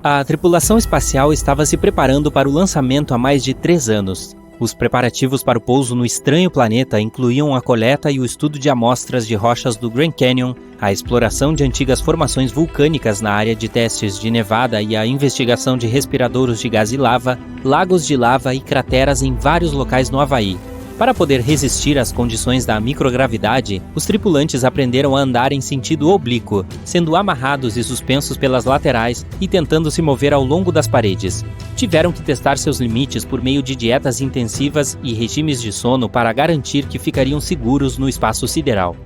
A tripulação espacial estava se preparando para o lançamento há mais de 3 anos. Os preparativos para o pouso no estranho planeta incluíam a coleta e o estudo de amostras de rochas do Grand Canyon, a exploração de antigas formações vulcânicas na área de testes de Nevada e a investigação de respiradouros de gás e lava, lagos de lava e crateras em vários locais no Havaí. Para poder resistir às condições da microgravidade, os tripulantes aprenderam a andar em sentido oblíquo, sendo amarrados e suspensos pelas laterais e tentando se mover ao longo das paredes. Tiveram que testar seus limites por meio de dietas intensivas e regimes de sono para garantir que ficariam seguros no espaço sideral.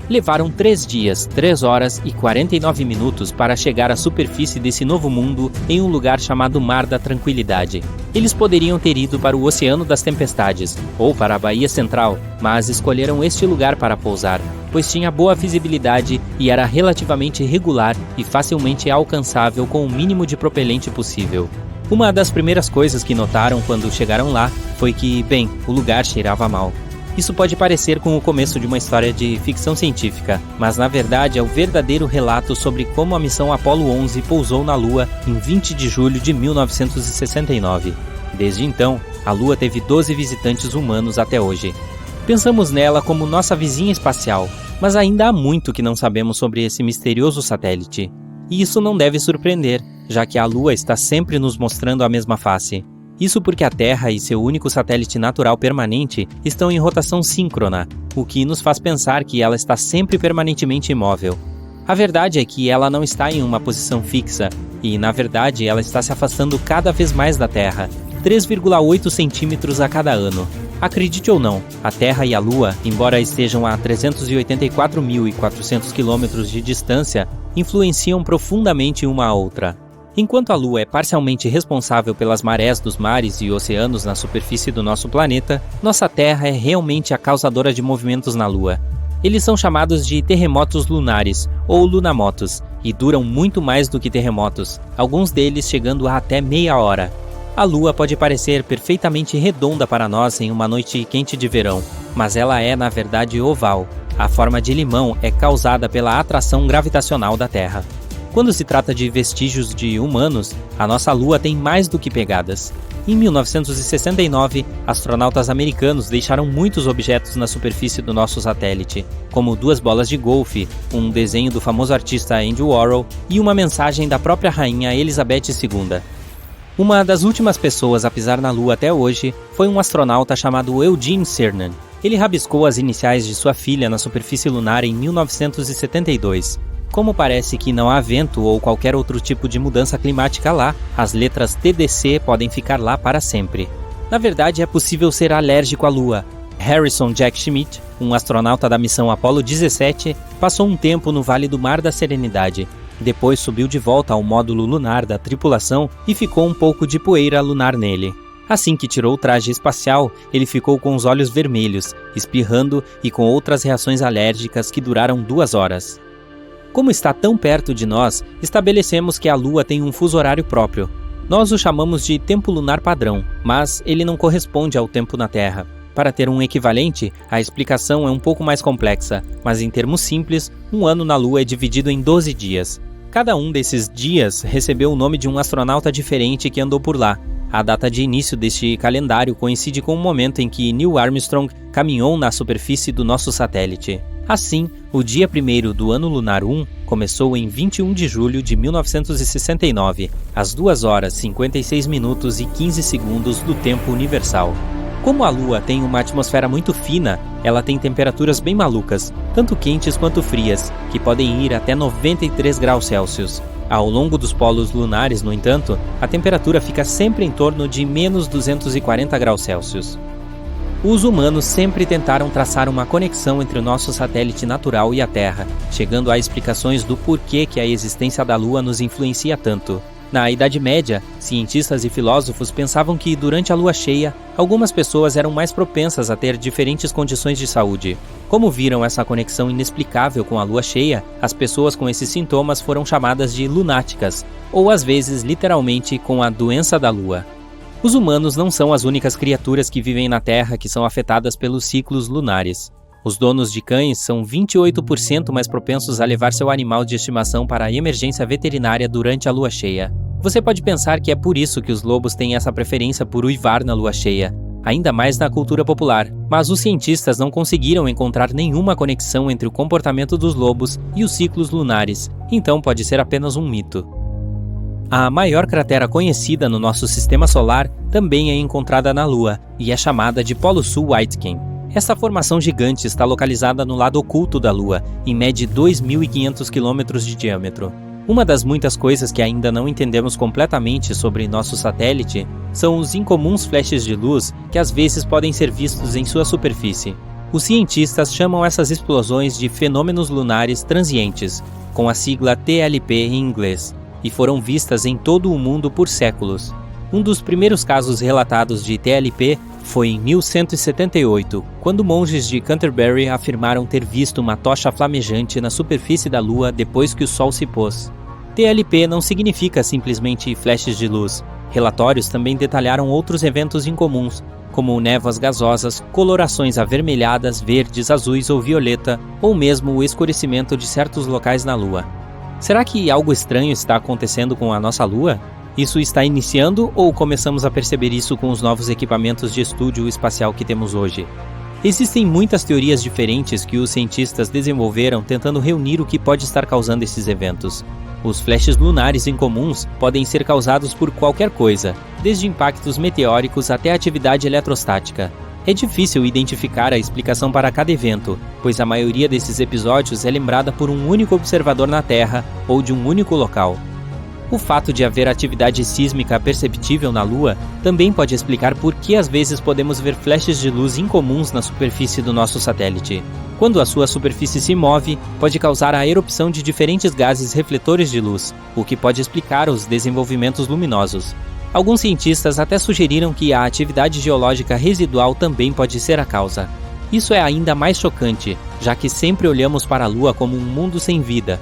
Levaram 3 dias, 3 horas e 49 minutos para chegar à superfície desse novo mundo em um lugar chamado Mar da Tranquilidade. Eles poderiam ter ido para o Oceano das Tempestades ou para a Baía Central, mas escolheram este lugar para pousar, pois tinha boa visibilidade e era relativamente regular e facilmente alcançável com o mínimo de propelente possível. Uma das primeiras coisas que notaram quando chegaram lá foi que, o lugar cheirava mal. Isso pode parecer com o começo de uma história de ficção científica, mas na verdade é o verdadeiro relato sobre como a missão Apollo 11 pousou na Lua em 20 de julho de 1969. Desde então, a Lua teve 12 visitantes humanos até hoje. Pensamos nela como nossa vizinha espacial, mas ainda há muito que não sabemos sobre esse misterioso satélite. E isso não deve surpreender, já que a Lua está sempre nos mostrando a mesma face. Isso porque a Terra e seu único satélite natural permanente estão em rotação síncrona, o que nos faz pensar que ela está sempre permanentemente imóvel. A verdade é que ela não está em uma posição fixa, e na verdade ela está se afastando cada vez mais da Terra, 3,8 centímetros a cada ano. Acredite ou não, a Terra e a Lua, embora estejam a 384.400 quilômetros de distância, influenciam profundamente uma a outra. Enquanto a Lua é parcialmente responsável pelas marés dos mares e oceanos na superfície do nosso planeta, nossa Terra é realmente a causadora de movimentos na Lua. Eles são chamados de terremotos lunares, ou lunamotos, e duram muito mais do que terremotos, alguns deles chegando a até meia hora. A Lua pode parecer perfeitamente redonda para nós em uma noite quente de verão, mas ela é, na verdade, oval. A forma de limão é causada pela atração gravitacional da Terra. Quando se trata de vestígios de humanos, a nossa Lua tem mais do que pegadas. Em 1969, astronautas americanos deixaram muitos objetos na superfície do nosso satélite, como 2 bolas de golfe, um desenho do famoso artista Andy Warhol e uma mensagem da própria rainha Elizabeth II. Uma das últimas pessoas a pisar na Lua até hoje foi um astronauta chamado Eugene Cernan. Ele rabiscou as iniciais de sua filha na superfície lunar em 1972. Como parece que não há vento ou qualquer outro tipo de mudança climática lá, as letras TDC podem ficar lá para sempre. Na verdade, é possível ser alérgico à Lua. Harrison Jack Schmitt, um astronauta da missão Apollo 17, passou um tempo no Vale do Mar da Serenidade. Depois subiu de volta ao módulo lunar da tripulação e ficou um pouco de poeira lunar nele. Assim que tirou o traje espacial, ele ficou com os olhos vermelhos, espirrando e com outras reações alérgicas que duraram 2 horas. Como está tão perto de nós, estabelecemos que a Lua tem um fuso horário próprio. Nós o chamamos de tempo lunar padrão, mas ele não corresponde ao tempo na Terra. Para ter um equivalente, a explicação é um pouco mais complexa, mas em termos simples, um ano na Lua é dividido em 12 dias. Cada um desses dias recebeu o nome de um astronauta diferente que andou por lá. A data de início deste calendário coincide com o momento em que Neil Armstrong caminhou na superfície do nosso satélite. Assim, o dia 1º do ano lunar 1 começou em 21 de julho de 1969, às 2 horas, 56 minutos e 15 segundos do tempo universal. Como a Lua tem uma atmosfera muito fina, ela tem temperaturas bem malucas, tanto quentes quanto frias, que podem ir até 93 graus Celsius. Ao longo dos polos lunares, no entanto, a temperatura fica sempre em torno de menos 240 graus Celsius. Os humanos sempre tentaram traçar uma conexão entre o nosso satélite natural e a Terra, chegando a explicações do porquê que a existência da Lua nos influencia tanto. Na Idade Média, cientistas e filósofos pensavam que, durante a lua cheia, algumas pessoas eram mais propensas a ter diferentes condições de saúde. Como viram essa conexão inexplicável com a lua cheia, as pessoas com esses sintomas foram chamadas de lunáticas, ou às vezes literalmente com a doença da lua. Os humanos não são as únicas criaturas que vivem na Terra que são afetadas pelos ciclos lunares. Os donos de cães são 28% mais propensos a levar seu animal de estimação para a emergência veterinária durante a lua cheia. Você pode pensar que é por isso que os lobos têm essa preferência por uivar na lua cheia, ainda mais na cultura popular, mas os cientistas não conseguiram encontrar nenhuma conexão entre o comportamento dos lobos e os ciclos lunares, então pode ser apenas um mito. A maior cratera conhecida no nosso sistema solar também é encontrada na Lua e é chamada de Polo Sul Aitken. Essa formação gigante está localizada no lado oculto da Lua e mede 2.500 km de diâmetro. Uma das muitas coisas que ainda não entendemos completamente sobre nosso satélite são os incomuns flashes de luz que às vezes podem ser vistos em sua superfície. Os cientistas chamam essas explosões de fenômenos lunares transientes, com a sigla TLP em inglês, e foram vistas em todo o mundo por séculos. Um dos primeiros casos relatados de TLP foi em 1178, quando monges de Canterbury afirmaram ter visto uma tocha flamejante na superfície da Lua depois que o Sol se pôs. TLP não significa simplesmente flashes de luz. Relatórios também detalharam outros eventos incomuns, como névoas gasosas, colorações avermelhadas, verdes, azuis ou violeta, ou mesmo o escurecimento de certos locais na Lua. Será que algo estranho está acontecendo com a nossa Lua? Isso está iniciando ou começamos a perceber isso com os novos equipamentos de estúdio espacial que temos hoje? Existem muitas teorias diferentes que os cientistas desenvolveram tentando reunir o que pode estar causando esses eventos. Os flashes lunares incomuns podem ser causados por qualquer coisa, desde impactos meteóricos até atividade eletrostática. É difícil identificar a explicação para cada evento, pois a maioria desses episódios é lembrada por um único observador na Terra ou de um único local. O fato de haver atividade sísmica perceptível na Lua também pode explicar por que às vezes podemos ver flashes de luz incomuns na superfície do nosso satélite. Quando a sua superfície se move, pode causar a erupção de diferentes gases refletores de luz, o que pode explicar os desenvolvimentos luminosos. Alguns cientistas até sugeriram que a atividade geológica residual também pode ser a causa. Isso é ainda mais chocante, já que sempre olhamos para a Lua como um mundo sem vida.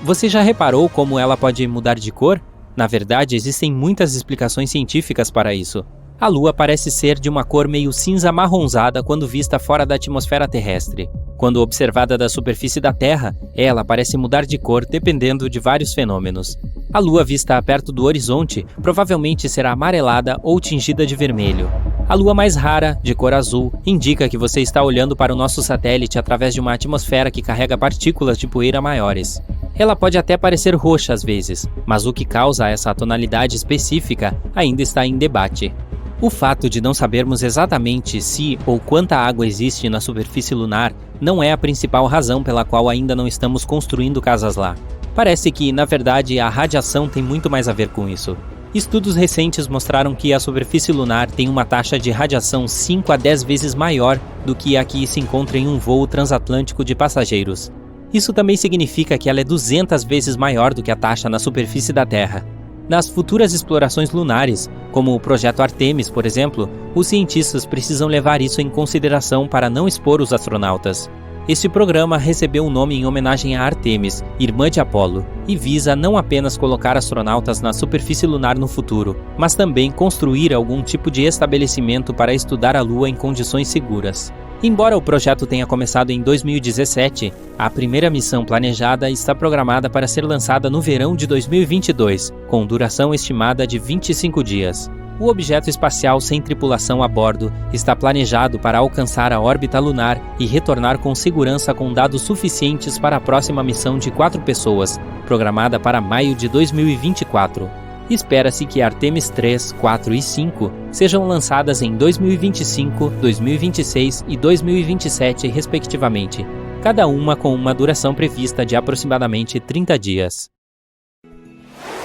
Você já reparou como ela pode mudar de cor? Na verdade, existem muitas explicações científicas para isso. A Lua parece ser de uma cor meio cinza amarronzada quando vista fora da atmosfera terrestre. Quando observada da superfície da Terra, ela parece mudar de cor dependendo de vários fenômenos. A Lua vista perto do horizonte provavelmente será amarelada ou tingida de vermelho. A Lua mais rara, de cor azul, indica que você está olhando para o nosso satélite através de uma atmosfera que carrega partículas de poeira maiores. Ela pode até parecer roxa às vezes, mas o que causa essa tonalidade específica ainda está em debate. O fato de não sabermos exatamente se ou quanta água existe na superfície lunar não é a principal razão pela qual ainda não estamos construindo casas lá. Parece que, na verdade, a radiação tem muito mais a ver com isso. Estudos recentes mostraram que a superfície lunar tem uma taxa de radiação 5 a 10 vezes maior do que a que se encontra em um voo transatlântico de passageiros. Isso também significa que ela é 200 vezes maior do que a taxa na superfície da Terra. Nas futuras explorações lunares, como o projeto Artemis, por exemplo, os cientistas precisam levar isso em consideração para não expor os astronautas. Este programa recebeu um nome em homenagem a Artemis, irmã de Apolo, e visa não apenas colocar astronautas na superfície lunar no futuro, mas também construir algum tipo de estabelecimento para estudar a Lua em condições seguras. Embora o projeto tenha começado em 2017, a primeira missão planejada está programada para ser lançada no verão de 2022, com duração estimada de 25 dias. O objeto espacial sem tripulação a bordo está planejado para alcançar a órbita lunar e retornar com segurança com dados suficientes para a próxima missão de 4 pessoas, programada para maio de 2024. Espera-se que Artemis 3, 4 e 5 sejam lançadas em 2025, 2026 e 2027, respectivamente, cada uma com uma duração prevista de aproximadamente 30 dias.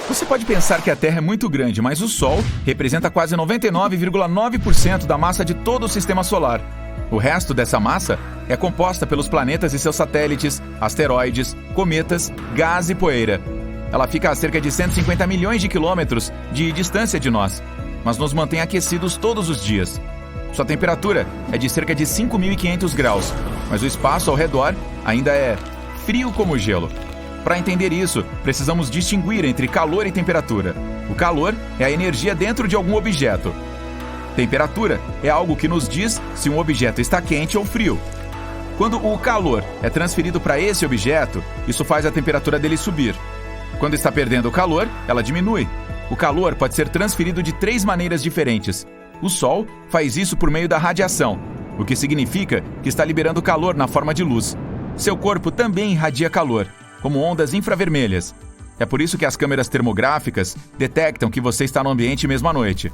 Você pode pensar que a Terra é muito grande, mas o Sol representa quase 99,9% da massa de todo o Sistema Solar. O resto dessa massa é composta pelos planetas e seus satélites, asteroides, cometas, gás e poeira. Ela fica a cerca de 150 milhões de quilômetros de distância de nós, mas nos mantém aquecidos todos os dias. Sua temperatura é de cerca de 5.500 graus, mas o espaço ao redor ainda é frio como gelo. Para entender isso, precisamos distinguir entre calor e temperatura. O calor é a energia dentro de algum objeto. Temperatura é algo que nos diz se um objeto está quente ou frio. Quando o calor é transferido para esse objeto, isso faz a temperatura dele subir. Quando está perdendo o calor, ela diminui. O calor pode ser transferido de 3 maneiras diferentes. O Sol faz isso por meio da radiação, o que significa que está liberando calor na forma de luz. Seu corpo também irradia calor, como ondas infravermelhas. É por isso que as câmeras termográficas detectam que você está no ambiente mesmo à noite.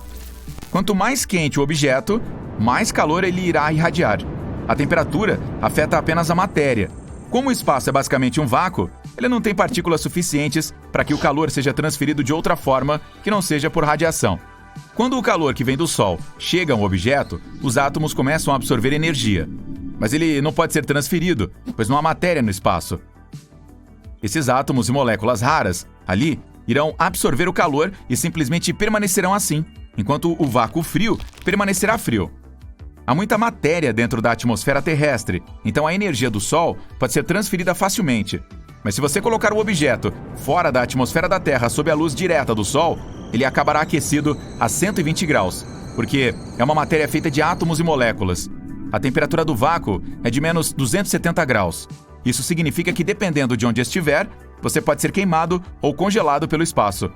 Quanto mais quente o objeto, mais calor ele irá irradiar. A temperatura afeta apenas a matéria. Como o espaço é basicamente um vácuo, ele não tem partículas suficientes para que o calor seja transferido de outra forma que não seja por radiação. Quando o calor que vem do Sol chega a um objeto, os átomos começam a absorver energia. Mas ele não pode ser transferido, pois não há matéria no espaço. Esses átomos e moléculas raras, ali, irão absorver o calor e simplesmente permanecerão assim, enquanto o vácuo frio permanecerá frio. Há muita matéria dentro da atmosfera terrestre, então a energia do Sol pode ser transferida facilmente. Mas se você colocar o objeto fora da atmosfera da Terra sob a luz direta do Sol, ele acabará aquecido a 120 graus, porque é uma matéria feita de átomos e moléculas. A temperatura do vácuo é de menos 270 graus. Isso significa que, dependendo de onde estiver, você pode ser queimado ou congelado pelo espaço.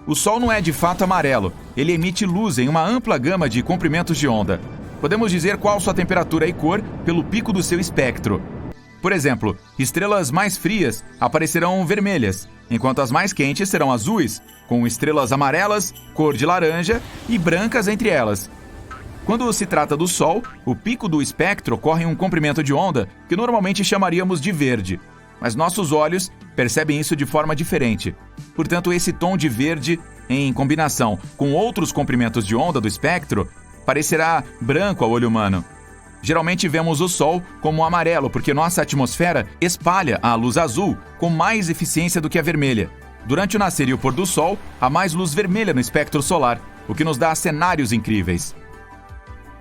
O Sol não é de fato amarelo, ele emite luz em uma ampla gama de comprimentos de onda. Podemos dizer qual sua temperatura e cor pelo pico do seu espectro. Por exemplo, estrelas mais frias aparecerão vermelhas, enquanto as mais quentes serão azuis, com estrelas amarelas, cor de laranja e brancas entre elas. Quando se trata do Sol, o pico do espectro ocorre em um comprimento de onda que normalmente chamaríamos de verde, mas nossos olhos percebem isso de forma diferente. Portanto, esse tom de verde, em combinação com outros comprimentos de onda do espectro, parecerá branco ao olho humano. Geralmente vemos o Sol como amarelo porque nossa atmosfera espalha a luz azul com mais eficiência do que a vermelha. Durante o nascer e o pôr do Sol, há mais luz vermelha no espectro solar, o que nos dá cenários incríveis.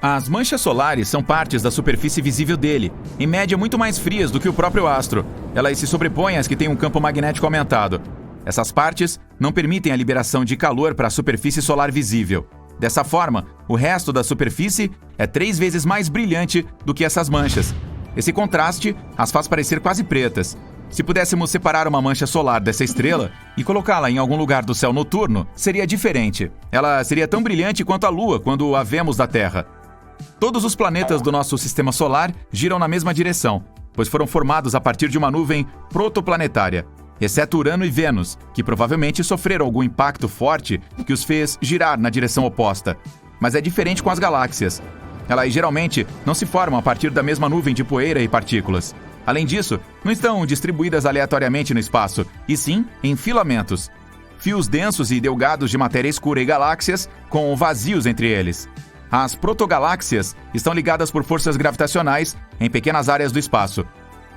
As manchas solares são partes da superfície visível dele, em média muito mais frias do que o próprio astro. Elas se sobrepõem às que têm um campo magnético aumentado. Essas partes não permitem a liberação de calor para a superfície solar visível. Dessa forma, o resto da superfície é 3 vezes mais brilhante do que essas manchas. Esse contraste as faz parecer quase pretas. Se pudéssemos separar uma mancha solar dessa estrela e colocá-la em algum lugar do céu noturno, seria diferente. Ela seria tão brilhante quanto a Lua quando a vemos da Terra. Todos os planetas do nosso sistema solar giram na mesma direção, pois foram formados a partir de uma nuvem protoplanetária, exceto Urano e Vênus, que provavelmente sofreram algum impacto forte que os fez girar na direção oposta. Mas é diferente com as galáxias. Elas geralmente não se formam a partir da mesma nuvem de poeira e partículas. Além disso, não estão distribuídas aleatoriamente no espaço, e sim em filamentos. Fios densos e delgados de matéria escura e galáxias com vazios entre eles. As protogaláxias estão ligadas por forças gravitacionais em pequenas áreas do espaço.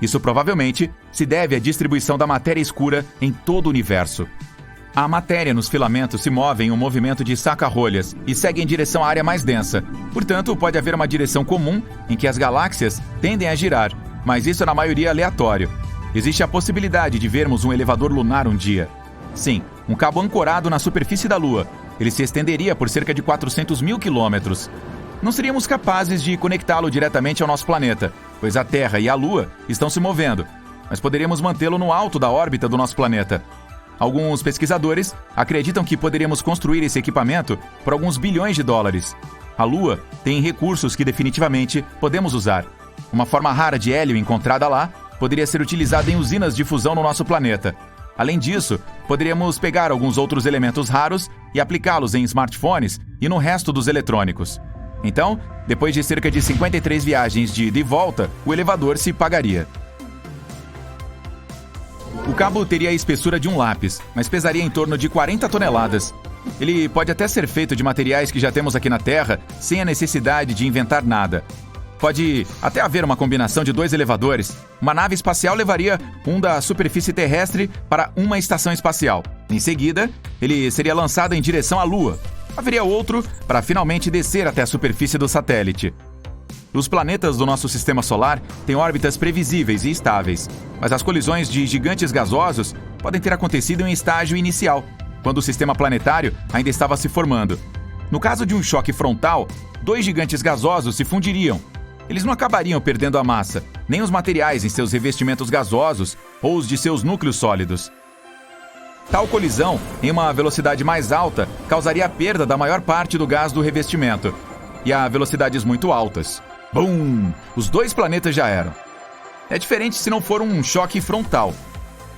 Isso provavelmente se deve à distribuição da matéria escura em todo o universo. A matéria nos filamentos se move em um movimento de saca-rolhas e segue em direção à área mais densa. Portanto, pode haver uma direção comum em que as galáxias tendem a girar, mas isso é na maioria aleatório. Existe a possibilidade de vermos um elevador lunar um dia. Sim, um cabo ancorado na superfície da Lua. Ele se estenderia por cerca de 400 mil quilômetros. Não seríamos capazes de conectá-lo diretamente ao nosso planeta, pois a Terra e a Lua estão se movendo, mas poderíamos mantê-lo no alto da órbita do nosso planeta. Alguns pesquisadores acreditam que poderíamos construir esse equipamento por alguns bilhões de dólares. A Lua tem recursos que definitivamente podemos usar. Uma forma rara de hélio encontrada lá poderia ser utilizada em usinas de fusão no nosso planeta. Além disso, poderíamos pegar alguns outros elementos raros e aplicá-los em smartphones e no resto dos eletrônicos. Então, depois de cerca de 53 viagens de ida e volta, o elevador se pagaria. O cabo teria a espessura de um lápis, mas pesaria em torno de 40 toneladas. Ele pode até ser feito de materiais que já temos aqui na Terra, sem a necessidade de inventar nada. Pode até haver uma combinação de 2 elevadores. Uma nave espacial levaria um da superfície terrestre para uma estação espacial. Em seguida, ele seria lançado em direção à Lua. Haveria outro para finalmente descer até a superfície do satélite. Os planetas do nosso sistema solar têm órbitas previsíveis e estáveis, mas as colisões de gigantes gasosos podem ter acontecido em estágio inicial, quando o sistema planetário ainda estava se formando. No caso de um choque frontal, 2 gigantes gasosos se fundiriam. Eles não acabariam perdendo a massa, nem os materiais em seus revestimentos gasosos ou os de seus núcleos sólidos. Tal colisão, em uma velocidade mais alta, causaria a perda da maior parte do gás do revestimento. E a velocidades muito altas. Bum! Os dois planetas já eram. É diferente se não for um choque frontal.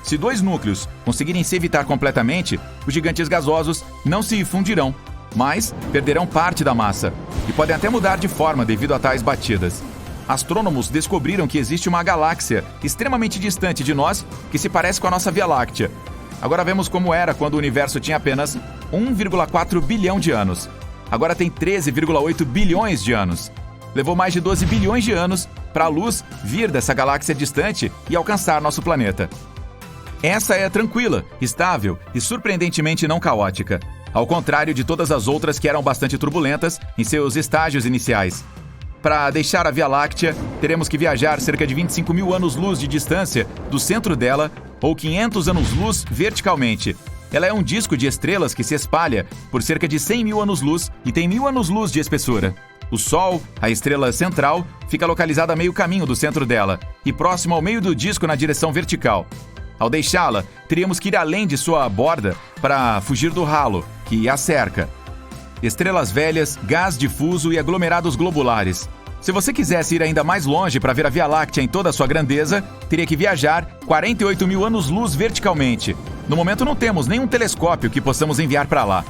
Se dois núcleos conseguirem se evitar completamente, os gigantes gasosos não se fundirão, mas perderão parte da massa e podem até mudar de forma devido a tais batidas. Astrônomos descobriram que existe uma galáxia extremamente distante de nós que se parece com a nossa Via Láctea. Agora vemos como era quando o universo tinha apenas 1,4 bilhão de anos. Agora tem 13,8 bilhões de anos. Levou mais de 12 bilhões de anos para a luz vir dessa galáxia distante e alcançar nosso planeta. Essa é tranquila, estável e surpreendentemente não caótica, ao contrário de todas as outras que eram bastante turbulentas em seus estágios iniciais. Para deixar a Via Láctea, teremos que viajar cerca de 25 mil anos-luz de distância do centro dela, ou 500 anos-luz verticalmente. Ela é um disco de estrelas que se espalha por cerca de 100 mil anos-luz e tem 1000 anos-luz de espessura. O Sol, a estrela central, fica localizada a meio caminho do centro dela e próximo ao meio do disco na direção vertical. Ao deixá-la, teríamos que ir além de sua borda para fugir do halo, que a cerca. Estrelas velhas, gás difuso e aglomerados globulares. Se você quisesse ir ainda mais longe para ver a Via Láctea em toda a sua grandeza, teria que viajar 48 mil anos-luz verticalmente. No momento não temos nenhum telescópio que possamos enviar para lá.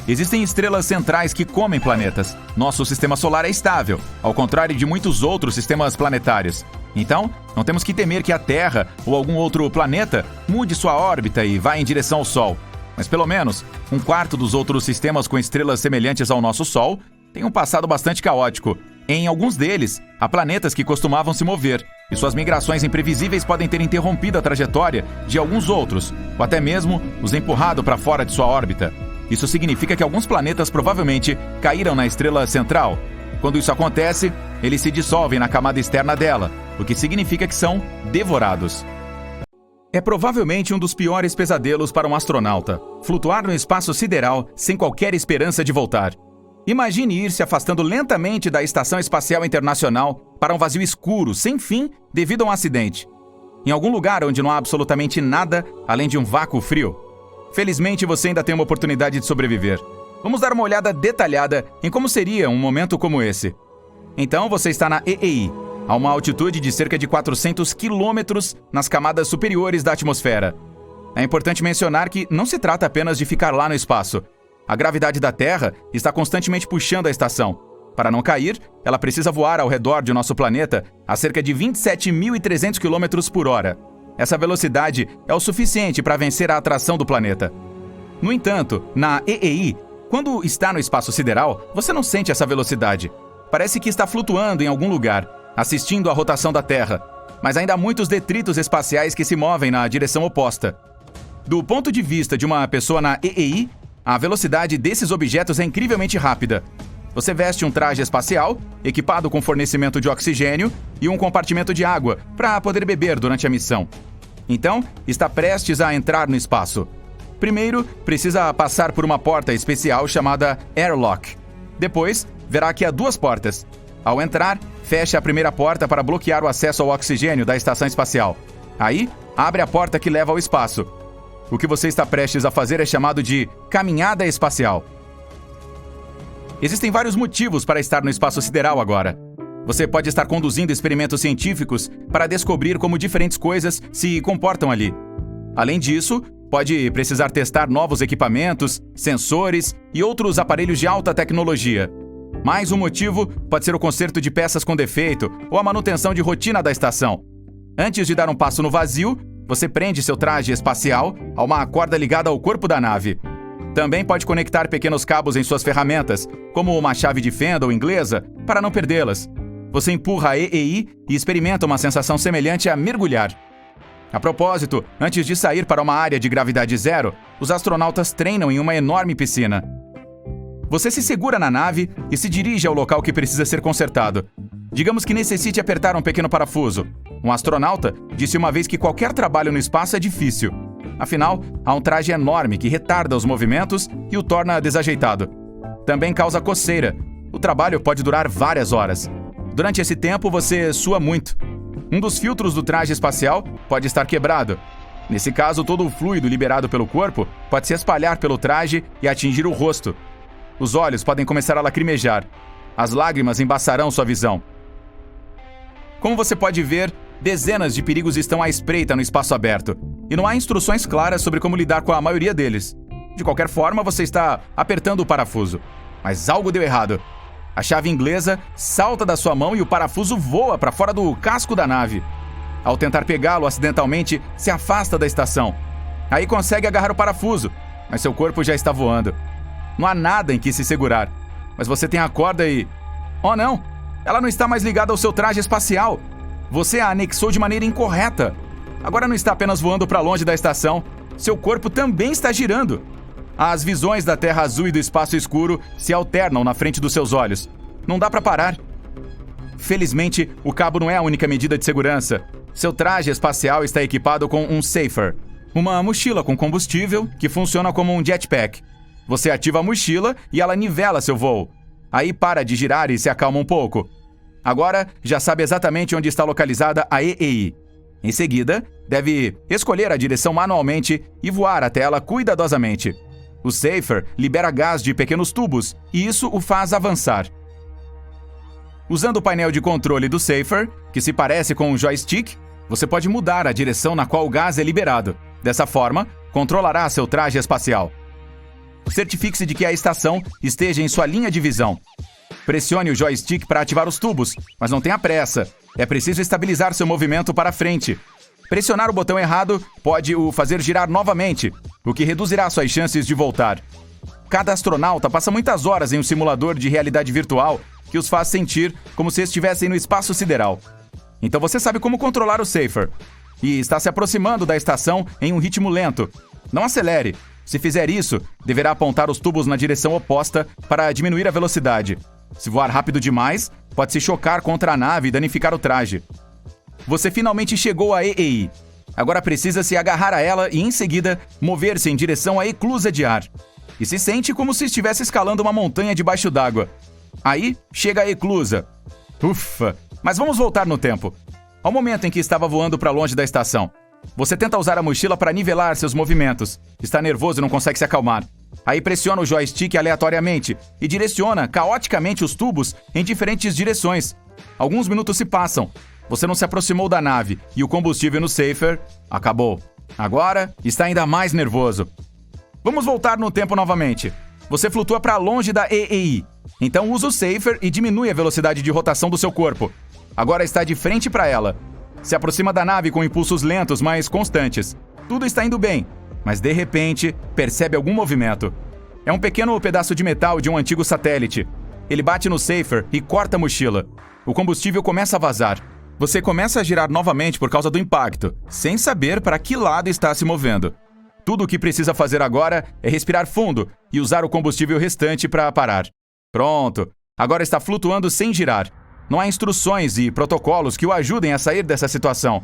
Existem estrelas centrais que comem planetas. Nosso sistema solar é estável, ao contrário de muitos outros sistemas planetários. Então, não temos que temer que a Terra ou algum outro planeta mude sua órbita e vá em direção ao Sol. Mas pelo menos, um quarto dos outros sistemas com estrelas semelhantes ao nosso Sol tem um passado bastante caótico. Em alguns deles, há planetas que costumavam se mover, e suas migrações imprevisíveis podem ter interrompido a trajetória de alguns outros, ou até mesmo os empurrado para fora de sua órbita. Isso significa que alguns planetas provavelmente caíram na estrela central. Quando isso acontece, eles se dissolvem na camada externa dela, o que significa que são devorados. É provavelmente um dos piores pesadelos para um astronauta, flutuar no espaço sideral sem qualquer esperança de voltar. Imagine ir se afastando lentamente da Estação Espacial Internacional para um vazio escuro, sem fim, devido a um acidente. Em algum lugar onde não há absolutamente nada além de um vácuo frio. Felizmente, você ainda tem uma oportunidade de sobreviver. Vamos dar uma olhada detalhada em como seria um momento como esse. Então, você está na EEI, a uma altitude de cerca de 400 quilômetros nas camadas superiores da atmosfera. É importante mencionar que não se trata apenas de ficar lá no espaço. A gravidade da Terra está constantemente puxando a estação. Para não cair, ela precisa voar ao redor de nosso planeta a cerca de 27.300 km por hora. Essa velocidade é o suficiente para vencer a atração do planeta. No entanto, na EEI, quando está no espaço sideral, você não sente essa velocidade. Parece que está flutuando em algum lugar, assistindo à rotação da Terra. Mas ainda há muitos detritos espaciais que se movem na direção oposta. Do ponto de vista de uma pessoa na EEI, a velocidade desses objetos é incrivelmente rápida. Você veste um traje espacial, equipado com fornecimento de oxigênio e um compartimento de água para poder beber durante a missão. Então, está prestes a entrar no espaço. Primeiro, precisa passar por uma porta especial chamada Airlock. Depois, verá que há duas portas. Ao entrar, feche a primeira porta para bloquear o acesso ao oxigênio da estação espacial. Aí, abre a porta que leva ao espaço. O que você está prestes a fazer é chamado de caminhada espacial. Existem vários motivos para estar no espaço sideral agora. Você pode estar conduzindo experimentos científicos para descobrir como diferentes coisas se comportam ali. Além disso, pode precisar testar novos equipamentos, sensores e outros aparelhos de alta tecnologia. Mais um motivo pode ser o conserto de peças com defeito ou a manutenção de rotina da estação. Antes de dar um passo no vazio, você prende seu traje espacial a uma corda ligada ao corpo da nave. Também pode conectar pequenos cabos em suas ferramentas, como uma chave de fenda ou inglesa, para não perdê-las. Você empurra a EEI e experimenta uma sensação semelhante a mergulhar. A propósito, antes de sair para uma área de gravidade zero, os astronautas treinam em uma enorme piscina. Você se segura na nave e se dirige ao local que precisa ser consertado. Digamos que necessite apertar um pequeno parafuso. Um astronauta disse uma vez que qualquer trabalho no espaço é difícil. Afinal, há um traje enorme que retarda os movimentos e o torna desajeitado. Também causa coceira. O trabalho pode durar várias horas. Durante esse tempo, você sua muito. Um dos filtros do traje espacial pode estar quebrado. Nesse caso, todo o fluido liberado pelo corpo pode se espalhar pelo traje e atingir o rosto. Os olhos podem começar a lacrimejar. As lágrimas embaçarão sua visão. Como você pode ver, dezenas de perigos estão à espreita no espaço aberto, e não há instruções claras sobre como lidar com a maioria deles. De qualquer forma, você está apertando o parafuso. Mas algo deu errado. A chave inglesa salta da sua mão e o parafuso voa para fora do casco da nave. Ao tentar pegá-lo acidentalmente, se afasta da estação. Aí consegue agarrar o parafuso, mas seu corpo já está voando. Não há nada em que se segurar, mas você tem a corda e... Oh não! Ela não está mais ligada ao seu traje espacial. Você a anexou de maneira incorreta. Agora não está apenas voando para longe da estação, seu corpo também está girando. As visões da Terra azul e do espaço escuro se alternam na frente dos seus olhos. Não dá para parar. Felizmente, o cabo não é a única medida de segurança. Seu traje espacial está equipado com um Safer, uma mochila com combustível que funciona como um jetpack. Você ativa a mochila e ela nivela seu voo. Aí para de girar e se acalma um pouco. Agora já sabe exatamente onde está localizada a EEI. Em seguida, deve escolher a direção manualmente e voar até ela cuidadosamente. O Safer libera gás de pequenos tubos e isso o faz avançar. Usando o painel de controle do Safer, que se parece com um joystick, você pode mudar a direção na qual o gás é liberado. Dessa forma, controlará seu traje espacial. Certifique-se de que a estação esteja em sua linha de visão. Pressione o joystick para ativar os tubos, mas não tenha pressa. É preciso estabilizar seu movimento para frente. Pressionar o botão errado pode o fazer girar novamente, o que reduzirá suas chances de voltar. Cada astronauta passa muitas horas em um simulador de realidade virtual que os faz sentir como se estivessem no espaço sideral. Então você sabe como controlar o Safer. E está se aproximando da estação em um ritmo lento. Não acelere. Se fizer isso, deverá apontar os tubos na direção oposta para diminuir a velocidade. Se voar rápido demais, pode se chocar contra a nave e danificar o traje. Você finalmente chegou à EEI. Agora precisa se agarrar a ela e, em seguida, mover-se em direção à eclusa de ar. E se sente como se estivesse escalando uma montanha debaixo d'água. Aí, chega a eclusa. Ufa! Mas vamos voltar no tempo. Ao momento em que estava voando para longe da estação. Você tenta usar a mochila para nivelar seus movimentos. Está nervoso e não consegue se acalmar. Aí pressiona o joystick aleatoriamente e direciona caoticamente os tubos em diferentes direções. Alguns minutos se passam. Você não se aproximou da nave e o combustível no Safer acabou. Agora está ainda mais nervoso. Vamos voltar no tempo novamente. Você flutua para longe da EEI. Então usa o Safer e diminui a velocidade de rotação do seu corpo. Agora está de frente para ela. Se aproxima da nave com impulsos lentos, mas constantes. Tudo está indo bem, mas de repente percebe algum movimento. É um pequeno pedaço de metal de um antigo satélite. Ele bate no Safer e corta a mochila. O combustível começa a vazar. Você começa a girar novamente por causa do impacto, sem saber para que lado está se movendo. Tudo o que precisa fazer agora é respirar fundo e usar o combustível restante para parar. Pronto, agora está flutuando sem girar. Não há instruções e protocolos que o ajudem a sair dessa situação.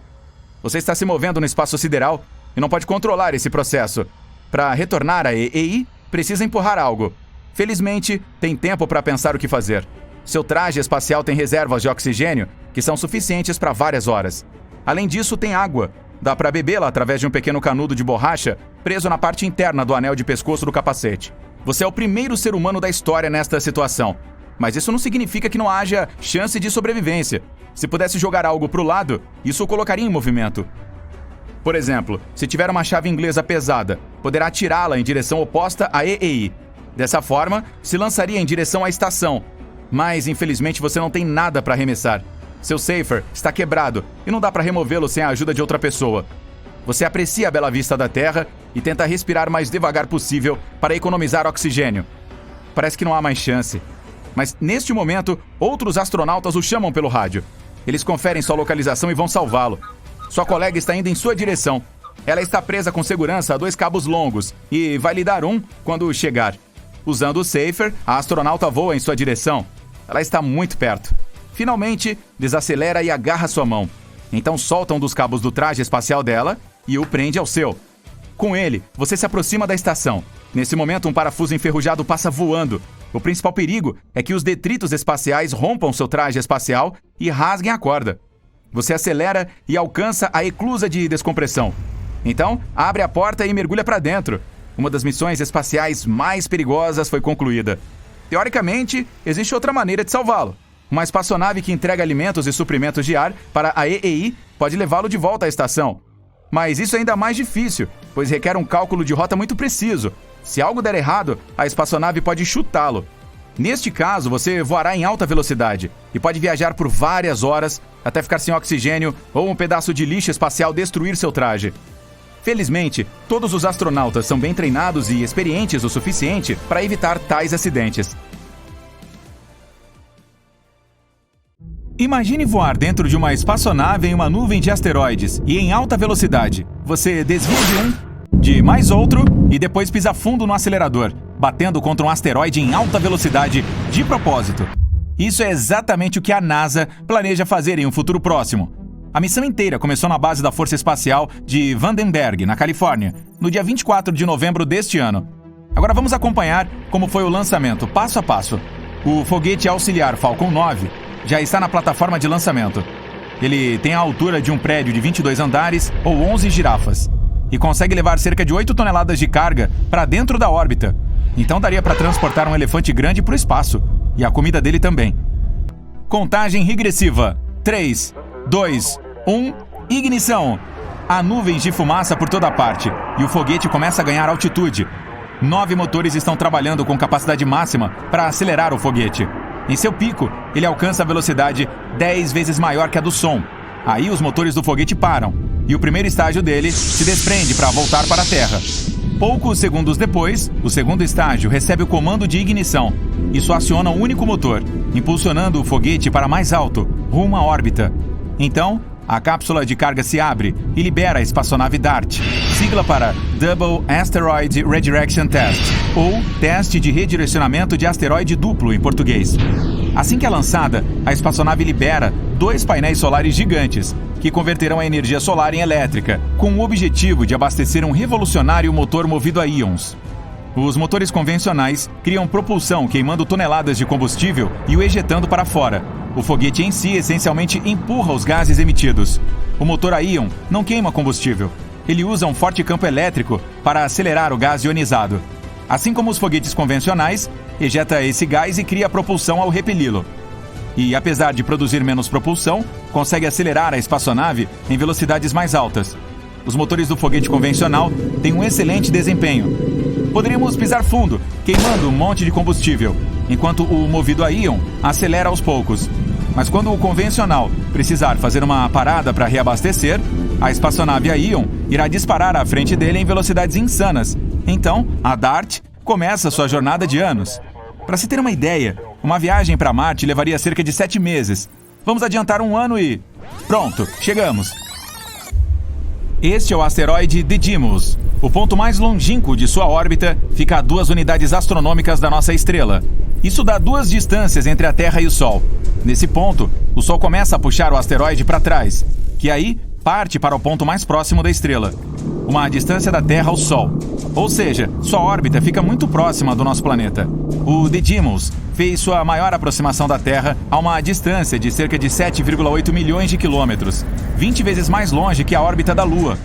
Você está se movendo no espaço sideral e não pode controlar esse processo. Para retornar à EEI, precisa empurrar algo. Felizmente, tem tempo para pensar o que fazer. Seu traje espacial tem reservas de oxigênio que são suficientes para várias horas. Além disso, tem água. Dá para bebê-la através de um pequeno canudo de borracha preso na parte interna do anel de pescoço do capacete. Você é o primeiro ser humano da história nesta situação. Mas isso não significa que não haja chance de sobrevivência. Se pudesse jogar algo para o lado, isso o colocaria em movimento. Por exemplo, se tiver uma chave inglesa pesada, poderá tirá-la em direção oposta à EEI. Dessa forma, se lançaria em direção à estação. Mas, infelizmente, você não tem nada para arremessar. Seu Safer está quebrado e não dá para removê-lo sem a ajuda de outra pessoa. Você aprecia a bela vista da Terra e tenta respirar mais devagar possível para economizar oxigênio. Parece que não há mais chance. Mas, neste momento, outros astronautas o chamam pelo rádio. Eles conferem sua localização e vão salvá-lo. Sua colega está indo em sua direção. Ela está presa com segurança a 2 cabos longos e vai lhe dar um quando chegar. Usando o Safer, a astronauta voa em sua direção. Ela está muito perto. Finalmente, desacelera e agarra sua mão. Então solta um dos cabos do traje espacial dela e o prende ao seu. Com ele, você se aproxima da estação. Nesse momento, um parafuso enferrujado passa voando. O principal perigo é que os detritos espaciais rompam seu traje espacial e rasguem a corda. Você acelera e alcança a eclusa de descompressão. Então, abre a porta e mergulha para dentro. Uma das missões espaciais mais perigosas foi concluída. Teoricamente, existe outra maneira de salvá-lo. Uma espaçonave que entrega alimentos e suprimentos de ar para a EEI pode levá-lo de volta à estação. Mas isso é ainda mais difícil, pois requer um cálculo de rota muito preciso. Se algo der errado, a espaçonave pode chutá-lo. Neste caso, você voará em alta velocidade e pode viajar por várias horas até ficar sem oxigênio ou um pedaço de lixo espacial destruir seu traje. Felizmente, todos os astronautas são bem treinados e experientes o suficiente para evitar tais acidentes. Imagine voar dentro de uma espaçonave em uma nuvem de asteroides e em alta velocidade. Você desvia de mais outro e depois pisa fundo no acelerador, batendo contra um asteroide em alta velocidade de propósito. Isso é exatamente o que a NASA planeja fazer em um futuro próximo. A missão inteira começou na base da Força Espacial de Vandenberg, na Califórnia, no dia 24 de novembro deste ano. Agora vamos acompanhar como foi o lançamento passo a passo. O foguete auxiliar Falcon 9 já está na plataforma de lançamento. Ele tem a altura de um prédio de 22 andares ou 11 girafas e consegue levar cerca de 8 toneladas de carga para dentro da órbita. Então daria para transportar um elefante grande para o espaço e a comida dele também. Contagem regressiva. 3, 2, 1, ignição! Há nuvens de fumaça por toda parte e o foguete começa a ganhar altitude. 9 motores estão trabalhando com capacidade máxima para acelerar o foguete. Em seu pico, ele alcança a velocidade 10 vezes maior que a do som. Aí os motores do foguete param e o primeiro estágio dele se desprende para voltar para a Terra. Poucos segundos depois, o segundo estágio recebe o comando de ignição. Isso aciona um único motor, impulsionando o foguete para mais alto, rumo à órbita. Então, a cápsula de carga se abre e libera a espaçonave DART, sigla para Double Asteroid Redirection Test, ou Teste de Redirecionamento de Asteroide Duplo em português. Assim que é lançada, a espaçonave libera 2 painéis solares gigantes, que converterão a energia solar em elétrica, com o objetivo de abastecer um revolucionário motor movido a íons. Os motores convencionais criam propulsão queimando toneladas de combustível e o ejetando para fora. O foguete em si essencialmente empurra os gases emitidos. O motor a íon não queima combustível. Ele usa um forte campo elétrico para acelerar o gás ionizado. Assim como os foguetes convencionais, ejeta esse gás e cria propulsão ao repeli-lo. E, apesar de produzir menos propulsão, consegue acelerar a espaçonave em velocidades mais altas. Os motores do foguete convencional têm um excelente desempenho. Poderíamos pisar fundo, queimando um monte de combustível, enquanto o movido a íon acelera aos poucos. Mas quando o convencional precisar fazer uma parada para reabastecer, a espaçonave a íon irá disparar à frente dele em velocidades insanas. Então, a DART começa sua jornada de anos. Para se ter uma ideia, uma viagem para Marte levaria cerca de 7 meses. Vamos adiantar 1 ano e... pronto, chegamos! Este é o asteroide Didymos. O ponto mais longínquo de sua órbita fica a 2 unidades astronômicas da nossa estrela. Isso dá 2 distâncias entre a Terra e o Sol. Nesse ponto, o Sol começa a puxar o asteroide para trás, que aí parte para o ponto mais próximo da estrela, uma distância da Terra ao Sol. Ou seja, sua órbita fica muito próxima do nosso planeta. O Didymos fez sua maior aproximação da Terra a uma distância de cerca de 7,8 milhões de quilômetros, 20 vezes mais longe que a órbita da Lua.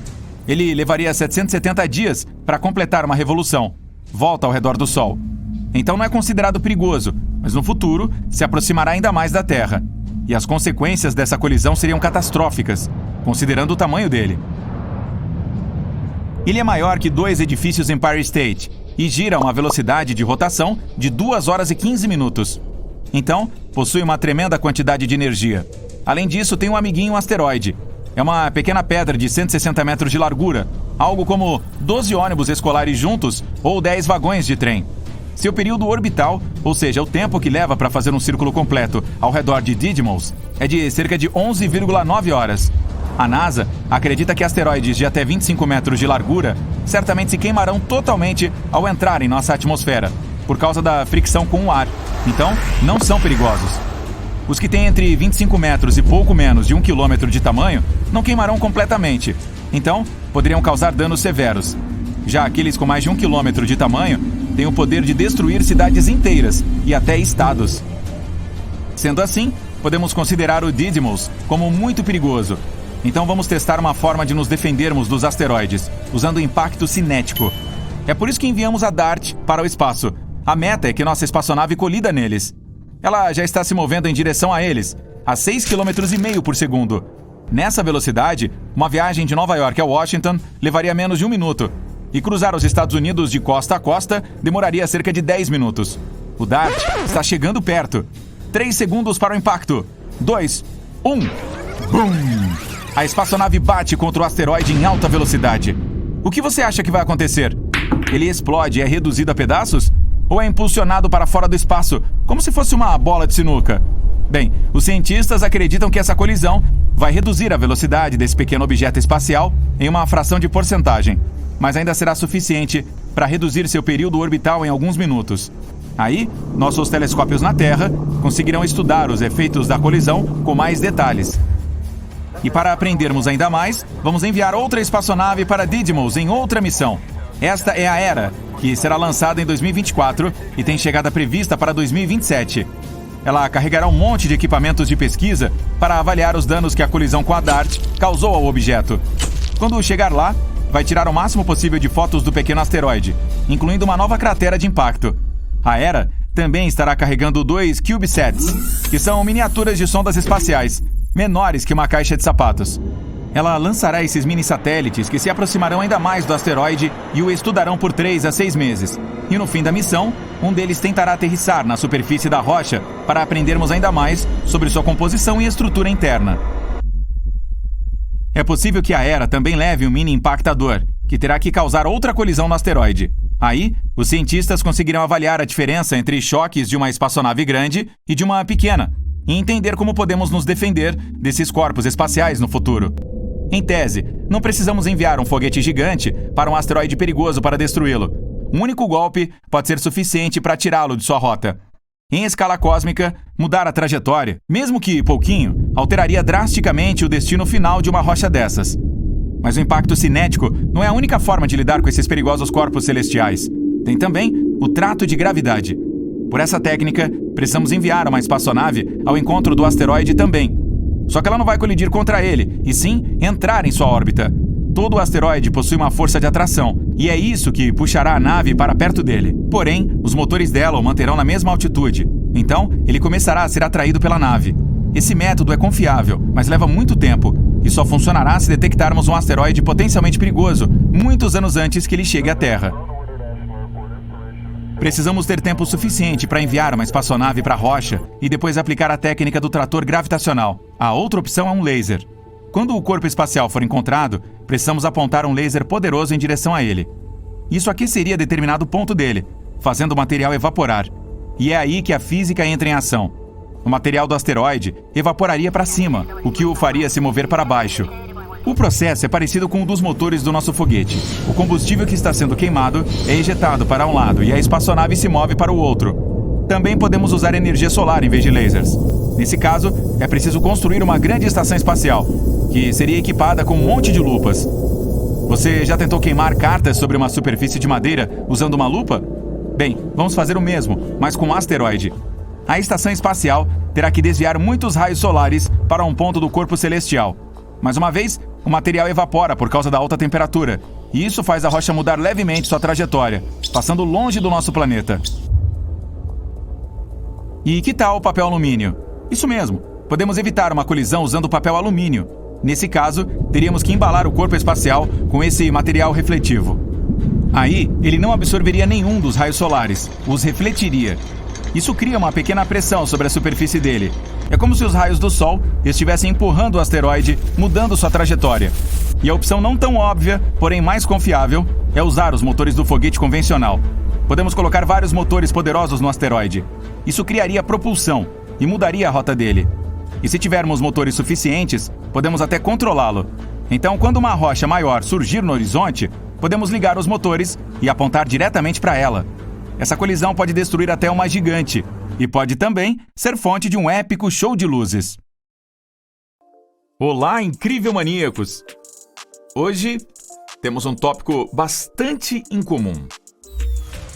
Ele levaria 770 dias para completar uma revolução, volta ao redor do Sol. Então não é considerado perigoso, mas no futuro se aproximará ainda mais da Terra. E as consequências dessa colisão seriam catastróficas, considerando o tamanho dele. Ele é maior que 2 edifícios Empire State e gira a uma velocidade de rotação de 2 horas e 15 minutos. Então, possui uma tremenda quantidade de energia. Além disso, tem um amiguinho asteroide. É uma pequena pedra de 160 metros de largura, algo como 12 ônibus escolares juntos ou 10 vagões de trem. Seu período orbital, ou seja, o tempo que leva para fazer um círculo completo ao redor de Didymos, é de cerca de 11,9 horas. A NASA acredita que asteroides de até 25 metros de largura certamente se queimarão totalmente ao entrar em nossa atmosfera, por causa da fricção com o ar. Então, não são perigosos. Os que têm entre 25 metros e pouco menos de 1 quilômetro de tamanho não queimarão completamente. Então, poderiam causar danos severos. Já aqueles com mais de 1 quilômetro de tamanho têm o poder de destruir cidades inteiras e até estados. Sendo assim, podemos considerar o Didymos como muito perigoso. Então vamos testar uma forma de nos defendermos dos asteroides, usando o impacto cinético. É por isso que enviamos a DART para o espaço. A meta é que nossa espaçonave colida neles. Ela já está se movendo em direção a eles, a 6,5 km por segundo. Nessa velocidade, uma viagem de Nova York a Washington levaria menos de 1 minuto. E cruzar os Estados Unidos de costa a costa demoraria cerca de 10 minutos. O DART está chegando perto. 3 segundos para o impacto. 2, 1. Bum! A espaçonave bate contra o asteroide em alta velocidade. O que você acha que vai acontecer? Ele explode e é reduzido a pedaços? Ou é impulsionado para fora do espaço, como se fosse uma bola de sinuca? Bem, os cientistas acreditam que essa colisão vai reduzir a velocidade desse pequeno objeto espacial em uma fração de porcentagem, mas ainda será suficiente para reduzir seu período orbital em alguns minutos. Aí, nossos telescópios na Terra conseguirão estudar os efeitos da colisão com mais detalhes. E para aprendermos ainda mais, vamos enviar outra espaçonave para Didymos em outra missão. Esta é a Hera, que será lançada em 2024 e tem chegada prevista para 2027. Ela carregará um monte de equipamentos de pesquisa para avaliar os danos que a colisão com a DART causou ao objeto. Quando chegar lá, vai tirar o máximo possível de fotos do pequeno asteroide, incluindo uma nova cratera de impacto. A Hera também estará carregando 2 CubeSats, que são miniaturas de sondas espaciais, menores que uma caixa de sapatos. Ela lançará esses mini-satélites que se aproximarão ainda mais do asteroide e o estudarão por 3 a 6 meses. E no fim da missão, um deles tentará aterrissar na superfície da rocha para aprendermos ainda mais sobre sua composição e estrutura interna. É possível que a Hera também leve um mini-impactador, que terá que causar outra colisão no asteroide. Aí, os cientistas conseguirão avaliar a diferença entre choques de uma espaçonave grande e de uma pequena, e entender como podemos nos defender desses corpos espaciais no futuro. Em tese, não precisamos enviar um foguete gigante para um asteroide perigoso para destruí-lo. Um único golpe pode ser suficiente para tirá-lo de sua rota. Em escala cósmica, mudar a trajetória, mesmo que pouquinho, alteraria drasticamente o destino final de uma rocha dessas. Mas o impacto cinético não é a única forma de lidar com esses perigosos corpos celestiais. Tem também o trato de gravidade. Por essa técnica, precisamos enviar uma espaçonave ao encontro do asteroide também. Só que ela não vai colidir contra ele, e sim entrar em sua órbita. Todo o asteroide possui uma força de atração, e é isso que puxará a nave para perto dele. Porém, os motores dela o manterão na mesma altitude. Então, ele começará a ser atraído pela nave. Esse método é confiável, mas leva muito tempo, e só funcionará se detectarmos um asteroide potencialmente perigoso, muitos anos antes que ele chegue à Terra. Precisamos ter tempo suficiente para enviar uma espaçonave para a rocha e depois aplicar a técnica do trator gravitacional. A outra opção é um laser. Quando o corpo espacial for encontrado, precisamos apontar um laser poderoso em direção a ele. Isso aqueceria determinado ponto dele, fazendo o material evaporar. E é aí que a física entra em ação. O material do asteroide evaporaria para cima, o que o faria se mover para baixo. O processo é parecido com o dos motores do nosso foguete. O combustível que está sendo queimado é ejetado para um lado e a espaçonave se move para o outro. Também podemos usar energia solar em vez de lasers. Nesse caso, é preciso construir uma grande estação espacial, que seria equipada com um monte de lupas. Você já tentou queimar cartas sobre uma superfície de madeira usando uma lupa? Bem, vamos fazer o mesmo, mas com um asteroide. A estação espacial terá que desviar muitos raios solares para um ponto do corpo celestial. Mais uma vez, o material evapora por causa da alta temperatura, e isso faz a rocha mudar levemente sua trajetória, passando longe do nosso planeta. E que tal o papel alumínio? Isso mesmo, podemos evitar uma colisão usando papel alumínio. Nesse caso, teríamos que embalar o corpo espacial com esse material refletivo. Aí, ele não absorveria nenhum dos raios solares, os refletiria. Isso cria uma pequena pressão sobre a superfície dele. É como se os raios do Sol estivessem empurrando o asteroide, mudando sua trajetória. E a opção não tão óbvia, porém mais confiável, é usar os motores do foguete convencional. Podemos colocar vários motores poderosos no asteroide. Isso criaria propulsão e mudaria a rota dele. E se tivermos motores suficientes, podemos até controlá-lo. Então, quando uma rocha maior surgir no horizonte, podemos ligar os motores e apontar diretamente para ela. Essa colisão pode destruir até uma gigante e pode também ser fonte de um épico show de luzes. Olá, incrível maníacos! Hoje temos um tópico bastante incomum.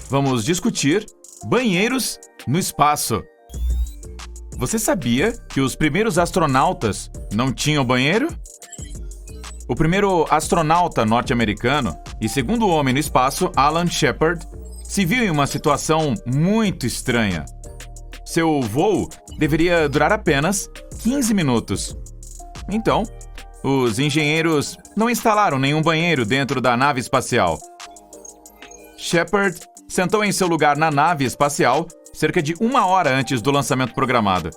Vamos discutir banheiros no espaço. Você sabia que os primeiros astronautas não tinham banheiro? O primeiro astronauta norte-americano e segundo homem no espaço, Alan Shepard, se viu em uma situação muito estranha. Seu voo deveria durar apenas 15 minutos. Então, os engenheiros não instalaram nenhum banheiro dentro da nave espacial. Shepard sentou em seu lugar na nave espacial cerca de 1 hora antes do lançamento programado.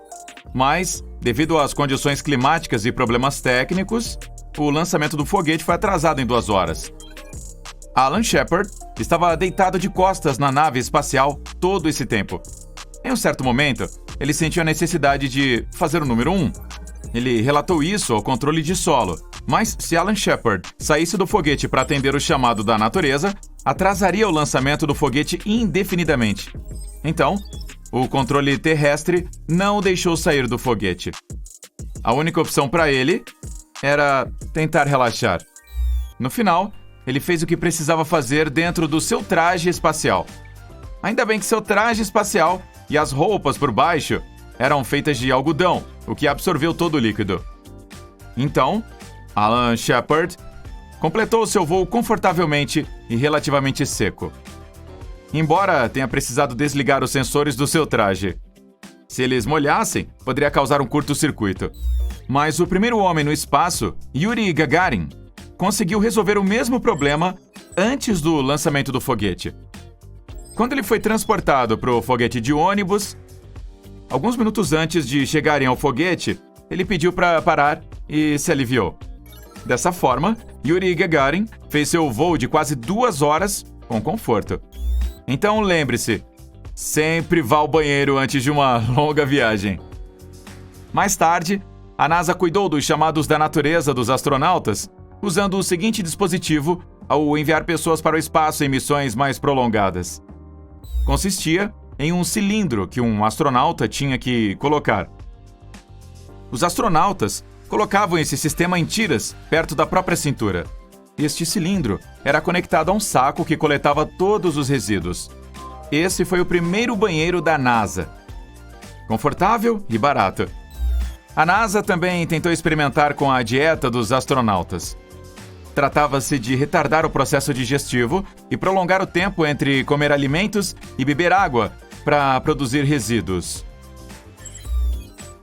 Mas, devido às condições climáticas e problemas técnicos, o lançamento do foguete foi atrasado em 2 horas. Alan Shepard estava deitado de costas na nave espacial todo esse tempo. Em um certo momento, ele sentiu a necessidade de fazer o número 1. Ele relatou isso ao controle de solo, mas se Alan Shepard saísse do foguete para atender o chamado da natureza, atrasaria o lançamento do foguete indefinidamente. Então, o controle terrestre não o deixou sair do foguete. A única opção para ele era tentar relaxar. No final, ele fez o que precisava fazer dentro do seu traje espacial. Ainda bem que seu traje espacial e as roupas por baixo eram feitas de algodão, o que absorveu todo o líquido. Então, Alan Shepard completou seu voo confortavelmente e relativamente seco. Embora tenha precisado desligar os sensores do seu traje. Se eles molhassem, poderia causar um curto-circuito. Mas o primeiro homem no espaço, Yuri Gagarin, conseguiu resolver o mesmo problema antes do lançamento do foguete. Quando ele foi transportado para o foguete de ônibus, alguns minutos antes de chegarem ao foguete, ele pediu para parar e se aliviou. Dessa forma, Yuri Gagarin fez seu voo de quase 2 horas com conforto. Então lembre-se, sempre vá ao banheiro antes de uma longa viagem. Mais tarde, a NASA cuidou dos chamados da natureza dos astronautas, usando o seguinte dispositivo ao enviar pessoas para o espaço em missões mais prolongadas. Consistia em um cilindro que um astronauta tinha que colocar. Os astronautas colocavam esse sistema em tiras perto da própria cintura. Este cilindro era conectado a um saco que coletava todos os resíduos. Esse foi o primeiro banheiro da NASA. Confortável e barato. A NASA também tentou experimentar com a dieta dos astronautas. Tratava-se de retardar o processo digestivo e prolongar o tempo entre comer alimentos e beber água para produzir resíduos.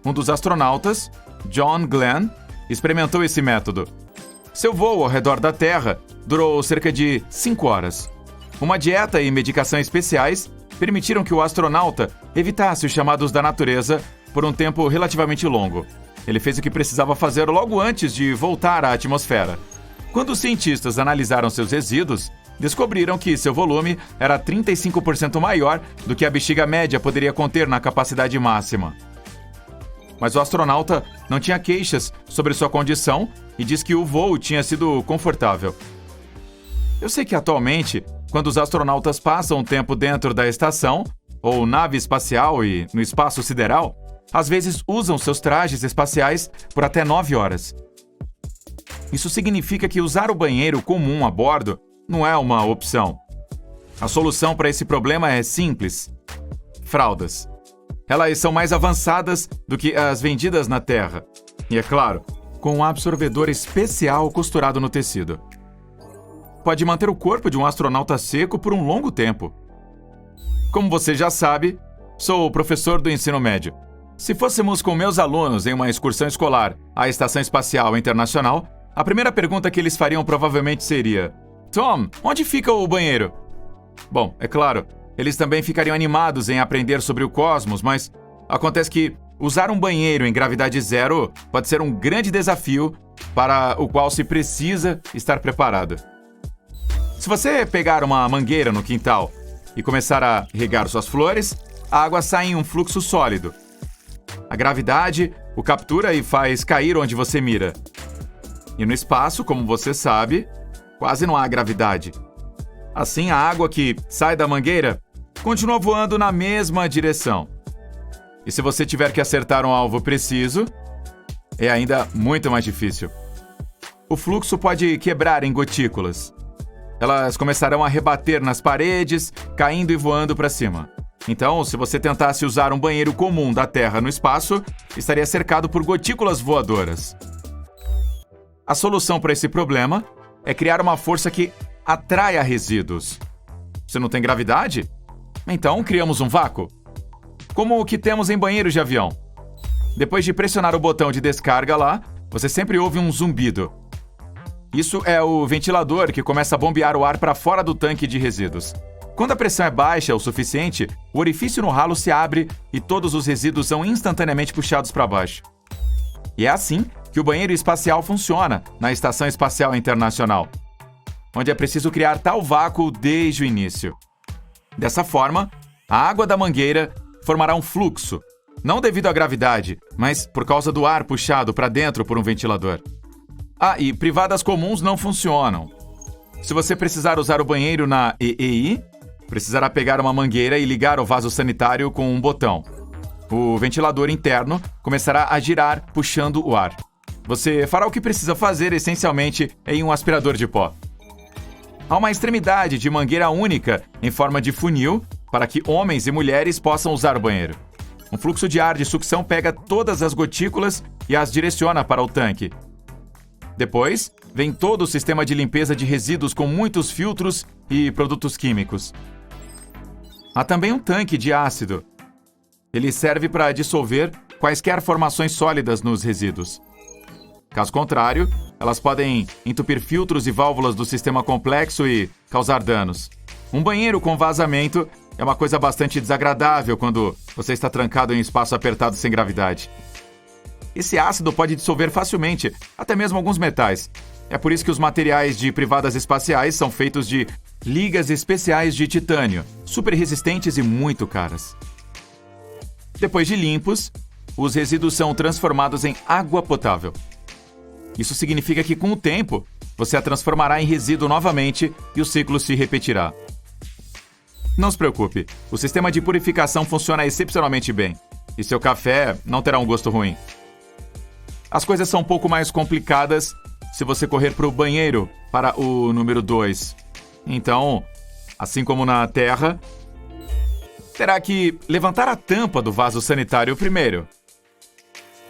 Um dos astronautas, John Glenn, experimentou esse método. Seu voo ao redor da Terra durou cerca de 5 horas. Uma dieta e medicação especiais permitiram que o astronauta evitasse os chamados da natureza por um tempo relativamente longo. Ele fez o que precisava fazer logo antes de voltar à atmosfera. Quando os cientistas analisaram seus resíduos, descobriram que seu volume era 35% maior do que a bexiga média poderia conter na capacidade máxima. Mas o astronauta não tinha queixas sobre sua condição e diz que o voo tinha sido confortável. Eu sei que atualmente, quando os astronautas passam um tempo dentro da estação, ou nave espacial e no espaço sideral, às vezes usam seus trajes espaciais por até 9 horas. Isso significa que usar o banheiro comum a bordo não é uma opção. A solução para esse problema é simples: fraldas. Elas são mais avançadas do que as vendidas na Terra. E é claro, com um absorvedor especial costurado no tecido. Pode manter o corpo de um astronauta seco por um longo tempo. Como você já sabe, sou professor do ensino médio. Se fôssemos com meus alunos em uma excursão escolar à Estação Espacial Internacional, a primeira pergunta que eles fariam provavelmente seria: Tom, onde fica o banheiro? Bom, é claro, eles também ficariam animados em aprender sobre o cosmos, mas acontece que usar um banheiro em gravidade zero pode ser um grande desafio para o qual se precisa estar preparado. Se você pegar uma mangueira no quintal e começar a regar suas flores, a água sai em um fluxo sólido. A gravidade o captura e faz cair onde você mira. E no espaço, como você sabe, quase não há gravidade. Assim, a água que sai da mangueira continua voando na mesma direção. E se você tiver que acertar um alvo preciso, é ainda muito mais difícil. O fluxo pode quebrar em gotículas. Elas começarão a rebater nas paredes, caindo e voando para cima. Então, se você tentasse usar um banheiro comum da Terra no espaço, estaria cercado por gotículas voadoras. A solução para esse problema é criar uma força que atraia resíduos. Você não tem gravidade? Então criamos um vácuo. Como o que temos em banheiros de avião. Depois de pressionar o botão de descarga lá, você sempre ouve um zumbido. Isso é o ventilador que começa a bombear o ar para fora do tanque de resíduos. Quando a pressão é baixa o suficiente, o orifício no ralo se abre e todos os resíduos são instantaneamente puxados para baixo. E é assim que o banheiro espacial funciona na Estação Espacial Internacional, onde é preciso criar tal vácuo desde o início. Dessa forma, a água da mangueira formará um fluxo, não devido à gravidade, mas por causa do ar puxado para dentro por um ventilador. E privadas comuns não funcionam. Se você precisar usar o banheiro na EEI, precisará pegar uma mangueira e ligar o vaso sanitário com um botão. O ventilador interno começará a girar, puxando o ar. Você fará o que precisa fazer essencialmente em um aspirador de pó. Há uma extremidade de mangueira única em forma de funil para que homens e mulheres possam usar o banheiro. Um fluxo de ar de sucção pega todas as gotículas e as direciona para o tanque. Depois, vem todo o sistema de limpeza de resíduos com muitos filtros e produtos químicos. Há também um tanque de ácido. Ele serve para dissolver quaisquer formações sólidas nos resíduos. Caso contrário, elas podem entupir filtros e válvulas do sistema complexo e causar danos. Um banheiro com vazamento é uma coisa bastante desagradável quando você está trancado em um espaço apertado sem gravidade. Esse ácido pode dissolver facilmente, até mesmo alguns metais. É por isso que os materiais de privadas espaciais são feitos de ligas especiais de titânio, super resistentes e muito caras. Depois de limpos, os resíduos são transformados em água potável. Isso significa que, com o tempo, você a transformará em resíduo novamente e o ciclo se repetirá. Não se preocupe, o sistema de purificação funciona excepcionalmente bem, e seu café não terá um gosto ruim. As coisas são um pouco mais complicadas se você correr para o banheiro, para o número 2. Então, assim como na Terra, terá que levantar a tampa do vaso sanitário primeiro.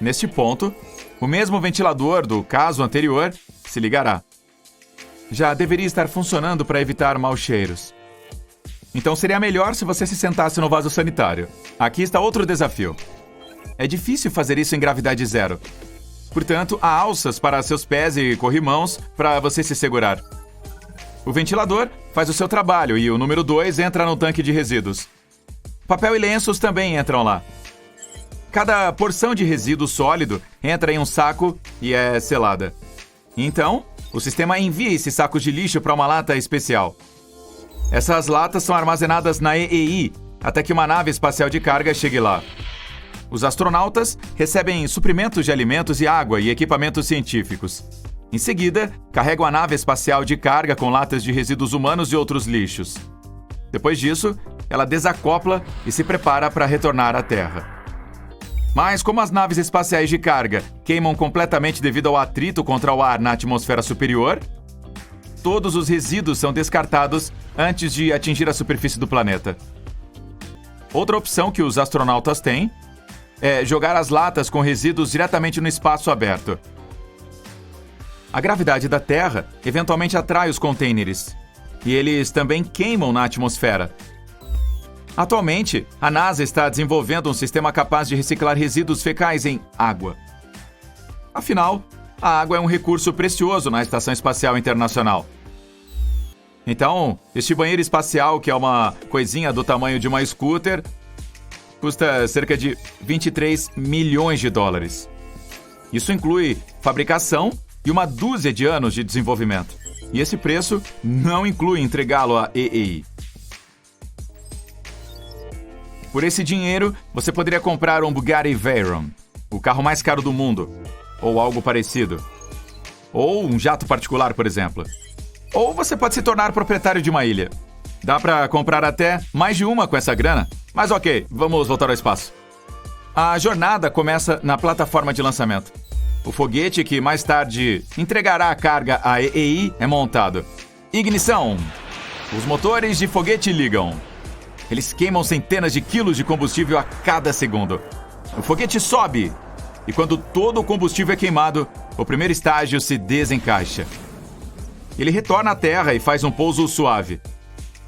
Neste ponto, o mesmo ventilador do caso anterior se ligará. Já deveria estar funcionando para evitar maus cheiros. Então seria melhor se você se sentasse no vaso sanitário. Aqui está outro desafio. É difícil fazer isso em gravidade zero. Portanto, há alças para seus pés e corrimãos para você se segurar. O ventilador faz o seu trabalho e o número 2 entra no tanque de resíduos. Papel e lenços também entram lá. Cada porção de resíduo sólido entra em um saco e é selada. Então, o sistema envia esses sacos de lixo para uma lata especial. Essas latas são armazenadas na EEI até que uma nave espacial de carga chegue lá. Os astronautas recebem suprimentos de alimentos e água e equipamentos científicos. Em seguida, carregam a nave espacial de carga com latas de resíduos humanos e outros lixos. Depois disso, ela desacopla e se prepara para retornar à Terra. Mas como as naves espaciais de carga queimam completamente devido ao atrito contra o ar na atmosfera superior, todos os resíduos são descartados antes de atingir a superfície do planeta. Outra opção que os astronautas têm é jogar as latas com resíduos diretamente no espaço aberto. A gravidade da Terra eventualmente atrai os contêineres, e eles também queimam na atmosfera. Atualmente, a NASA está desenvolvendo um sistema capaz de reciclar resíduos fecais em água. Afinal, a água é um recurso precioso na Estação Espacial Internacional. Então, este banheiro espacial, que é uma coisinha do tamanho de uma scooter, custa cerca de 23 milhões de dólares. Isso inclui fabricação e uma dúzia de anos de desenvolvimento. E esse preço não inclui entregá-lo à EEI. Por esse dinheiro, você poderia comprar um Bugatti Veyron, o carro mais caro do mundo, ou algo parecido. Ou um jato particular, por exemplo. Ou você pode se tornar proprietário de uma ilha. Dá pra comprar até mais de uma com essa grana, mas ok, vamos voltar ao espaço. A jornada começa na plataforma de lançamento. O foguete que mais tarde entregará a carga à EEI é montado. Ignição! Os motores de foguete ligam. Eles queimam centenas de quilos de combustível a cada segundo. O foguete sobe. E quando todo o combustível é queimado, o primeiro estágio se desencaixa. Ele retorna à Terra e faz um pouso suave.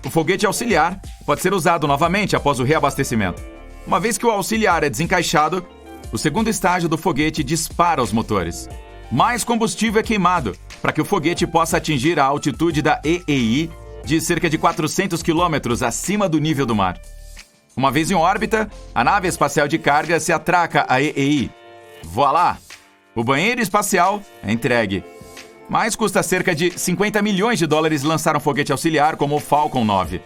O foguete auxiliar pode ser usado novamente após o reabastecimento. Uma vez que o auxiliar é desencaixado, o segundo estágio do foguete dispara os motores. Mais combustível é queimado para que o foguete possa atingir a altitude da EEI de cerca de 400 km acima do nível do mar. Uma vez em órbita, a nave espacial de carga se atraca à EEI. Voilá! O banheiro espacial é entregue. Mas custa cerca de 50 milhões de dólares lançar um foguete auxiliar como o Falcon 9.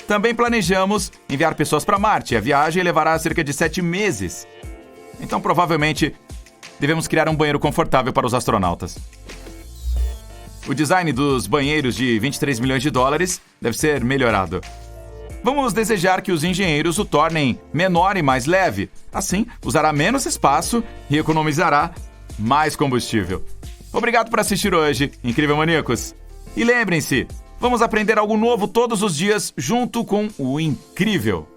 Também planejamos enviar pessoas para Marte. A viagem levará cerca de 7 meses. Então, provavelmente, devemos criar um banheiro confortável para os astronautas. O design dos banheiros de 23 milhões de dólares deve ser melhorado. Vamos desejar que os engenheiros o tornem menor e mais leve. Assim, usará menos espaço e economizará mais combustível. Obrigado por assistir hoje, Incrível Maníacos. E lembrem-se, vamos aprender algo novo todos os dias junto com o Incrível.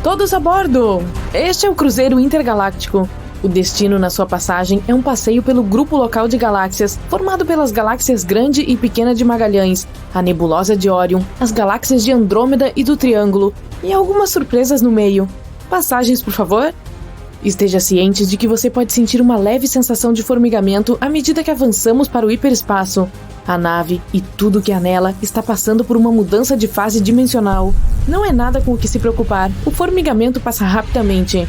Todos a bordo! Este é o Cruzeiro Intergaláctico. O destino na sua passagem é um passeio pelo grupo local de galáxias, formado pelas galáxias Grande e Pequena de Magalhães, a nebulosa de Órion, as galáxias de Andrômeda e do Triângulo, e algumas surpresas no meio. Passagens, por favor? Esteja ciente de que você pode sentir uma leve sensação de formigamento à medida que avançamos para o hiperespaço. A nave e tudo que há nela está passando por uma mudança de fase dimensional. Não é nada com o que se preocupar, o formigamento passa rapidamente.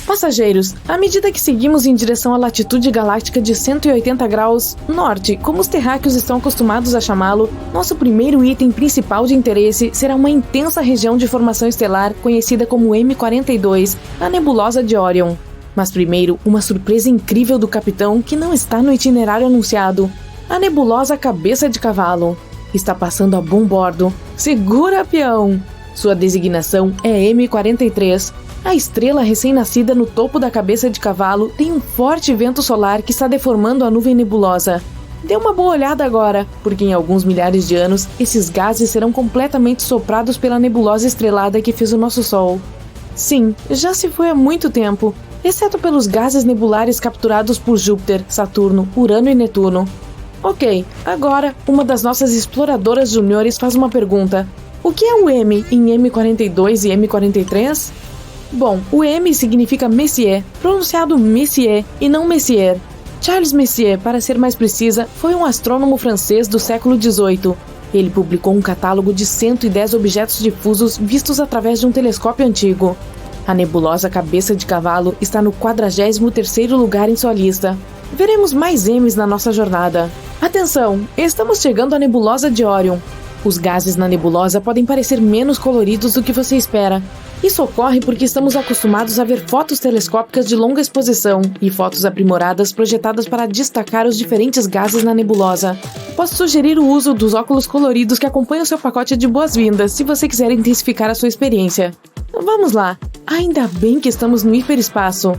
Passageiros, à medida que seguimos em direção à latitude galáctica de 180 graus norte, como os terráqueos estão acostumados a chamá-lo, nosso primeiro item principal de interesse será uma intensa região de formação estelar conhecida como M42, a nebulosa de Órion. Mas primeiro, uma surpresa incrível do capitão que não está no itinerário anunciado. A nebulosa Cabeça de Cavalo. Está passando a bom bordo. Segura, peão! Sua designação é M43. A estrela recém-nascida no topo da Cabeça de Cavalo tem um forte vento solar que está deformando a nuvem nebulosa. Dê uma boa olhada agora, porque em alguns milhares de anos, esses gases serão completamente soprados pela nebulosa estrelada que fez o nosso Sol. Sim, já se foi há muito tempo, exceto pelos gases nebulares capturados por Júpiter, Saturno, Urano e Netuno. Ok, agora, uma das nossas exploradoras juniores faz uma pergunta. O que é o M em M42 e M43? Bom, o M significa Messier, pronunciado Messier e não Messier. Charles Messier, para ser mais precisa, foi um astrônomo francês do século XVIII. Ele publicou um catálogo de 110 objetos difusos vistos através de um telescópio antigo. A nebulosa Cabeça de Cavalo está no 43º lugar em sua lista. Veremos mais M's na nossa jornada. Atenção, estamos chegando à nebulosa de Órion. Os gases na nebulosa podem parecer menos coloridos do que você espera. Isso ocorre porque estamos acostumados a ver fotos telescópicas de longa exposição e fotos aprimoradas projetadas para destacar os diferentes gases na nebulosa. Posso sugerir o uso dos óculos coloridos que acompanham seu pacote de boas-vindas se você quiser intensificar a sua experiência. Vamos lá! Ainda bem que estamos no hiperespaço.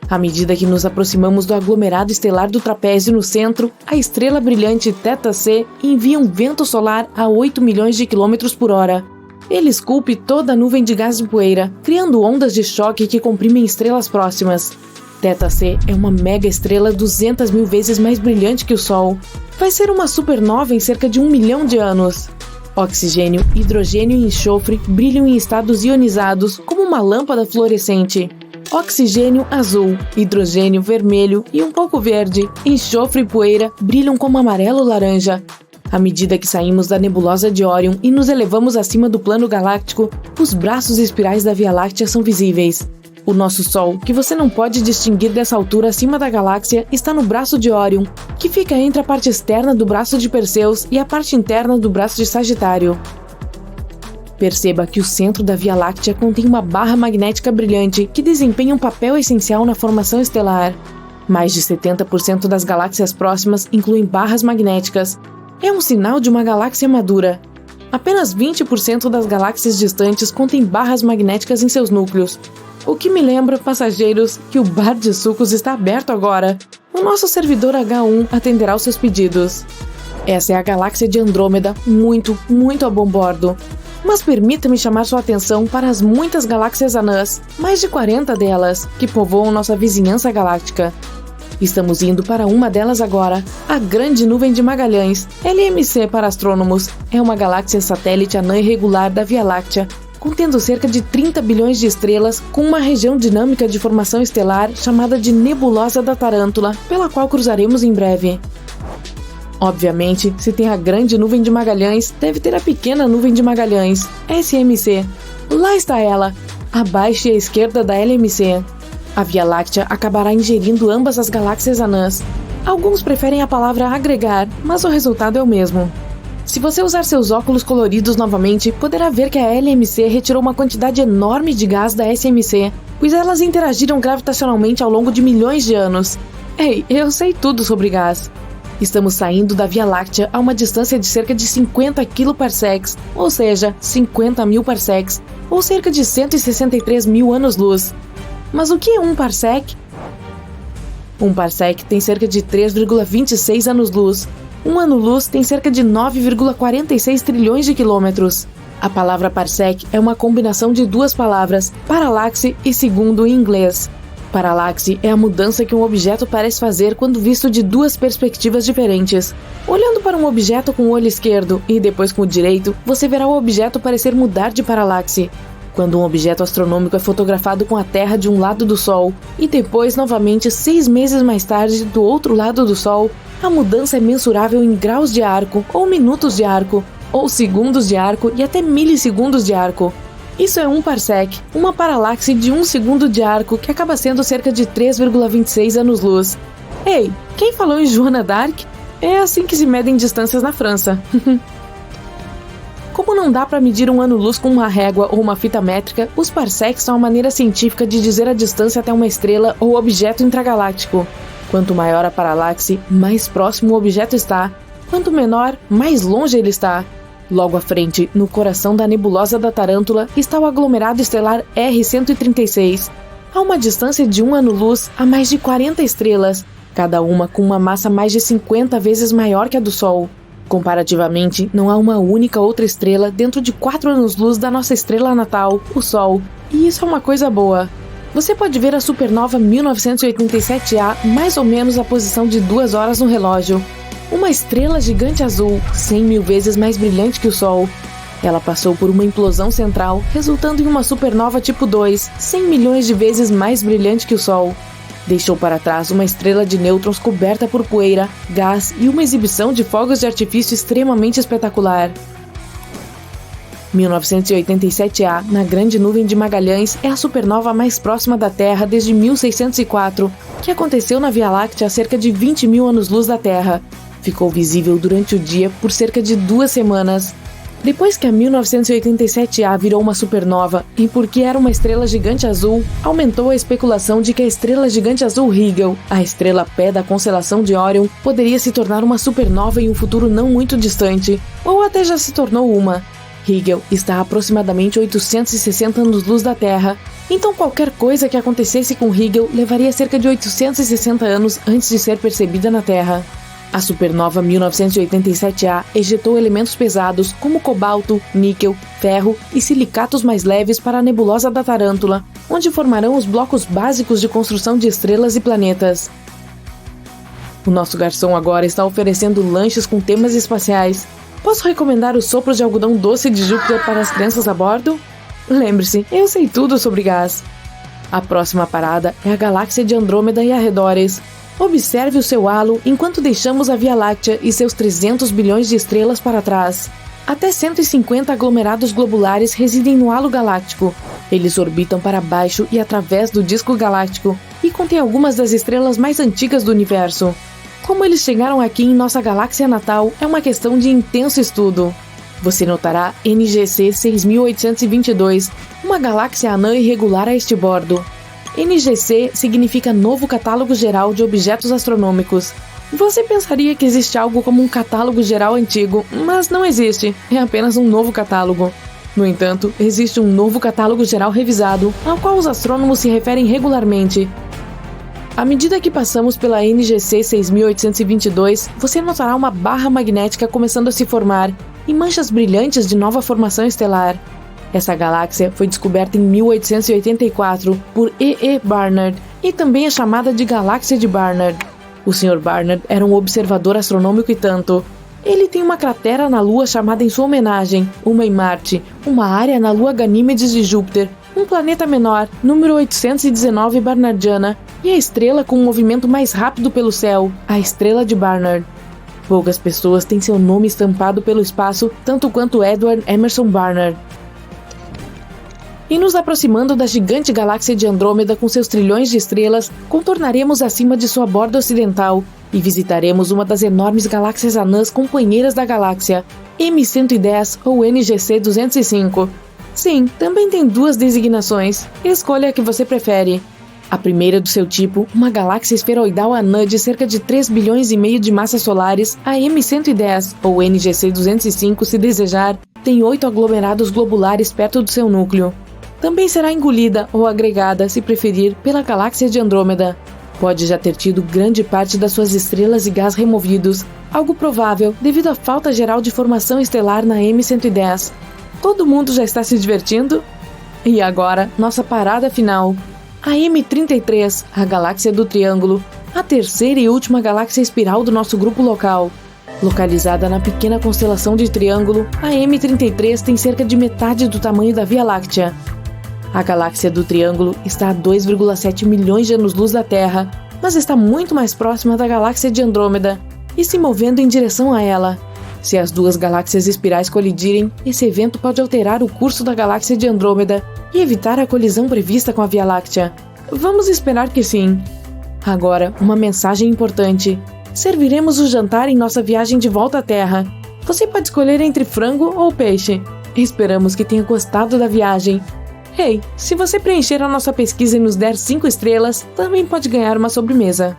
À medida que nos aproximamos do aglomerado estelar do trapézio no centro, a estrela brilhante Theta C envia um vento solar a 8 milhões de quilômetros por hora. Ele esculpe toda a nuvem de gás de poeira, criando ondas de choque que comprimem estrelas próximas. Theta C é uma mega estrela 200 mil vezes mais brilhante que o Sol. Vai ser uma supernova em cerca de 1 milhão de anos. Oxigênio, hidrogênio e enxofre brilham em estados ionizados como uma lâmpada fluorescente. Oxigênio azul, hidrogênio vermelho e um pouco verde, enxofre e poeira brilham como amarelo-laranja. À medida que saímos da nebulosa de Órion e nos elevamos acima do plano galáctico, os braços espirais da Via Láctea são visíveis. O nosso Sol, que você não pode distinguir dessa altura acima da galáxia, está no braço de Órion, que fica entre a parte externa do braço de Perseus e a parte interna do braço de Sagitário. Perceba que o centro da Via Láctea contém uma barra magnética brilhante que desempenha um papel essencial na formação estelar. Mais de 70% das galáxias próximas incluem barras magnéticas. É um sinal de uma galáxia madura. Apenas 20% das galáxias distantes contêm barras magnéticas em seus núcleos. O que me lembra, passageiros, que o bar de sucos está aberto agora. O nosso servidor H1 atenderá aos seus pedidos. Essa é a galáxia de Andrômeda, muito a bom bordo. Mas permita-me chamar sua atenção para as muitas galáxias anãs, mais de 40 delas, que povoam nossa vizinhança galáctica. Estamos indo para uma delas agora, a Grande Nuvem de Magalhães, LMC para astrônomos. É uma galáxia satélite anã irregular da Via Láctea, contendo cerca de 30 bilhões de estrelas, com uma região dinâmica de formação estelar chamada de Nebulosa da Tarântula, pela qual cruzaremos em breve. Obviamente, se tem a Grande Nuvem de Magalhães, deve ter a Pequena Nuvem de Magalhães, SMC. Lá está ela, abaixo e à esquerda da LMC. A Via Láctea acabará ingerindo ambas as galáxias anãs. Alguns preferem a palavra agregar, mas o resultado é o mesmo. Se você usar seus óculos coloridos novamente, poderá ver que a LMC retirou uma quantidade enorme de gás da SMC, pois elas interagiram gravitacionalmente ao longo de milhões de anos. Ei, eu sei tudo sobre gás. Estamos saindo da Via Láctea a uma distância de cerca de 50 kParsecs, ou seja, 50 mil parsecs, ou cerca de 163 mil anos-luz. Mas o que é um parsec? Um parsec tem cerca de 3,26 anos-luz. Um ano-luz tem cerca de 9,46 trilhões de quilômetros. A palavra parsec é uma combinação de duas palavras, paralaxe e segundo em inglês. Paralaxe é a mudança que um objeto parece fazer quando visto de duas perspectivas diferentes. Olhando para um objeto com o olho esquerdo e depois com o direito, você verá o objeto parecer mudar de paralaxe. Quando um objeto astronômico é fotografado com a Terra de um lado do Sol e depois novamente 6 meses mais tarde do outro lado do Sol, a mudança é mensurável em graus de arco, ou minutos de arco, ou segundos de arco e até milissegundos de arco. Isso é um parsec, uma paralaxe de 1 segundo de arco, que acaba sendo cerca de 3,26 anos-luz. Ei, quem falou em Joana d'Arc? É assim que se medem distâncias na França. Como não dá para medir um ano-luz com uma régua ou uma fita métrica, os parsecs são a maneira científica de dizer a distância até uma estrela ou objeto intragaláctico. Quanto maior a paralaxe, mais próximo o objeto está. Quanto menor, mais longe ele está. Logo à frente, no coração da nebulosa da Tarântula, está o aglomerado estelar R136. A uma distância de 1 ano-luz, há mais de 40 estrelas, cada uma com uma massa mais de 50 vezes maior que a do Sol. Comparativamente, não há uma única outra estrela dentro de 4 anos-luz da nossa estrela natal, o Sol, e isso é uma coisa boa. Você pode ver a supernova 1987A mais ou menos à posição de 2 horas no relógio. Uma estrela gigante azul, 100 mil vezes mais brilhante que o Sol. Ela passou por uma implosão central, resultando em uma supernova tipo 2, 100 milhões de vezes mais brilhante que o Sol. Deixou para trás uma estrela de nêutrons coberta por poeira, gás e uma exibição de fogos de artifício extremamente espetacular. 1987A, na Grande Nuvem de Magalhães, é a supernova mais próxima da Terra desde 1604, que aconteceu na Via Láctea a cerca de 20 mil anos-luz da Terra. Ficou visível durante o dia por cerca de 2 semanas. Depois que a 1987A virou uma supernova, e porque era uma estrela gigante azul, aumentou a especulação de que a estrela gigante azul Rigel, a estrela pé da constelação de Órion, poderia se tornar uma supernova em um futuro não muito distante, ou até já se tornou uma. Rigel está a aproximadamente 860 anos-luz da Terra, então qualquer coisa que acontecesse com Rigel levaria cerca de 860 anos antes de ser percebida na Terra. A supernova 1987A ejetou elementos pesados como cobalto, níquel, ferro e silicatos mais leves para a nebulosa da Tarântula, onde formarão os blocos básicos de construção de estrelas e planetas. O nosso garçom agora está oferecendo lanches com temas espaciais. Posso recomendar os sopros de algodão doce de Júpiter para as crianças a bordo? Lembre-se, eu sei tudo sobre gás. A próxima parada é a galáxia de Andrômeda e arredores. Observe o seu halo enquanto deixamos a Via Láctea e seus 300 bilhões de estrelas para trás. Até 150 aglomerados globulares residem no halo galáctico. Eles orbitam para baixo e através do disco galáctico e contêm algumas das estrelas mais antigas do universo. Como eles chegaram aqui em nossa galáxia natal é uma questão de intenso estudo. Você notará NGC 6822, uma galáxia anã irregular a este bordo. NGC significa Novo Catálogo Geral de Objetos Astronômicos. Você pensaria que existe algo como um catálogo geral antigo, mas não existe, é apenas um novo catálogo. No entanto, existe um novo catálogo geral revisado, ao qual os astrônomos se referem regularmente. À medida que passamos pela NGC 6822, você notará uma barra magnética começando a se formar. e manchas brilhantes de nova formação estelar. Essa galáxia foi descoberta em 1884 por E. Barnard e também é chamada de Galáxia de Barnard. O Sr. Barnard era um observador astronômico e tanto. Ele tem uma cratera na Lua chamada em sua homenagem, uma em Marte, uma área na Lua Ganímedes de Júpiter, um planeta menor, número 819 Barnardiana, e a estrela com o movimento mais rápido pelo céu, a Estrela de Barnard. Poucas pessoas têm seu nome estampado pelo espaço, tanto quanto Edward Emerson Barnard. E nos aproximando da gigante galáxia de Andrômeda com seus trilhões de estrelas, contornaremos acima de sua borda ocidental e visitaremos uma das enormes galáxias anãs companheiras da galáxia, M110 ou NGC 205. Sim, também tem duas designações. Escolha a que você prefere. A primeira do seu tipo, uma galáxia esferoidal anã de cerca de 3 bilhões e meio de massas solares, a M110 ou NGC 205 se desejar, tem 8 aglomerados globulares perto do seu núcleo. Também será engolida ou agregada, se preferir, pela galáxia de Andrômeda. Pode já ter tido grande parte das suas estrelas e gás removidos, algo provável devido à falta geral de formação estelar na M110. Todo mundo já está se divertindo? E agora, nossa parada final. A M33, a galáxia do Triângulo, a terceira e última galáxia espiral do nosso grupo local. Localizada na pequena constelação de Triângulo, a M33 tem cerca de metade do tamanho da Via Láctea. A galáxia do Triângulo está a 2,7 milhões de anos-luz da Terra, mas está muito mais próxima da galáxia de Andrômeda e se movendo em direção a ela. Se as duas galáxias espirais colidirem, esse evento pode alterar o curso da galáxia de Andrômeda e evitar a colisão prevista com a Via Láctea. Vamos esperar que sim. Agora, uma mensagem importante. Serviremos o jantar em nossa viagem de volta à Terra. Você pode escolher entre frango ou peixe. Esperamos que tenha gostado da viagem. Hey, se você preencher a nossa pesquisa e nos der 5 estrelas, também pode ganhar uma sobremesa.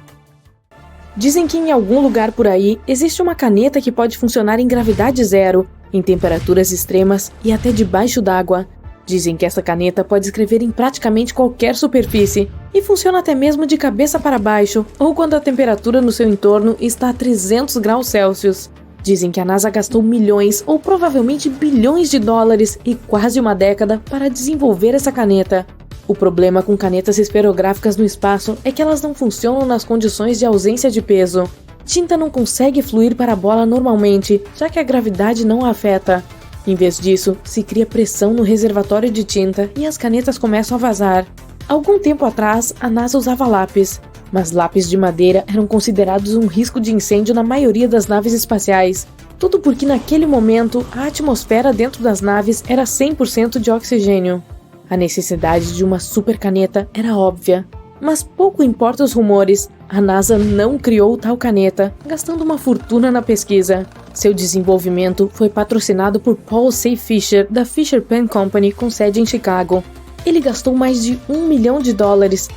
Dizem que em algum lugar por aí existe uma caneta que pode funcionar em gravidade zero, em temperaturas extremas e até debaixo d'água. Dizem que essa caneta pode escrever em praticamente qualquer superfície e funciona até mesmo de cabeça para baixo ou quando a temperatura no seu entorno está a 300 graus Celsius. Dizem que a NASA gastou milhões ou provavelmente bilhões de dólares e quase uma década para desenvolver essa caneta. O problema com canetas esferográficas no espaço é que elas não funcionam nas condições de ausência de peso. Tinta não consegue fluir para a bola normalmente, já que a gravidade não a afeta. Em vez disso, se cria pressão no reservatório de tinta e as canetas começam a vazar. Algum tempo atrás, a NASA usava lápis, mas lápis de madeira eram considerados um risco de incêndio na maioria das naves espaciais. Tudo porque naquele momento, a atmosfera dentro das naves era 100% de oxigênio. A necessidade de uma super caneta era óbvia. Mas pouco importa os rumores, a NASA não criou tal caneta, gastando uma fortuna na pesquisa. Seu desenvolvimento foi patrocinado por Paul C. Fisher, da Fisher Pen Company, com sede em Chicago. Ele gastou mais de $1 milhão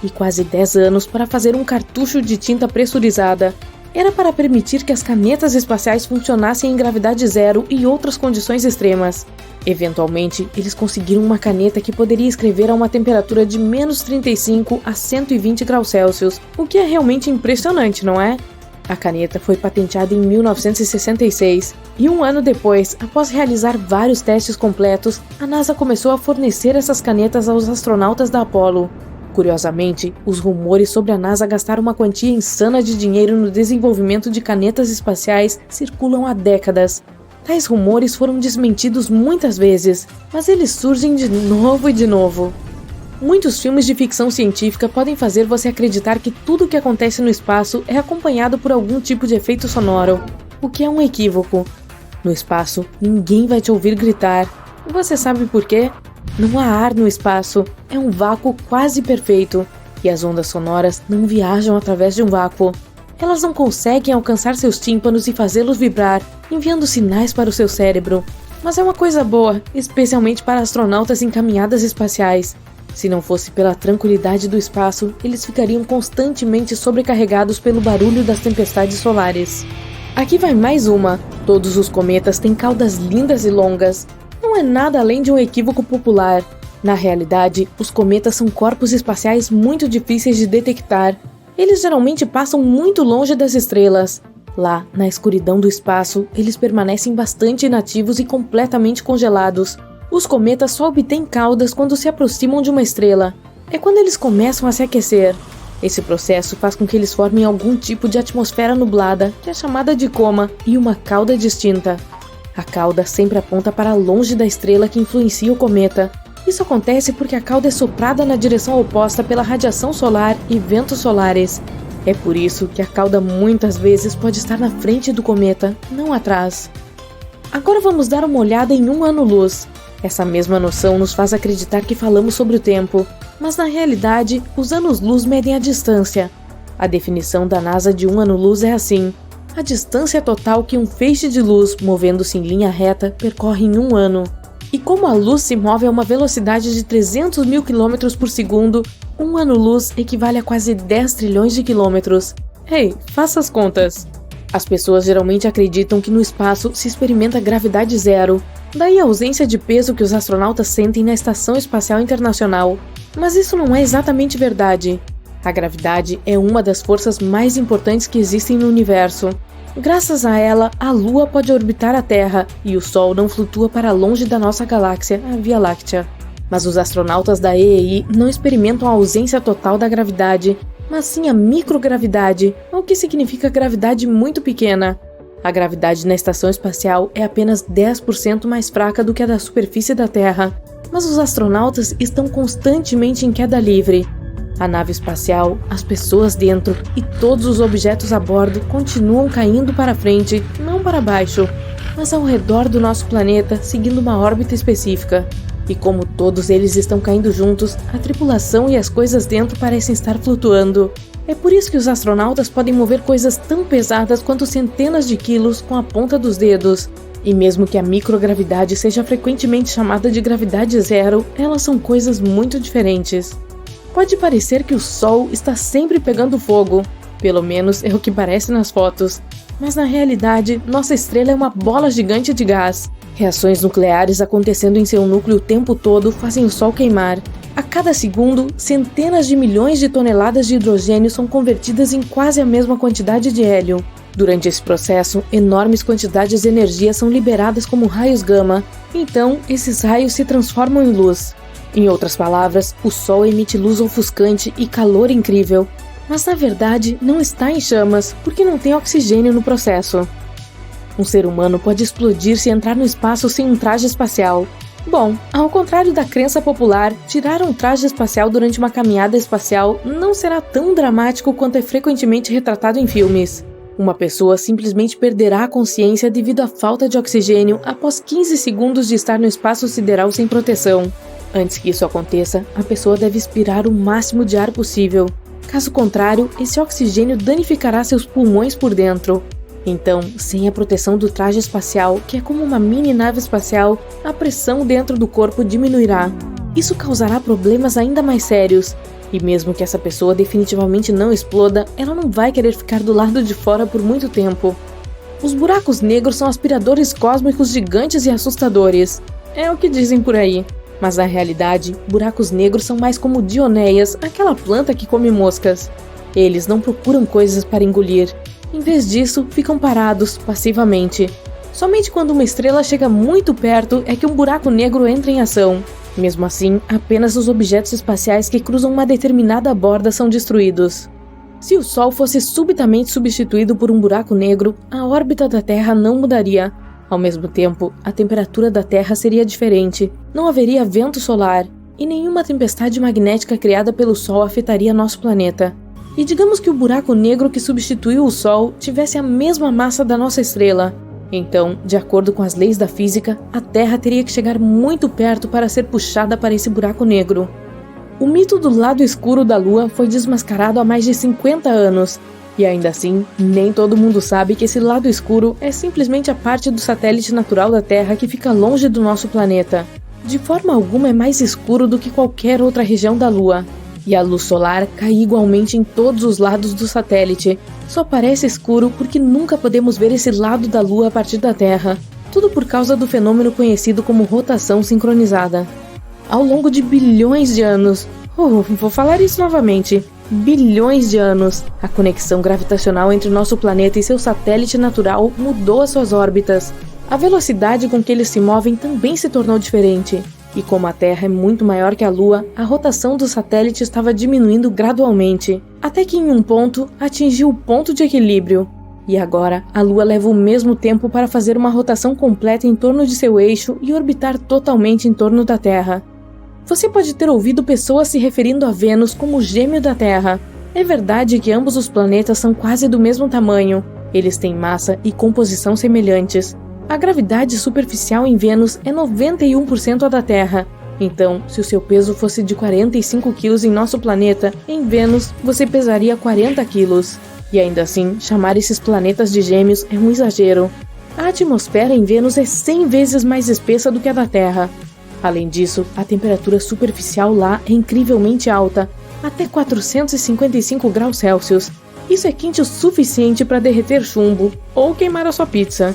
e quase 10 anos para fazer um cartucho de tinta pressurizada. Era para permitir que as canetas espaciais funcionassem em gravidade zero e outras condições extremas. Eventualmente, eles conseguiram uma caneta que poderia escrever a uma temperatura de menos 35 a 120 graus Celsius, o que é realmente impressionante, não é? A caneta foi patenteada em 1966 e um ano depois, após realizar vários testes completos, a NASA começou a fornecer essas canetas aos astronautas da Apollo. Curiosamente, os rumores sobre a NASA gastar uma quantia insana de dinheiro no desenvolvimento de canetas espaciais circulam há décadas. Tais rumores foram desmentidos muitas vezes, mas eles surgem de novo e de novo. Muitos filmes de ficção científica podem fazer você acreditar que tudo o que acontece no espaço é acompanhado por algum tipo de efeito sonoro, o que é um equívoco. No espaço, ninguém vai te ouvir gritar. E você sabe por quê? Não há ar no espaço, é um vácuo quase perfeito, e as ondas sonoras não viajam através de um vácuo. Elas não conseguem alcançar seus tímpanos e fazê-los vibrar, enviando sinais para o seu cérebro. Mas é uma coisa boa, especialmente para astronautas em caminhadas espaciais. Se não fosse pela tranquilidade do espaço, eles ficariam constantemente sobrecarregados pelo barulho das tempestades solares. Aqui vai mais uma. Todos os cometas têm caudas lindas e longas. Não é nada além de um equívoco popular. Na realidade, os cometas são corpos espaciais muito difíceis de detectar. Eles geralmente passam muito longe das estrelas. Lá, na escuridão do espaço, eles permanecem bastante inativos e completamente congelados. Os cometas só obtêm caudas quando se aproximam de uma estrela. É quando eles começam a se aquecer. Esse processo faz com que eles formem algum tipo de atmosfera nublada, que é chamada de coma, e uma cauda distinta. A cauda sempre aponta para longe da estrela que influencia o cometa. Isso acontece porque a cauda é soprada na direção oposta pela radiação solar e ventos solares. É por isso que a cauda muitas vezes pode estar na frente do cometa, não atrás. Agora vamos dar uma olhada em um ano-luz. Essa mesma noção nos faz acreditar que falamos sobre o tempo, mas na realidade, os anos-luz medem a distância. A definição da NASA de um ano-luz é assim: a distância total que um feixe de luz, movendo-se em linha reta, percorre em um ano. E como a luz se move a uma velocidade de 300 mil km por segundo, um ano-luz equivale a quase 10 trilhões de quilômetros. Ei, faça as contas. As pessoas geralmente acreditam que no espaço se experimenta gravidade zero, daí a ausência de peso que os astronautas sentem na Estação Espacial Internacional. Mas isso não é exatamente verdade. A gravidade é uma das forças mais importantes que existem no universo. Graças a ela, a Lua pode orbitar a Terra e o Sol não flutua para longe da nossa galáxia, a Via Láctea. Mas os astronautas da EEI não experimentam a ausência total da gravidade, mas sim a microgravidade, o que significa gravidade muito pequena. A gravidade na estação espacial é apenas 10% mais fraca do que a da superfície da Terra, mas os astronautas estão constantemente em queda livre. A nave espacial, as pessoas dentro e todos os objetos a bordo continuam caindo para frente, não para baixo, mas ao redor do nosso planeta, seguindo uma órbita específica. E como todos eles estão caindo juntos, a tripulação e as coisas dentro parecem estar flutuando. É por isso que os astronautas podem mover coisas tão pesadas quanto centenas de quilos com a ponta dos dedos. E mesmo que a microgravidade seja frequentemente chamada de gravidade zero, elas são coisas muito diferentes. Pode parecer que o Sol está sempre pegando fogo, pelo menos é o que parece nas fotos, mas na realidade nossa estrela é uma bola gigante de gás. Reações nucleares acontecendo em seu núcleo o tempo todo fazem o Sol queimar. A cada segundo, centenas de milhões de toneladas de hidrogênio são convertidas em quase a mesma quantidade de hélio. Durante esse processo, enormes quantidades de energia são liberadas como raios gama, então esses raios se transformam em luz. Em outras palavras, o Sol emite luz ofuscante e calor incrível, mas na verdade não está em chamas porque não tem oxigênio no processo. Um ser humano pode explodir se entrar no espaço sem um traje espacial. Bom, ao contrário da crença popular, tirar um traje espacial durante uma caminhada espacial não será tão dramático quanto é frequentemente retratado em filmes. Uma pessoa simplesmente perderá a consciência devido à falta de oxigênio após 15 segundos de estar no espaço sideral sem proteção. Antes que isso aconteça, a pessoa deve expirar o máximo de ar possível. Caso contrário, esse oxigênio danificará seus pulmões por dentro. Então, sem a proteção do traje espacial, que é como uma mini nave espacial, a pressão dentro do corpo diminuirá. Isso causará problemas ainda mais sérios. E mesmo que essa pessoa definitivamente não exploda, ela não vai querer ficar do lado de fora por muito tempo. Os buracos negros são aspiradores cósmicos gigantes e assustadores. É o que dizem por aí. Mas na realidade, buracos negros são mais como Dioneias, aquela planta que come moscas. Eles não procuram coisas para engolir. Em vez disso, ficam parados, passivamente. Somente quando uma estrela chega muito perto é que um buraco negro entra em ação. Mesmo assim, apenas os objetos espaciais que cruzam uma determinada borda são destruídos. Se o Sol fosse subitamente substituído por um buraco negro, a órbita da Terra não mudaria. Ao mesmo tempo, a temperatura da Terra seria diferente, não haveria vento solar, e nenhuma tempestade magnética criada pelo Sol afetaria nosso planeta. E digamos que o buraco negro que substituiu o Sol tivesse a mesma massa da nossa estrela. Então, de acordo com as leis da física, a Terra teria que chegar muito perto para ser puxada para esse buraco negro. O mito do lado escuro da Lua foi desmascarado há mais de 50 anos, e ainda assim, nem todo mundo sabe que esse lado escuro é simplesmente a parte do satélite natural da Terra que fica longe do nosso planeta. De forma alguma é mais escuro do que qualquer outra região da Lua. E a luz solar cai igualmente em todos os lados do satélite. Só parece escuro porque nunca podemos ver esse lado da Lua a partir da Terra. Tudo por causa do fenômeno conhecido como rotação sincronizada. Ao longo de bilhões de anos, vou falar isso novamente. bilhões de anos. A conexão gravitacional entre nosso planeta e seu satélite natural mudou as suas órbitas. A velocidade com que eles se movem também se tornou diferente. E como a Terra é muito maior que a Lua, a rotação do satélite estava diminuindo gradualmente, até que em um ponto atingiu o ponto de equilíbrio. E agora, a Lua leva o mesmo tempo para fazer uma rotação completa em torno de seu eixo e orbitar totalmente em torno da Terra. Você pode ter ouvido pessoas se referindo a Vênus como o gêmeo da Terra. É verdade que ambos os planetas são quase do mesmo tamanho. Eles têm massa e composição semelhantes. A gravidade superficial em Vênus é 91% a da Terra. Então, se o seu peso fosse de 45 kg em nosso planeta, em Vênus você pesaria 40 kg. E ainda assim, chamar esses planetas de gêmeos é um exagero. A atmosfera em Vênus é 100 vezes mais espessa do que a da Terra. Além disso, a temperatura superficial lá é incrivelmente alta, até 455 graus Celsius. Isso é quente o suficiente para derreter chumbo ou queimar a sua pizza.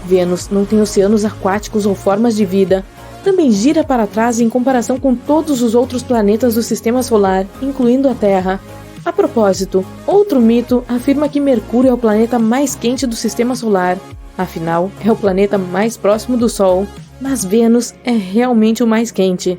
Vênus não tem oceanos aquáticos ou formas de vida. Também gira para trás em comparação com todos os outros planetas do Sistema Solar, incluindo a Terra. A propósito, outro mito afirma que Mercúrio é o planeta mais quente do Sistema Solar. Afinal, é o planeta mais próximo do Sol. Mas Vênus é realmente o mais quente.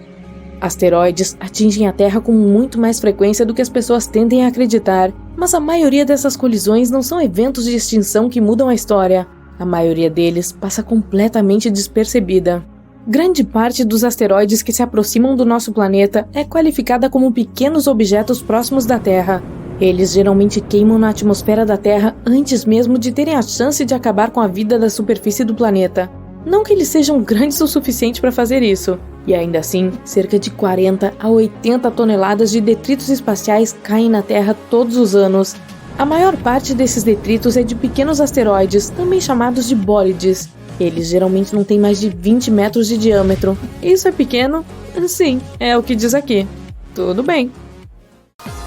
Asteroides atingem a Terra com muito mais frequência do que as pessoas tendem a acreditar. Mas a maioria dessas colisões não são eventos de extinção que mudam a história. A maioria deles passa completamente despercebida. Grande parte dos asteroides que se aproximam do nosso planeta é qualificada como pequenos objetos próximos da Terra. Eles geralmente queimam na atmosfera da Terra antes mesmo de terem a chance de acabar com a vida da superfície do planeta. Não que eles sejam grandes o suficiente para fazer isso. E ainda assim, cerca de 40 a 80 toneladas de detritos espaciais caem na Terra todos os anos. A maior parte desses detritos é de pequenos asteroides, também chamados de bólides. Eles geralmente não têm mais de 20 metros de diâmetro. Isso é pequeno? Sim, é o que diz aqui. Tudo bem.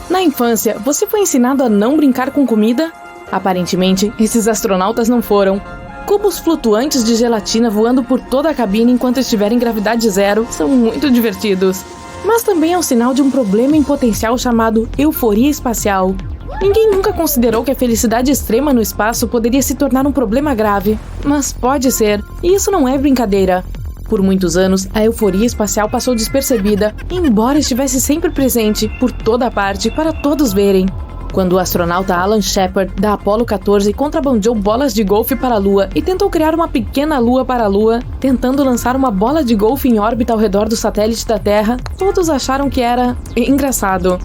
Na infância, você foi ensinado a não brincar com comida? Aparentemente, esses astronautas não foram. Cubos flutuantes de gelatina voando por toda a cabine enquanto estiver em gravidade zero são muito divertidos. Mas também é um sinal de um problema em potencial chamado euforia espacial. Ninguém nunca considerou que a felicidade extrema no espaço poderia se tornar um problema grave, mas pode ser, e isso não é brincadeira. Por muitos anos, a euforia espacial passou despercebida, embora estivesse sempre presente, por toda parte, para todos verem. Quando o astronauta Alan Shepard, da Apollo 14, contrabandeou bolas de golfe para a Lua e tentou criar uma pequena lua para a Lua, tentando lançar uma bola de golfe em órbita ao redor do satélite da Terra, todos acharam que era engraçado.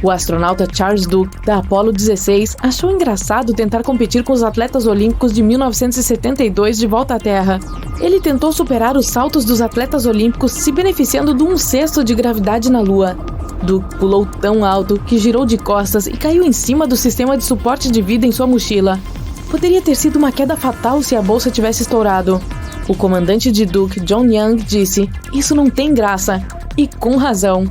O astronauta Charles Duke, da Apollo 16, achou engraçado tentar competir com os atletas olímpicos de 1972 de volta à Terra. Ele tentou superar os saltos dos atletas olímpicos se beneficiando de 1/6 de gravidade na Lua. Duke pulou tão alto que girou de costas e caiu em cima do sistema de suporte de vida em sua mochila. Poderia ter sido uma queda fatal se a bolsa tivesse estourado. O comandante de Duke, John Young, disse: "Isso não tem graça." E com razão.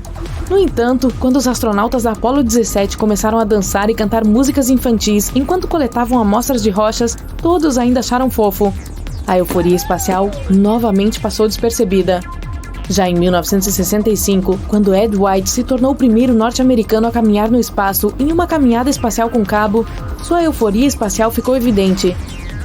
No entanto, quando os astronautas da Apollo 17 começaram a dançar e cantar músicas infantis enquanto coletavam amostras de rochas, todos ainda acharam fofo. A euforia espacial novamente passou despercebida. Já em 1965, quando Ed White se tornou o primeiro norte-americano a caminhar no espaço em uma caminhada espacial com cabo, sua euforia espacial ficou evidente.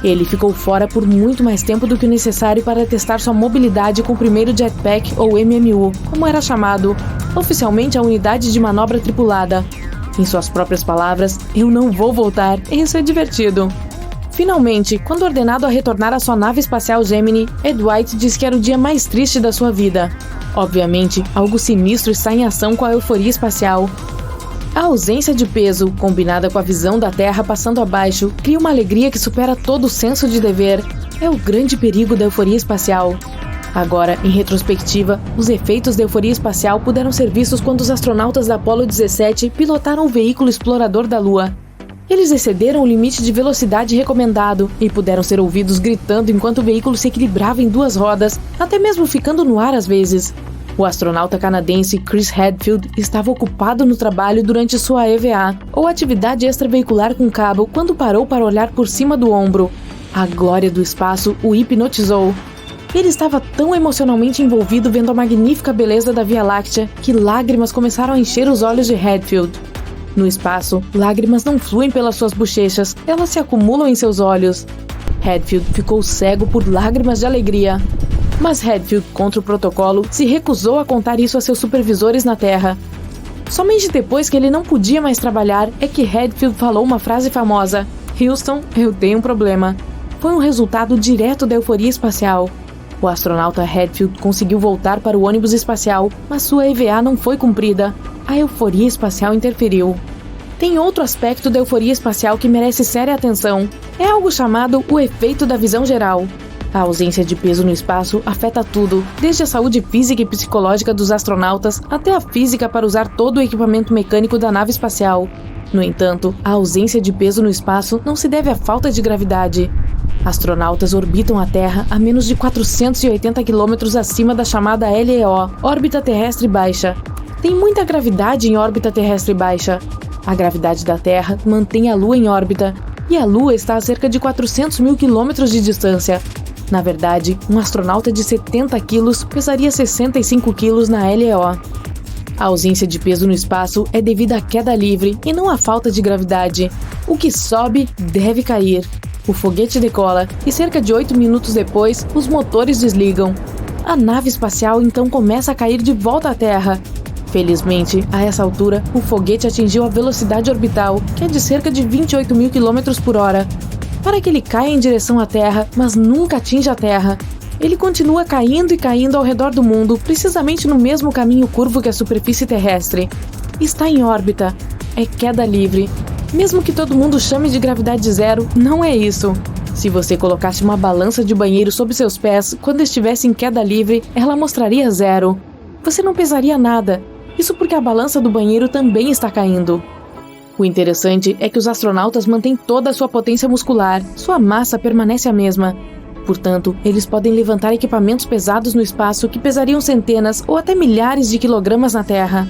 Ele ficou fora por muito mais tempo do que o necessário para testar sua mobilidade com o primeiro jetpack, ou MMU, como era chamado, oficialmente a unidade de manobra tripulada. Em suas próprias palavras, "Eu não vou voltar, isso é divertido." Finalmente, quando ordenado a retornar à sua nave espacial Gemini, Ed White disse que era o dia mais triste da sua vida. Obviamente, algo sinistro está em ação com a euforia espacial. A ausência de peso, combinada com a visão da Terra passando abaixo, cria uma alegria que supera todo o senso de dever. É o grande perigo da euforia espacial. Agora, em retrospectiva, os efeitos da euforia espacial puderam ser vistos quando os astronautas da Apollo 17 pilotaram o veículo explorador da Lua. Eles excederam o limite de velocidade recomendado e puderam ser ouvidos gritando enquanto o veículo se equilibrava em 2 rodas, até mesmo ficando no ar às vezes. O astronauta canadense Chris Hadfield estava ocupado no trabalho durante sua EVA, ou atividade extraveicular com cabo, quando parou para olhar por cima do ombro. A glória do espaço o hipnotizou. Ele estava tão emocionalmente envolvido vendo a magnífica beleza da Via Láctea que lágrimas começaram a encher os olhos de Hadfield. No espaço, lágrimas não fluem pelas suas bochechas, elas se acumulam em seus olhos. Hadfield ficou cego por lágrimas de alegria. Mas Hadfield, contra o protocolo, se recusou a contar isso a seus supervisores na Terra. Somente depois que ele não podia mais trabalhar é que Hadfield falou uma frase famosa: "Houston, eu tenho um problema." Foi um resultado direto da euforia espacial. O astronauta Hadfield conseguiu voltar para o ônibus espacial, mas sua EVA não foi cumprida. A euforia espacial interferiu. Tem outro aspecto da euforia espacial que merece séria atenção. É algo chamado o efeito da visão geral. A ausência de peso no espaço afeta tudo, desde a saúde física e psicológica dos astronautas até a física para usar todo o equipamento mecânico da nave espacial. No entanto, a ausência de peso no espaço não se deve à falta de gravidade. Astronautas orbitam a Terra a menos de 480 km acima da chamada LEO, órbita terrestre baixa. Tem muita gravidade em órbita terrestre baixa. A gravidade da Terra mantém a Lua em órbita, e a Lua está a cerca de 400 mil quilômetros de distância. Na verdade, um astronauta de 70 quilos pesaria 65 quilos na LEO. A ausência de peso no espaço é devido à queda livre e não à falta de gravidade. O que sobe deve cair. O foguete decola e cerca de 8 minutos depois, os motores desligam. A nave espacial então começa a cair de volta à Terra. Felizmente, a essa altura, o foguete atingiu a velocidade orbital, que é de cerca de 28 mil km por hora. Para que ele caia em direção à Terra, mas nunca atinja a Terra, ele continua caindo e caindo ao redor do mundo, precisamente no mesmo caminho curvo que a superfície terrestre. Está em órbita. É queda livre. Mesmo que todo mundo chame de gravidade zero, não é isso. Se você colocasse uma balança de banheiro sob seus pés, quando estivesse em queda livre, ela mostraria zero. Você não pesaria nada. Isso porque a balança do banheiro também está caindo. O interessante é que os astronautas mantêm toda a sua potência muscular, sua massa permanece a mesma. Portanto, eles podem levantar equipamentos pesados no espaço que pesariam centenas ou até milhares de quilogramas na Terra.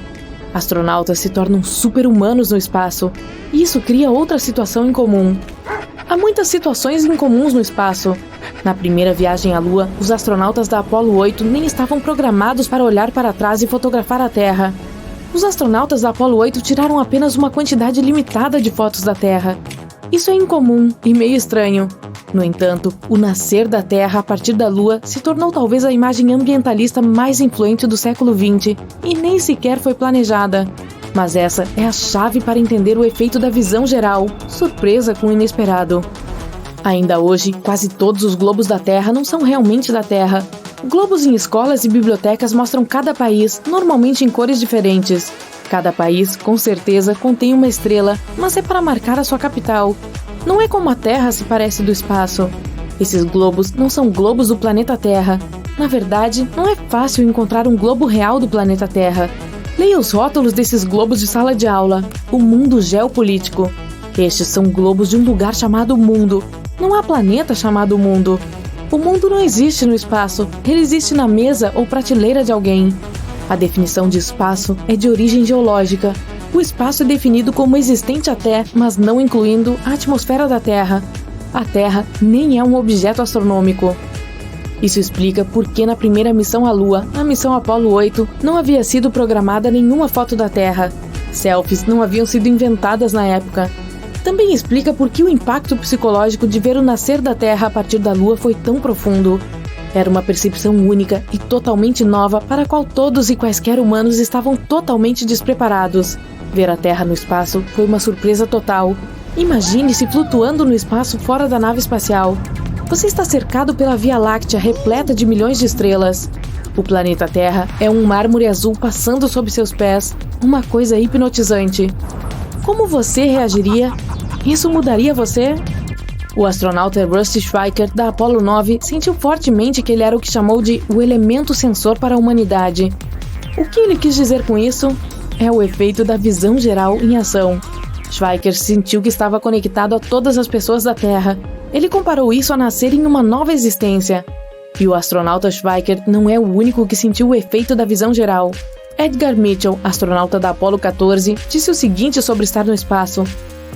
Astronautas se tornam super-humanos no espaço, e isso cria outra situação incomum. Há muitas situações incomuns no espaço. Na primeira viagem à Lua, os astronautas da Apollo 8 nem estavam programados para olhar para trás e fotografar a Terra. Os astronautas da Apollo 8 tiraram apenas uma quantidade limitada de fotos da Terra. Isso é incomum e meio estranho. No entanto, o nascer da Terra a partir da Lua se tornou talvez a imagem ambientalista mais influente do século XX e nem sequer foi planejada. Mas essa é a chave para entender o efeito da visão geral, surpresa com o inesperado. Ainda hoje, quase todos os globos da Terra não são realmente da Terra. Globos em escolas e bibliotecas mostram cada país, normalmente em cores diferentes. Cada país, com certeza, contém uma estrela, mas é para marcar a sua capital. Não é como a Terra se parece do espaço. Esses globos não são globos do planeta Terra. Na verdade, não é fácil encontrar um globo real do planeta Terra. Leia os rótulos desses globos de sala de aula. O mundo geopolítico. Estes são globos de um lugar chamado Mundo. Não há planeta chamado Mundo. O mundo não existe no espaço. Ele existe na mesa ou prateleira de alguém. A definição de espaço é de origem geológica. O espaço é definido como existente até, mas não incluindo a atmosfera da Terra. A Terra nem é um objeto astronômico. Isso explica por que na primeira missão à Lua, a missão Apollo 8, não havia sido programada nenhuma foto da Terra. Selfies não haviam sido inventadas na época. Também explica por que o impacto psicológico de ver o nascer da Terra a partir da Lua foi tão profundo. Era uma percepção única e totalmente nova para a qual todos e quaisquer humanos estavam totalmente despreparados. Ver a Terra no espaço foi uma surpresa total. Imagine-se flutuando no espaço fora da nave espacial. Você está cercado pela Via Láctea repleta de milhões de estrelas. O planeta Terra é um mármore azul passando sob seus pés, uma coisa hipnotizante. Como você reagiria? Isso mudaria você? O astronauta Rusty Schweiker, da Apollo 9, sentiu fortemente que ele era o que chamou de o elemento sensor para a humanidade. O que ele quis dizer com isso? É o efeito da visão geral em ação. Schweiker sentiu que estava conectado a todas as pessoas da Terra. Ele comparou isso a nascer em uma nova existência. E o astronauta Schweiker não é o único que sentiu o efeito da visão geral. Edgar Mitchell, astronauta da Apollo 14, disse o seguinte sobre estar no espaço: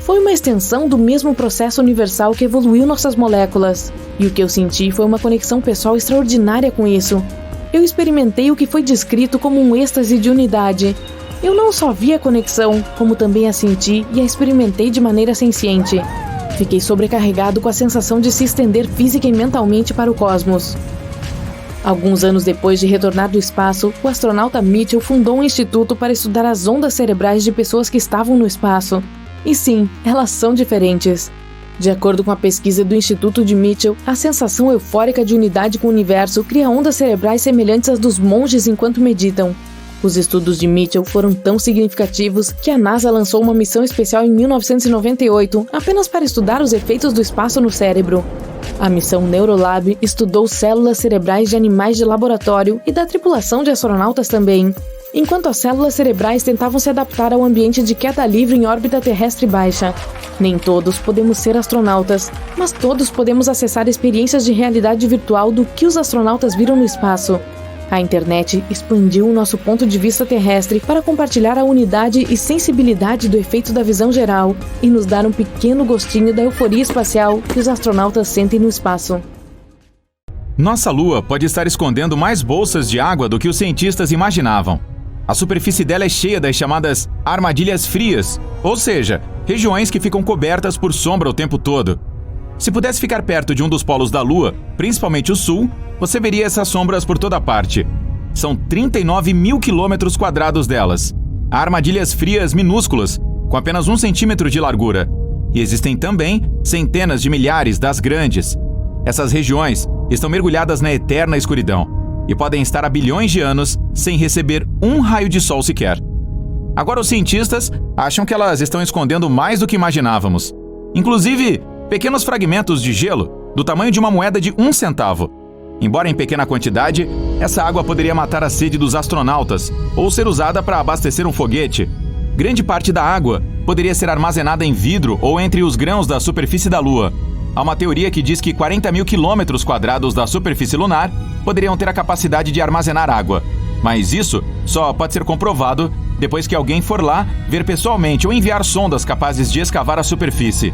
"Foi uma extensão do mesmo processo universal que evoluiu nossas moléculas. E o que eu senti foi uma conexão pessoal extraordinária com isso. Eu experimentei o que foi descrito como um êxtase de unidade. Eu não só vi a conexão, como também a senti e a experimentei de maneira senciente. Fiquei sobrecarregado com a sensação de se estender física e mentalmente para o cosmos. Alguns anos depois de retornar do espaço, o astronauta Mitchell fundou um instituto para estudar as ondas cerebrais de pessoas que estavam no espaço. E sim, elas são diferentes. De acordo com a pesquisa do Instituto de Mitchell, a sensação eufórica de unidade com o universo cria ondas cerebrais semelhantes às dos monges enquanto meditam. Os estudos de Mitchell foram tão significativos que a NASA lançou uma missão especial em 1998 apenas para estudar os efeitos do espaço no cérebro. A missão Neurolab estudou células cerebrais de animais de laboratório e da tripulação de astronautas também, enquanto as células cerebrais tentavam se adaptar ao ambiente de queda livre em órbita terrestre baixa. Nem todos podemos ser astronautas, mas todos podemos acessar experiências de realidade virtual do que os astronautas viram no espaço. A internet expandiu o nosso ponto de vista terrestre para compartilhar a unidade e sensibilidade do efeito da visão geral e nos dar um pequeno gostinho da euforia espacial que os astronautas sentem no espaço. Nossa Lua pode estar escondendo mais bolsas de água do que os cientistas imaginavam. A superfície dela é cheia das chamadas armadilhas frias, ou seja, regiões que ficam cobertas por sombra o tempo todo. Se pudesse ficar perto de um dos polos da Lua, principalmente o sul, você veria essas sombras por toda parte. São 39 mil quilômetros quadrados delas. Há armadilhas frias minúsculas, com apenas 1 centímetro de largura. E existem também centenas de milhares das grandes. Essas regiões estão mergulhadas na eterna escuridão e podem estar há bilhões de anos sem receber um raio de sol sequer. Agora os cientistas acham que elas estão escondendo mais do que imaginávamos. Inclusive, pequenos fragmentos de gelo do tamanho de uma moeda de 1 centavo. Embora em pequena quantidade, essa água poderia matar a sede dos astronautas ou ser usada para abastecer um foguete. Grande parte da água poderia ser armazenada em vidro ou entre os grãos da superfície da Lua. Há uma teoria que diz que 40 mil quilômetros quadrados da superfície lunar poderiam ter a capacidade de armazenar água. Mas isso só pode ser comprovado depois que alguém for lá ver pessoalmente ou enviar sondas capazes de escavar a superfície.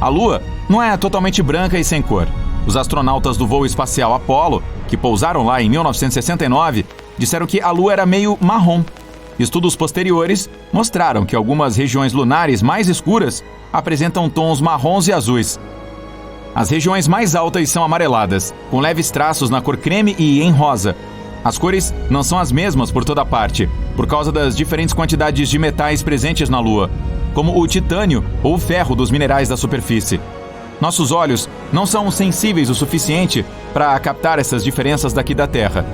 A Lua não é totalmente branca e sem cor. Os astronautas do voo espacial Apollo, que pousaram lá em 1969, disseram que a Lua era meio marrom. Estudos posteriores mostraram que algumas regiões lunares mais escuras apresentam tons marrons e azuis. As regiões mais altas são amareladas, com leves traços na cor creme e em rosa. As cores não são as mesmas por toda parte, por causa das diferentes quantidades de metais presentes na Lua, como o titânio ou o ferro dos minerais da superfície. Nossos olhos não são sensíveis o suficiente para captar essas diferenças daqui da Terra.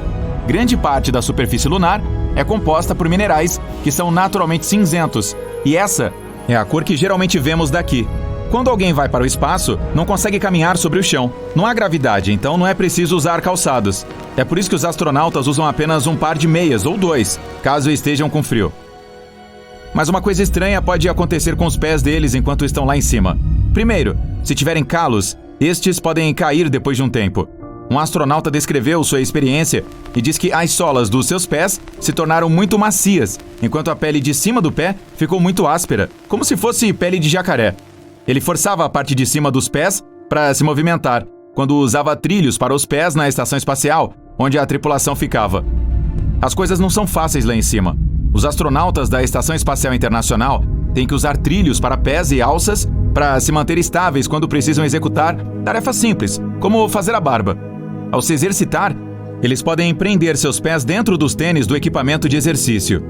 Grande parte da superfície lunar é composta por minerais que são naturalmente cinzentos, e essa é a cor que geralmente vemos daqui. Quando alguém vai para o espaço, não consegue caminhar sobre o chão. Não há gravidade, então não é preciso usar calçados. É por isso que os astronautas usam apenas um par de meias ou 2, caso estejam com frio. Mas uma coisa estranha pode acontecer com os pés deles enquanto estão lá em cima. Primeiro, se tiverem calos, estes podem cair depois de um tempo. Um astronauta descreveu sua experiência e diz que as solas dos seus pés se tornaram muito macias, enquanto a pele de cima do pé ficou muito áspera, como se fosse pele de jacaré. Ele forçava a parte de cima dos pés para se movimentar, quando usava trilhos para os pés na estação espacial, onde a tripulação ficava. As coisas não são fáceis lá em cima. Os astronautas da Estação Espacial Internacional têm que usar trilhos para pés e alças para se manter estáveis quando precisam executar tarefas simples, como fazer a barba. Ao se exercitar, eles podem prender seus pés dentro dos tênis do equipamento de exercício.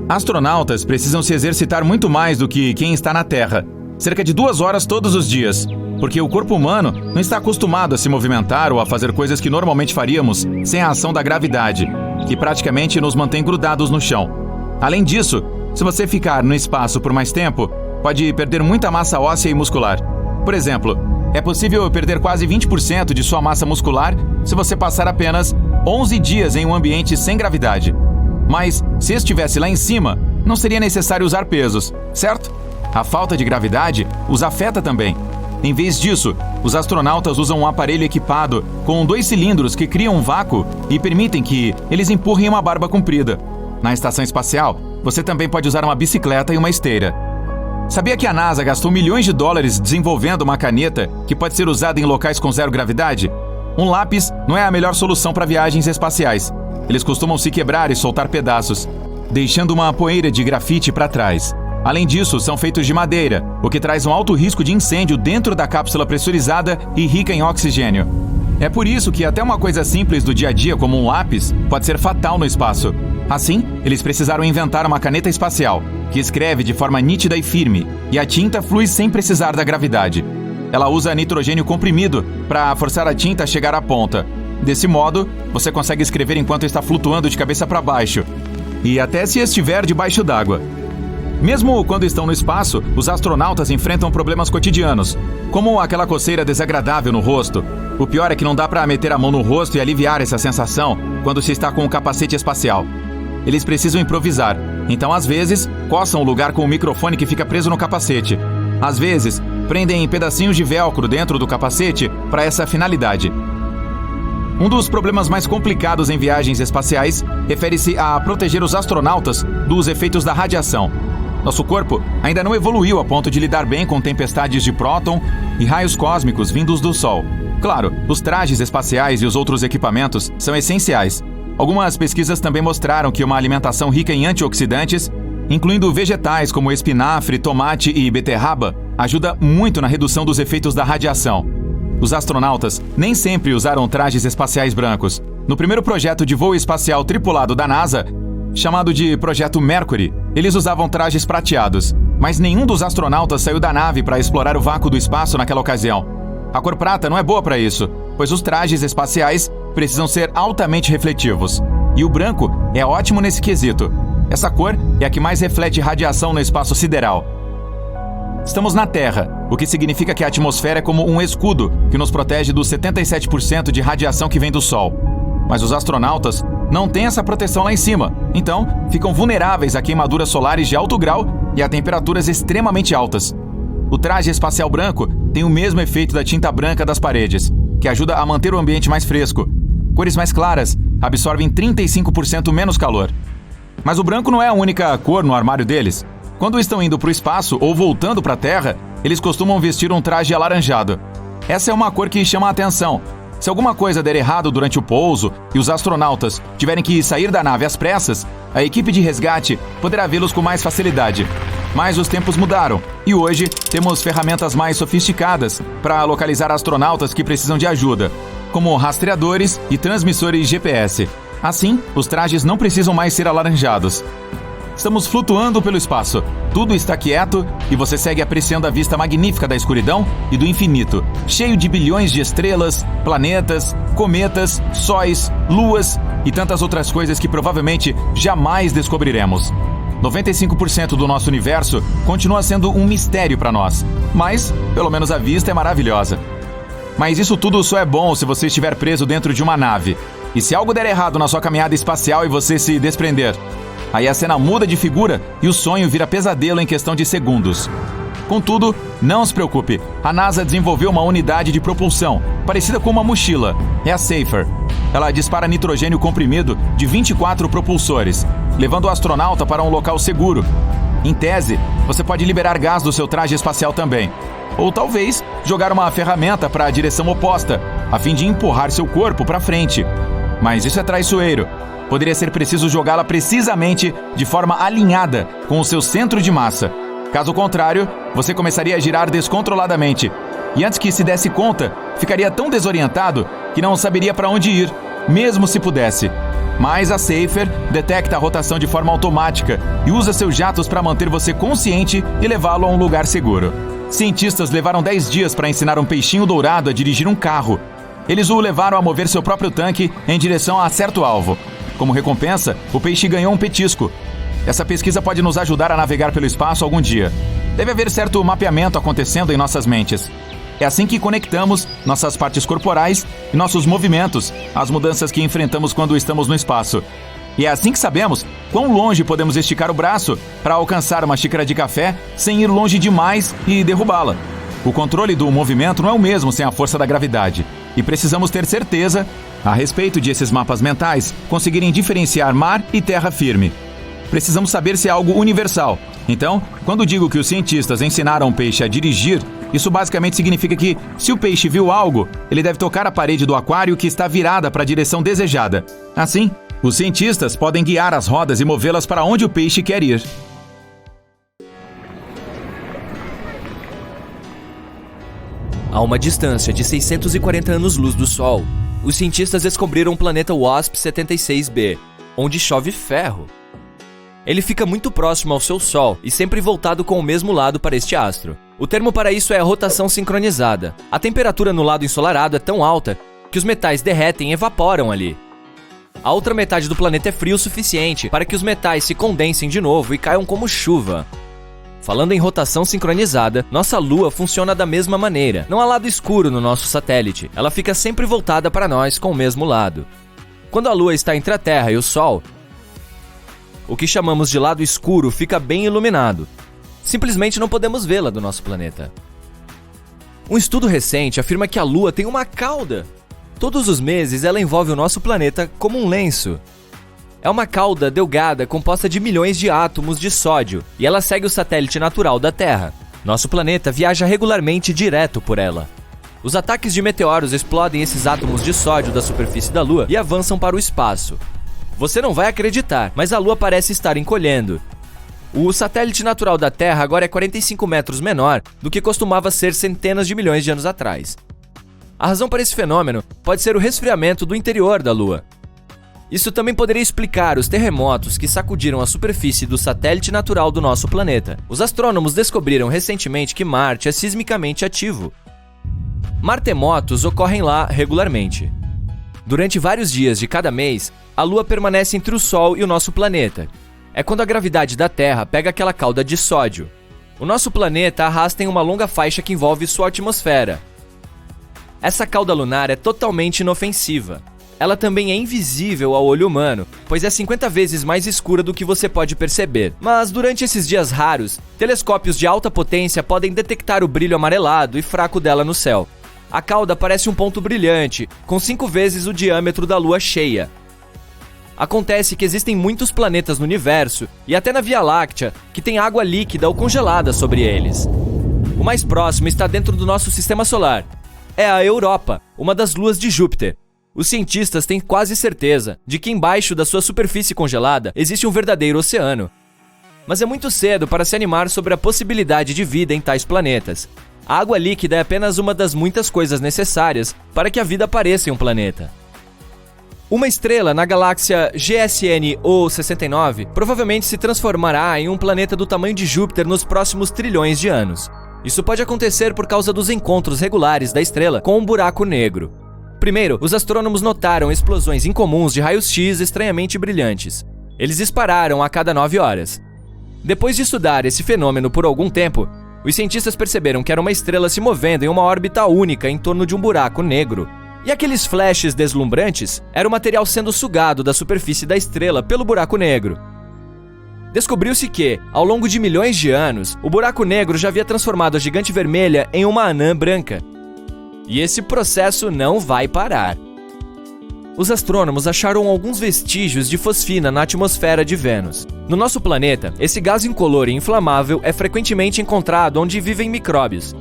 Astronautas precisam se exercitar muito mais do que quem está na Terra, cerca de 2 horas todos os dias, porque o corpo humano não está acostumado a se movimentar ou a fazer coisas que normalmente faríamos sem a ação da gravidade, que praticamente nos mantém grudados no chão. Além disso, se você ficar no espaço por mais tempo, pode perder muita massa óssea e muscular. Por exemplo, é possível perder quase 20% de sua massa muscular se você passar apenas 11 dias em um ambiente sem gravidade. Mas, se estivesse lá em cima, não seria necessário usar pesos, certo? A falta de gravidade os afeta também. Em vez disso, os astronautas usam um aparelho equipado com 2 cilindros que criam um vácuo e permitem que eles empurrem uma barba comprida. Na estação espacial, você também pode usar uma bicicleta e uma esteira. Sabia que a NASA gastou milhões de dólares desenvolvendo uma caneta que pode ser usada em locais com zero gravidade? Um lápis não é a melhor solução para viagens espaciais. Eles costumam se quebrar e soltar pedaços. deixando uma poeira de grafite para trás. Além disso, são feitos de madeira, o que traz um alto risco de incêndio dentro da cápsula pressurizada e rica em oxigênio. É por isso que até uma coisa simples do dia a dia, como um lápis, pode ser fatal no espaço. Assim, eles precisaram inventar uma caneta espacial, que escreve de forma nítida e firme, e a tinta flui sem precisar da gravidade. Ela usa nitrogênio comprimido para forçar a tinta a chegar à ponta. Desse modo, você consegue escrever enquanto está flutuando de cabeça para baixo, e até se estiver debaixo d'água. Mesmo quando estão no espaço, os astronautas enfrentam problemas cotidianos, como aquela coceira desagradável no rosto. O pior é que não dá para meter a mão no rosto e aliviar essa sensação quando se está com o capacete espacial. Eles precisam improvisar, então às vezes coçam o lugar com o microfone que fica preso no capacete. Às vezes, prendem pedacinhos de velcro dentro do capacete para essa finalidade. Um dos problemas mais complicados em viagens espaciais refere-se a proteger os astronautas dos efeitos da radiação. Nosso corpo ainda não evoluiu a ponto de lidar bem com tempestades de próton e raios cósmicos vindos do Sol. Claro, os trajes espaciais e os outros equipamentos são essenciais. Algumas pesquisas também mostraram que uma alimentação rica em antioxidantes, incluindo vegetais como espinafre, tomate e beterraba, ajuda muito na redução dos efeitos da radiação. Os astronautas nem sempre usaram trajes espaciais brancos. No primeiro projeto de voo espacial tripulado da NASA, chamado de Projeto Mercury, eles usavam trajes prateados, mas nenhum dos astronautas saiu da nave para explorar o vácuo do espaço naquela ocasião. A cor prata não é boa para isso, pois os trajes espaciais precisam ser altamente refletivos. E o branco é ótimo nesse quesito. Essa cor é a que mais reflete radiação no espaço sideral. Estamos na Terra, o que significa que a atmosfera é como um escudo que nos protege dos 77% de radiação que vem do Sol. Mas os astronautas não têm essa proteção lá em cima, então ficam vulneráveis a queimaduras solares de alto grau e a temperaturas extremamente altas. O traje espacial branco tem o mesmo efeito da tinta branca das paredes, que ajuda a manter o ambiente mais fresco. Cores mais claras absorvem 35% menos calor. Mas o branco não é a única cor no armário deles. Quando estão indo para o espaço ou voltando para a Terra, eles costumam vestir um traje alaranjado. Essa é uma cor que chama a atenção. Se alguma coisa der errado durante o pouso e os astronautas tiverem que sair da nave às pressas, a equipe de resgate poderá vê-los com mais facilidade. Mas os tempos mudaram e hoje temos ferramentas mais sofisticadas para localizar astronautas que precisam de ajuda, como rastreadores e transmissores GPS. Assim, os trajes não precisam mais ser alaranjados. Estamos flutuando pelo espaço. Tudo está quieto e você segue apreciando a vista magnífica da escuridão e do infinito, cheio de bilhões de estrelas, planetas, cometas, sóis, luas e tantas outras coisas que provavelmente jamais descobriremos. 95% do nosso universo continua sendo um mistério para nós, mas pelo menos a vista é maravilhosa. Mas isso tudo só é bom se você estiver preso dentro de uma nave. E se algo der errado na sua caminhada espacial e você se desprender, aí a cena muda de figura e o sonho vira pesadelo em questão de segundos. Contudo, não se preocupe, a NASA desenvolveu uma unidade de propulsão, parecida com uma mochila, é a Safer. Ela dispara nitrogênio comprimido de 24 propulsores, levando o astronauta para um local seguro. Em tese, você pode liberar gás do seu traje espacial também. Ou talvez jogar uma ferramenta para a direção oposta, a fim de empurrar seu corpo para frente. Mas isso é traiçoeiro. Poderia ser preciso jogá-la precisamente de forma alinhada com o seu centro de massa. Caso contrário, você começaria a girar descontroladamente. E antes que se desse conta, ficaria tão desorientado que não saberia para onde ir, mesmo se pudesse. Mas a Safer detecta a rotação de forma automática e usa seus jatos para manter você consciente e levá-lo a um lugar seguro. Cientistas levaram 10 dias para ensinar um peixinho dourado a dirigir um carro. Eles o levaram a mover seu próprio tanque em direção a certo alvo. Como recompensa, o peixe ganhou um petisco. Essa pesquisa pode nos ajudar a navegar pelo espaço algum dia. Deve haver certo mapeamento acontecendo em nossas mentes. É assim que conectamos nossas partes corporais e nossos movimentos às mudanças que enfrentamos quando estamos no espaço. E é assim que sabemos quão longe podemos esticar o braço para alcançar uma xícara de café sem ir longe demais e derrubá-la. O controle do movimento não é o mesmo sem a força da gravidade. E precisamos ter certeza, a respeito de esses mapas mentais, conseguirem diferenciar mar e terra firme. Precisamos saber se é algo universal. Então, quando digo que os cientistas ensinaram o peixe a dirigir, isso basicamente significa que, se o peixe viu algo, ele deve tocar a parede do aquário que está virada para a direção desejada. Assim, Os cientistas podem guiar as rodas e movê-las para onde o peixe quer ir. A uma distância de 640 anos-luz do Sol, os cientistas descobriram o planeta WASP-76b, onde chove ferro. Ele fica muito próximo ao seu Sol e sempre voltado com o mesmo lado para este astro. O termo para isso é a rotação sincronizada. A temperatura no lado ensolarado é tão alta que os metais derretem e evaporam ali. A outra metade do planeta é frio o suficiente para que os metais se condensem de novo e caiam como chuva. Falando em rotação sincronizada, nossa Lua funciona da mesma maneira. Não há lado escuro no nosso satélite. Ela fica sempre voltada para nós com o mesmo lado. Quando a Lua está entre a Terra e o Sol, o que chamamos de lado escuro fica bem iluminado. Simplesmente não podemos vê-la do nosso planeta. Um estudo recente afirma que a Lua tem uma cauda. Todos os meses ela envolve o nosso planeta como um lenço. É uma cauda delgada composta de milhões de átomos de sódio e ela segue o satélite natural da Terra. Nosso planeta viaja regularmente direto por ela. Os ataques de meteoros explodem esses átomos de sódio da superfície da Lua e avançam para o espaço. Você não vai acreditar, mas a Lua parece estar encolhendo. O satélite natural da Terra agora é 45 metros menor do que costumava ser centenas de milhões de anos atrás. A razão para esse fenômeno pode ser o resfriamento do interior da Lua. Isso também poderia explicar os terremotos que sacudiram a superfície do satélite natural do nosso planeta. Os astrônomos descobriram recentemente que Marte é sismicamente ativo. Martemotos ocorrem lá regularmente. Durante vários dias de cada mês, a Lua permanece entre o Sol e o nosso planeta. É quando a gravidade da Terra pega aquela cauda de sódio. O nosso planeta arrasta em uma longa faixa que envolve sua atmosfera. Essa cauda lunar é totalmente inofensiva. Ela também é invisível ao olho humano, pois é 50 vezes mais escura do que você pode perceber. Mas durante esses dias raros, telescópios de alta potência podem detectar o brilho amarelado e fraco dela no céu. A cauda parece um ponto brilhante, com 5 vezes o diâmetro da Lua cheia. Acontece que existem muitos planetas no universo, e até na Via Láctea, que tem água líquida ou congelada sobre eles. O mais próximo está dentro do nosso sistema solar. É a Europa, uma das luas de Júpiter. Os cientistas têm quase certeza de que embaixo da sua superfície congelada existe um verdadeiro oceano. Mas é muito cedo para se animar sobre a possibilidade de vida em tais planetas. A água líquida é apenas uma das muitas coisas necessárias para que a vida apareça em um planeta. Uma estrela na galáxia GSN O69 provavelmente se transformará em um planeta do tamanho de Júpiter nos próximos trilhões de anos. Isso pode acontecer por causa dos encontros regulares da estrela com um buraco negro. Primeiro, os astrônomos notaram explosões incomuns de raios-x estranhamente brilhantes. Eles dispararam a cada 9 horas. Depois de estudar esse fenômeno por algum tempo, os cientistas perceberam que era uma estrela se movendo em uma órbita única em torno de um buraco negro. E aqueles flashes deslumbrantes era o material sendo sugado da superfície da estrela pelo buraco negro. Descobriu-se que, ao longo de milhões de anos, o buraco negro já havia transformado a gigante vermelha em uma anã branca. E esse processo não vai parar. Os astrônomos acharam alguns vestígios de fosfina na atmosfera de Vênus. No nosso planeta, esse gás incolor e inflamável é frequentemente encontrado onde vivem micróbios.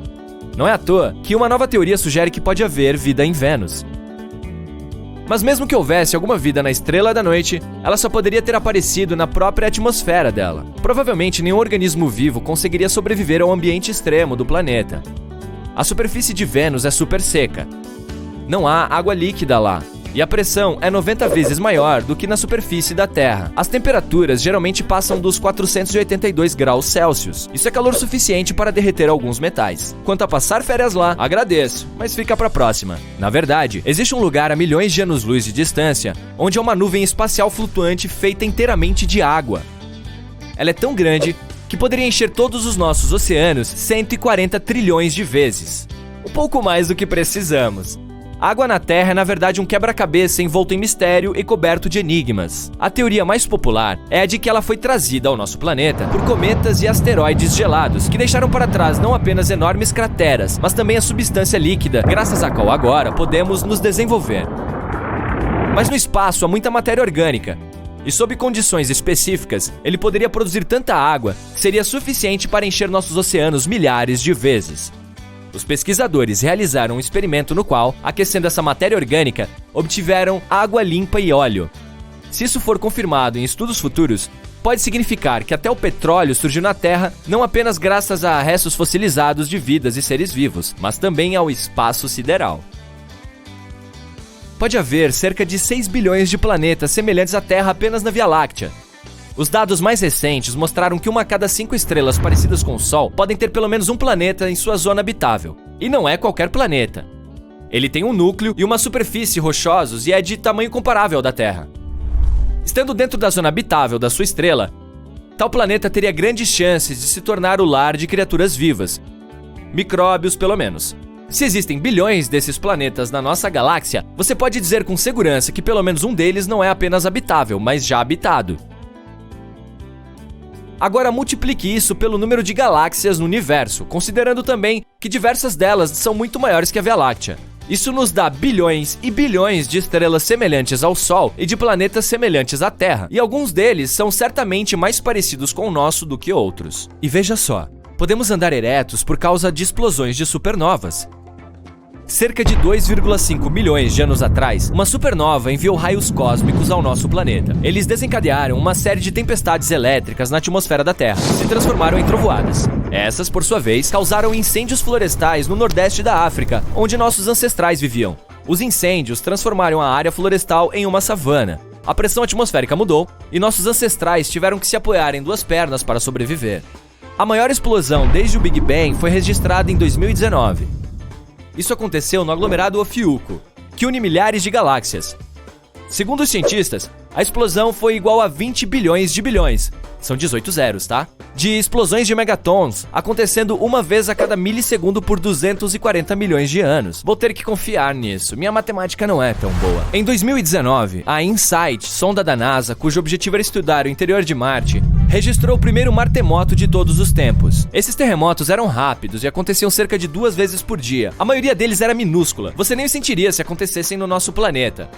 Não é à toa que uma nova teoria sugere que pode haver vida em Vênus. Mas mesmo que houvesse alguma vida na estrela da noite, ela só poderia ter aparecido na própria atmosfera dela. Provavelmente nenhum organismo vivo conseguiria sobreviver ao ambiente extremo do planeta. A superfície de Vênus é super seca. Não há água líquida lá. E a pressão é 90 vezes maior do que na superfície da Terra. As temperaturas geralmente passam dos 482 graus Celsius. Isso é calor suficiente para derreter alguns metais. Quanto a passar férias lá, agradeço, mas fica para a próxima. Na verdade, existe um lugar a milhões de anos-luz de distância, onde há uma nuvem espacial flutuante feita inteiramente de água. Ela é tão grande que poderia encher todos os nossos oceanos 140 trilhões de vezes. Um pouco mais do que precisamos. A água na Terra é na verdade um quebra-cabeça envolto em mistério e coberto de enigmas. A teoria mais popular é a de que ela foi trazida ao nosso planeta por cometas e asteroides gelados, que deixaram para trás não apenas enormes crateras, mas também a substância líquida, graças à qual agora podemos nos desenvolver. Mas no espaço há muita matéria orgânica, e sob condições específicas, ele poderia produzir tanta água que seria suficiente para encher nossos oceanos milhares de vezes. Os pesquisadores realizaram um experimento no qual, aquecendo essa matéria orgânica, obtiveram água limpa e óleo. Se isso for confirmado em estudos futuros, pode significar que até o petróleo surgiu na Terra não apenas graças a restos fossilizados de vidas e seres vivos, mas também ao espaço sideral. Pode haver cerca de 6 bilhões de planetas semelhantes à Terra apenas na Via Láctea. Os dados mais recentes mostraram que 1 a cada 5 estrelas parecidas com o Sol podem ter pelo menos um planeta em sua zona habitável. E não é qualquer planeta. Ele tem um núcleo e uma superfície rochosos e é de tamanho comparável ao da Terra. Estando dentro da zona habitável da sua estrela, tal planeta teria grandes chances de se tornar o lar de criaturas vivas. Micróbios, pelo menos. Se existem bilhões desses planetas na nossa galáxia, você pode dizer com segurança que pelo menos um deles não é apenas habitável, mas já habitado. Agora multiplique isso pelo número de galáxias no universo, considerando também que diversas delas são muito maiores que a Via Láctea. Isso nos dá bilhões e bilhões de estrelas semelhantes ao Sol e de planetas semelhantes à Terra, e alguns deles são certamente mais parecidos com o nosso do que outros. E veja só, podemos andar eretos por causa de explosões de supernovas. Cerca de 2,5 milhões de anos atrás, uma supernova enviou raios cósmicos ao nosso planeta. Eles desencadearam uma série de tempestades elétricas na atmosfera da Terra, se transformaram em trovoadas. Essas, por sua vez, causaram incêndios florestais no nordeste da África, onde nossos ancestrais viviam. Os incêndios transformaram a área florestal em uma savana. A pressão atmosférica mudou e nossos ancestrais tiveram que se apoiar em 2 pernas para sobreviver. A maior explosão desde o Big Bang foi registrada em 2019. Isso aconteceu no aglomerado Ofiuco, que une milhares de galáxias. Segundo os cientistas, a explosão foi igual a 20 bilhões de bilhões, são 18 zeros, tá? De explosões de megatons, acontecendo uma vez a cada milissegundo por 240 milhões de anos. Vou ter que confiar nisso, minha matemática não é tão boa. Em 2019, a InSight, sonda da NASA, cujo objetivo era estudar o interior de Marte, registrou o primeiro maremoto de todos os tempos. Esses terremotos eram rápidos e aconteciam cerca de 2 vezes por dia. A maioria deles era minúscula, você nem o sentiria se acontecessem no nosso planeta.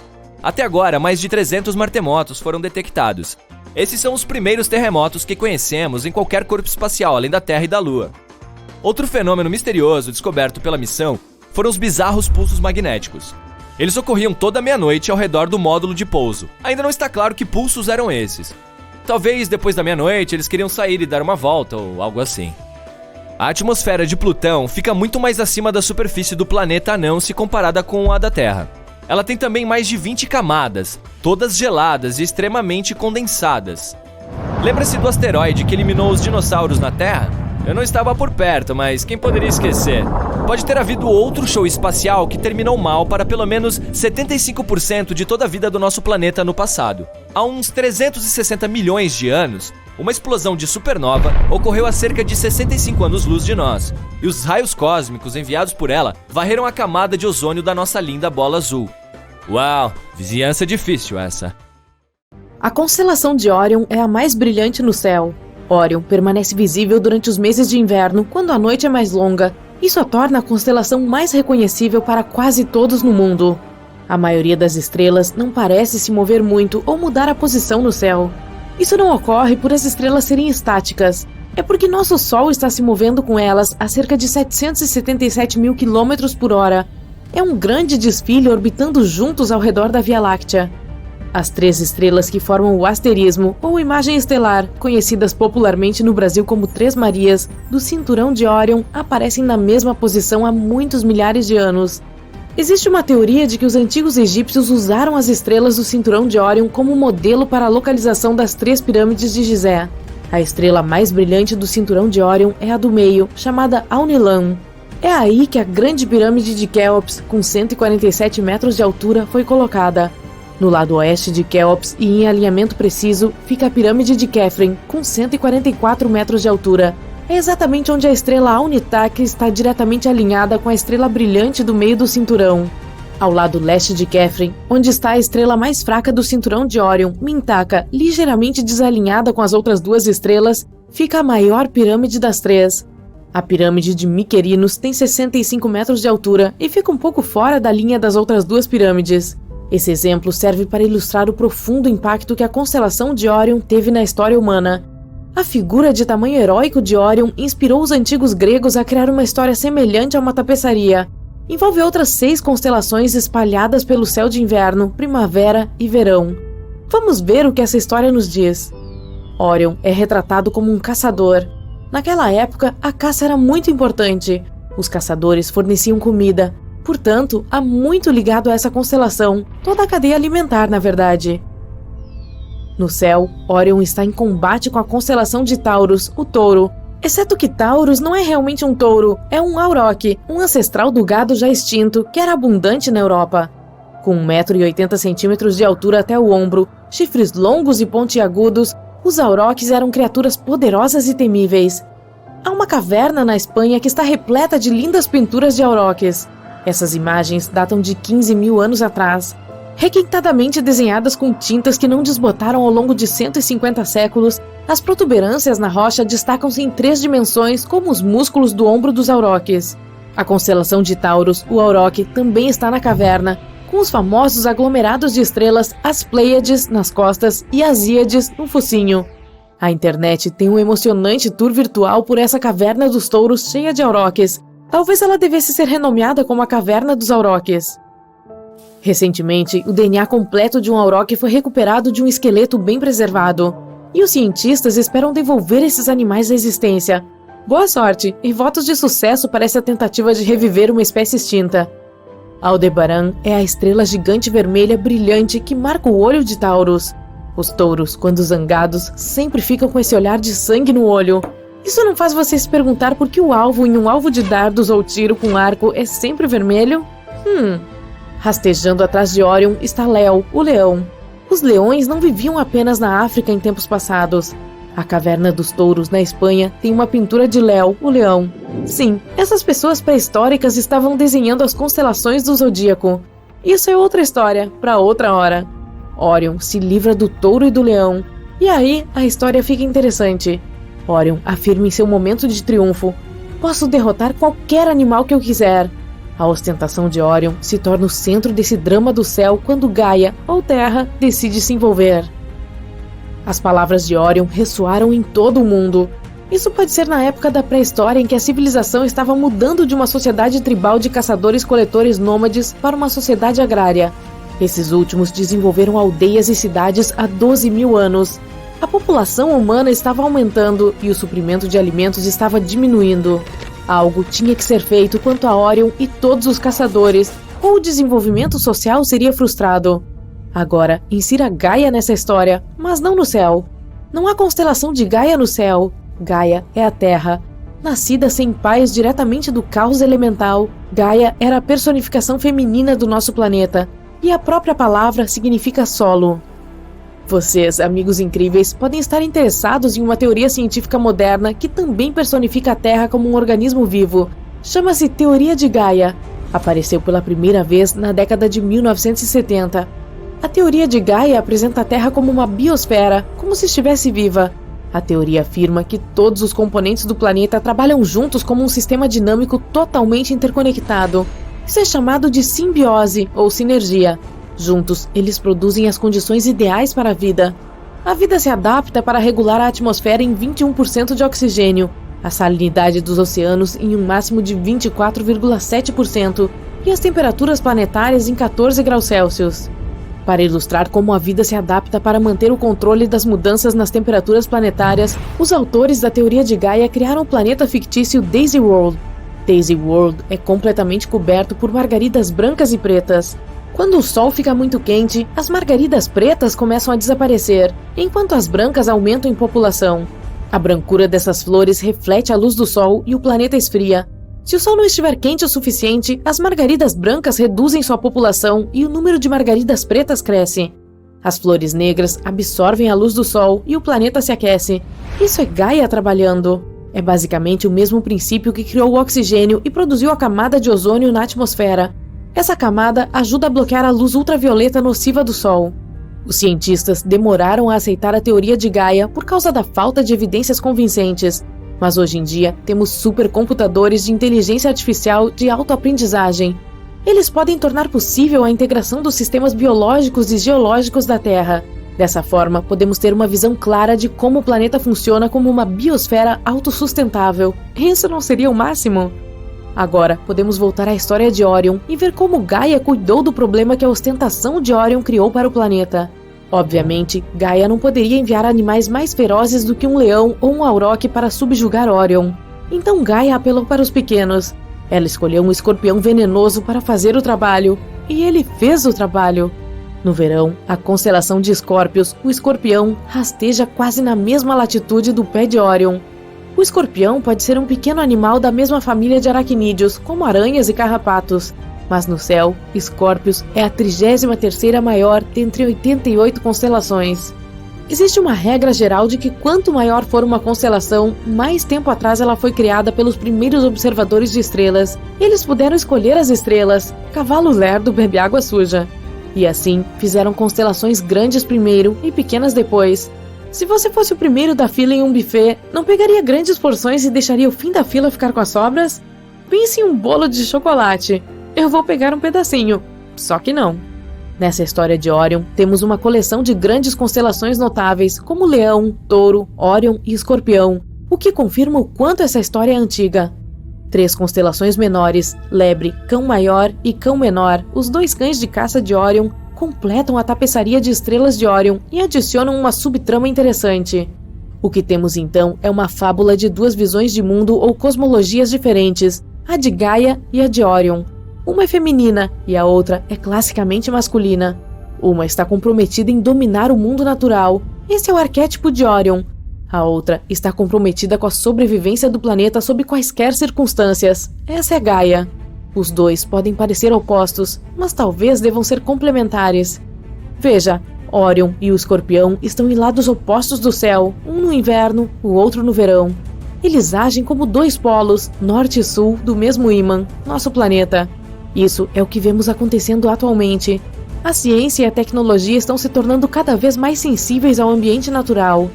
Até agora, mais de 300 maremotos foram detectados. Esses são os primeiros terremotos que conhecemos em qualquer corpo espacial, além da Terra e da Lua. Outro fenômeno misterioso descoberto pela missão foram os bizarros pulsos magnéticos. Eles ocorriam toda meia-noite ao redor do módulo de pouso. Ainda não está claro que pulsos eram esses. Talvez depois da meia-noite eles queriam sair e dar uma volta ou algo assim. A atmosfera de Plutão fica muito mais acima da superfície do planeta anão se comparada com a da Terra. Ela tem também mais de 20 camadas, todas geladas e extremamente condensadas. Lembra-se do asteroide que eliminou os dinossauros na Terra? Eu não estava por perto, mas quem poderia esquecer? Pode ter havido outro show espacial que terminou mal para pelo menos 75% de toda a vida do nosso planeta no passado. Há uns 360 milhões de anos, uma explosão de supernova ocorreu a cerca de 65 anos-luz de nós, e os raios cósmicos enviados por ela varreram a camada de ozônio da nossa linda bola azul. Uau, vizinhança difícil essa. A constelação de Órion é a mais brilhante no céu. Órion permanece visível durante os meses de inverno, quando a noite é mais longa. Isso a torna a constelação mais reconhecível para quase todos no mundo. A maioria das estrelas não parece se mover muito ou mudar a posição no céu. Isso não ocorre por as estrelas serem estáticas. É porque nosso Sol está se movendo com elas a cerca de 777 mil km por hora. É um grande desfile orbitando juntos ao redor da Via Láctea. As 3 estrelas que formam o asterismo, ou imagem estelar, conhecidas popularmente no Brasil como Três Marias, do cinturão de Órion, aparecem na mesma posição há muitos milhares de anos. Existe uma teoria de que os antigos egípcios usaram as estrelas do cinturão de Órion como modelo para a localização das 3 pirâmides de Gizé. A estrela mais brilhante do cinturão de Órion é a do meio, chamada Alnilam. É aí que a grande pirâmide de Quéops, com 147 metros de altura, foi colocada. No lado oeste de Quéops e em alinhamento preciso, fica a pirâmide de Khephren, com 144 metros de altura. É exatamente onde a estrela Alnitak está diretamente alinhada com a estrela brilhante do meio do cinturão. Ao lado leste de Khephren, onde está a estrela mais fraca do cinturão de Órion, Mintaka, ligeiramente desalinhada com as outras 2 estrelas, fica a maior pirâmide das 3. A pirâmide de Miquerinos tem 65 metros de altura e fica um pouco fora da linha das outras 2 pirâmides. Esse exemplo serve para ilustrar o profundo impacto que a constelação de Órion teve na história humana. A figura de tamanho heróico de Órion inspirou os antigos gregos a criar uma história semelhante a uma tapeçaria. Envolve outras 6 constelações espalhadas pelo céu de inverno, primavera e verão. Vamos ver o que essa história nos diz. Orion é retratado como um caçador. Naquela época, a caça era muito importante. Os caçadores forneciam comida. Portanto, há muito ligado a essa constelação, toda a cadeia alimentar, na verdade. No céu, Orion está em combate com a constelação de Taurus, o touro. Exceto que Taurus não é realmente um touro, é um auroque, um ancestral do gado já extinto que era abundante na Europa. Com 1,80 m de altura até o ombro, chifres longos e pontiagudos, os auroques eram criaturas poderosas e temíveis. Há uma caverna na Espanha que está repleta de lindas pinturas de auroques. Essas imagens datam de 15.000 anos atrás. Requintadamente desenhadas com tintas que não desbotaram ao longo de 150 séculos, as protuberâncias na rocha destacam-se em 3 dimensões como os músculos do ombro dos auroques. A constelação de Taurus, o auroque, também está na caverna, com os famosos aglomerados de estrelas, as Pleiades nas costas e as Íades no focinho. A internet tem um emocionante tour virtual por essa caverna dos touros cheia de auroques. Talvez ela devesse ser renomeada como a Caverna dos Auroques. Recentemente, o DNA completo de um auroque foi recuperado de um esqueleto bem preservado. E os cientistas esperam devolver esses animais à existência. Boa sorte e votos de sucesso para essa tentativa de reviver uma espécie extinta. Aldebaran é a estrela gigante vermelha brilhante que marca o olho de Taurus. Os touros, quando zangados, sempre ficam com esse olhar de sangue no olho. Isso não faz você se perguntar por que o alvo em um alvo de dardos ou tiro com arco é sempre vermelho? Rastejando atrás de Orion está Leo, o leão. Os leões não viviam apenas na África em tempos passados. A Caverna dos Touros, na Espanha, tem uma pintura de Leo, o leão. Sim, essas pessoas pré-históricas estavam desenhando as constelações do zodíaco. Isso é outra história, para outra hora. Orion se livra do touro e do leão. E aí, a história fica interessante. Orion afirma em seu momento de triunfo: posso derrotar qualquer animal que eu quiser. A ostentação de Orion se torna o centro desse drama do céu quando Gaia, ou Terra, decide se envolver. As palavras de Orion ressoaram em todo o mundo. Isso pode ser na época da pré-história em que a civilização estava mudando de uma sociedade tribal de caçadores-coletores nômades para uma sociedade agrária. Esses últimos desenvolveram aldeias e cidades há 12.000 anos. A população humana estava aumentando e o suprimento de alimentos estava diminuindo. Algo tinha que ser feito quanto a Orion e todos os caçadores, ou o desenvolvimento social seria frustrado. Agora, insira Gaia nessa história, mas não no céu. Não há constelação de Gaia no céu. Gaia é a Terra. Nascida sem pais diretamente do caos elemental, Gaia era a personificação feminina do nosso planeta, e a própria palavra significa solo. Vocês, amigos incríveis, podem estar interessados em uma teoria científica moderna que também personifica a Terra como um organismo vivo. Chama-se Teoria de Gaia. Apareceu pela primeira vez na década de 1970. A Teoria de Gaia apresenta a Terra como uma biosfera, como se estivesse viva. A teoria afirma que todos os componentes do planeta trabalham juntos como um sistema dinâmico totalmente interconectado. Isso é chamado de simbiose ou sinergia. Juntos, eles produzem as condições ideais para a vida. A vida se adapta para regular a atmosfera em 21% de oxigênio, a salinidade dos oceanos em um máximo de 24,7% e as temperaturas planetárias em 14 graus Celsius. Para ilustrar como a vida se adapta para manter o controle das mudanças nas temperaturas planetárias, os autores da teoria de Gaia criaram o planeta fictício Daisy World. Daisy World é completamente coberto por margaridas brancas e pretas. Quando o sol fica muito quente, as margaridas pretas começam a desaparecer, enquanto as brancas aumentam em população. A brancura dessas flores reflete a luz do sol e o planeta esfria. Se o sol não estiver quente o suficiente, as margaridas brancas reduzem sua população e o número de margaridas pretas cresce. As flores negras absorvem a luz do sol e o planeta se aquece. Isso é Gaia trabalhando. É basicamente o mesmo princípio que criou o oxigênio e produziu a camada de ozônio na atmosfera. Essa camada ajuda a bloquear a luz ultravioleta nociva do Sol. Os cientistas demoraram a aceitar a teoria de Gaia por causa da falta de evidências convincentes, mas hoje em dia temos supercomputadores de inteligência artificial de autoaprendizagem. Eles podem tornar possível a integração dos sistemas biológicos e geológicos da Terra. Dessa forma, podemos ter uma visão clara de como o planeta funciona como uma biosfera autossustentável. Isso não seria o máximo? Agora, podemos voltar à história de Orion e ver como Gaia cuidou do problema que a ostentação de Orion criou para o planeta. Obviamente, Gaia não poderia enviar animais mais ferozes do que um leão ou um auroch para subjugar Orion. Então Gaia apelou para os pequenos. Ela escolheu um escorpião venenoso para fazer o trabalho, e ele fez o trabalho. No verão, a constelação de Escórpios, o escorpião rasteja quase na mesma latitude do pé de Orion. O escorpião pode ser um pequeno animal da mesma família de aracnídeos, como aranhas e carrapatos. Mas no céu, Escórpios é a 33ª maior dentre 88 constelações. Existe uma regra geral de que quanto maior for uma constelação, mais tempo atrás ela foi criada pelos primeiros observadores de estrelas. Eles puderam escolher as estrelas. Cavalo lerdo bebe água suja. E assim, fizeram constelações grandes primeiro e pequenas depois. Se você fosse o primeiro da fila em um buffet, não pegaria grandes porções e deixaria o fim da fila ficar com as sobras? Pense em um bolo de chocolate. Eu vou pegar um pedacinho. Só que não. Nessa história de Orion, temos uma coleção de grandes constelações notáveis, como Leão, Touro, Orion e Escorpião, o que confirma o quanto essa história é antiga. 3 constelações menores, Lebre, Cão Maior e Cão Menor, os 2 cães de caça de Orion, completam a tapeçaria de estrelas de Orion e adicionam uma subtrama interessante. O que temos então é uma fábula de 2 visões de mundo ou cosmologias diferentes, a de Gaia e a de Orion. Uma é feminina e a outra é classicamente masculina. Uma está comprometida em dominar o mundo natural. Esse é o arquétipo de Orion. A outra está comprometida com a sobrevivência do planeta sob quaisquer circunstâncias. Essa é Gaia. Os 2 podem parecer opostos, mas talvez devam ser complementares. Veja, Orion e o Escorpião estão em lados opostos do céu, um no inverno, o outro no verão. Eles agem como 2 polos, norte e sul, do mesmo ímã, nosso planeta. Isso é o que vemos acontecendo atualmente. A ciência e a tecnologia estão se tornando cada vez mais sensíveis ao ambiente natural.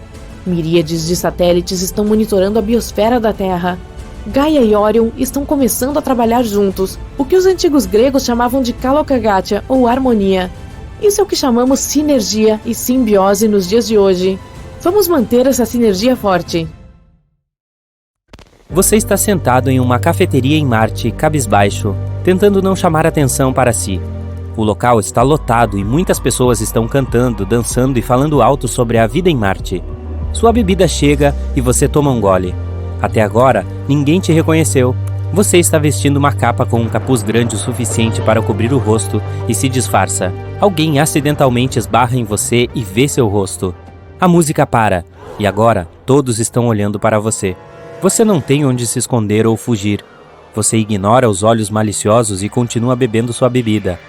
Miríades de satélites estão monitorando a biosfera da Terra. Gaia e Orion estão começando a trabalhar juntos, o que os antigos gregos chamavam de kalokagatia ou harmonia. Isso é o que chamamos sinergia e simbiose nos dias de hoje. Vamos manter essa sinergia forte. Você está sentado em uma cafeteria em Marte, cabisbaixo, tentando não chamar atenção para si. O local está lotado e muitas pessoas estão cantando, dançando e falando alto sobre a vida em Marte. Sua bebida chega e você toma um gole. Até agora, ninguém te reconheceu. Você está vestindo uma capa com um capuz grande o suficiente para cobrir o rosto e se disfarça. Alguém acidentalmente esbarra em você e vê seu rosto. A música para, e agora todos estão olhando para você. Você não tem onde se esconder ou fugir. Você ignora os olhos maliciosos e continua bebendo sua bebida.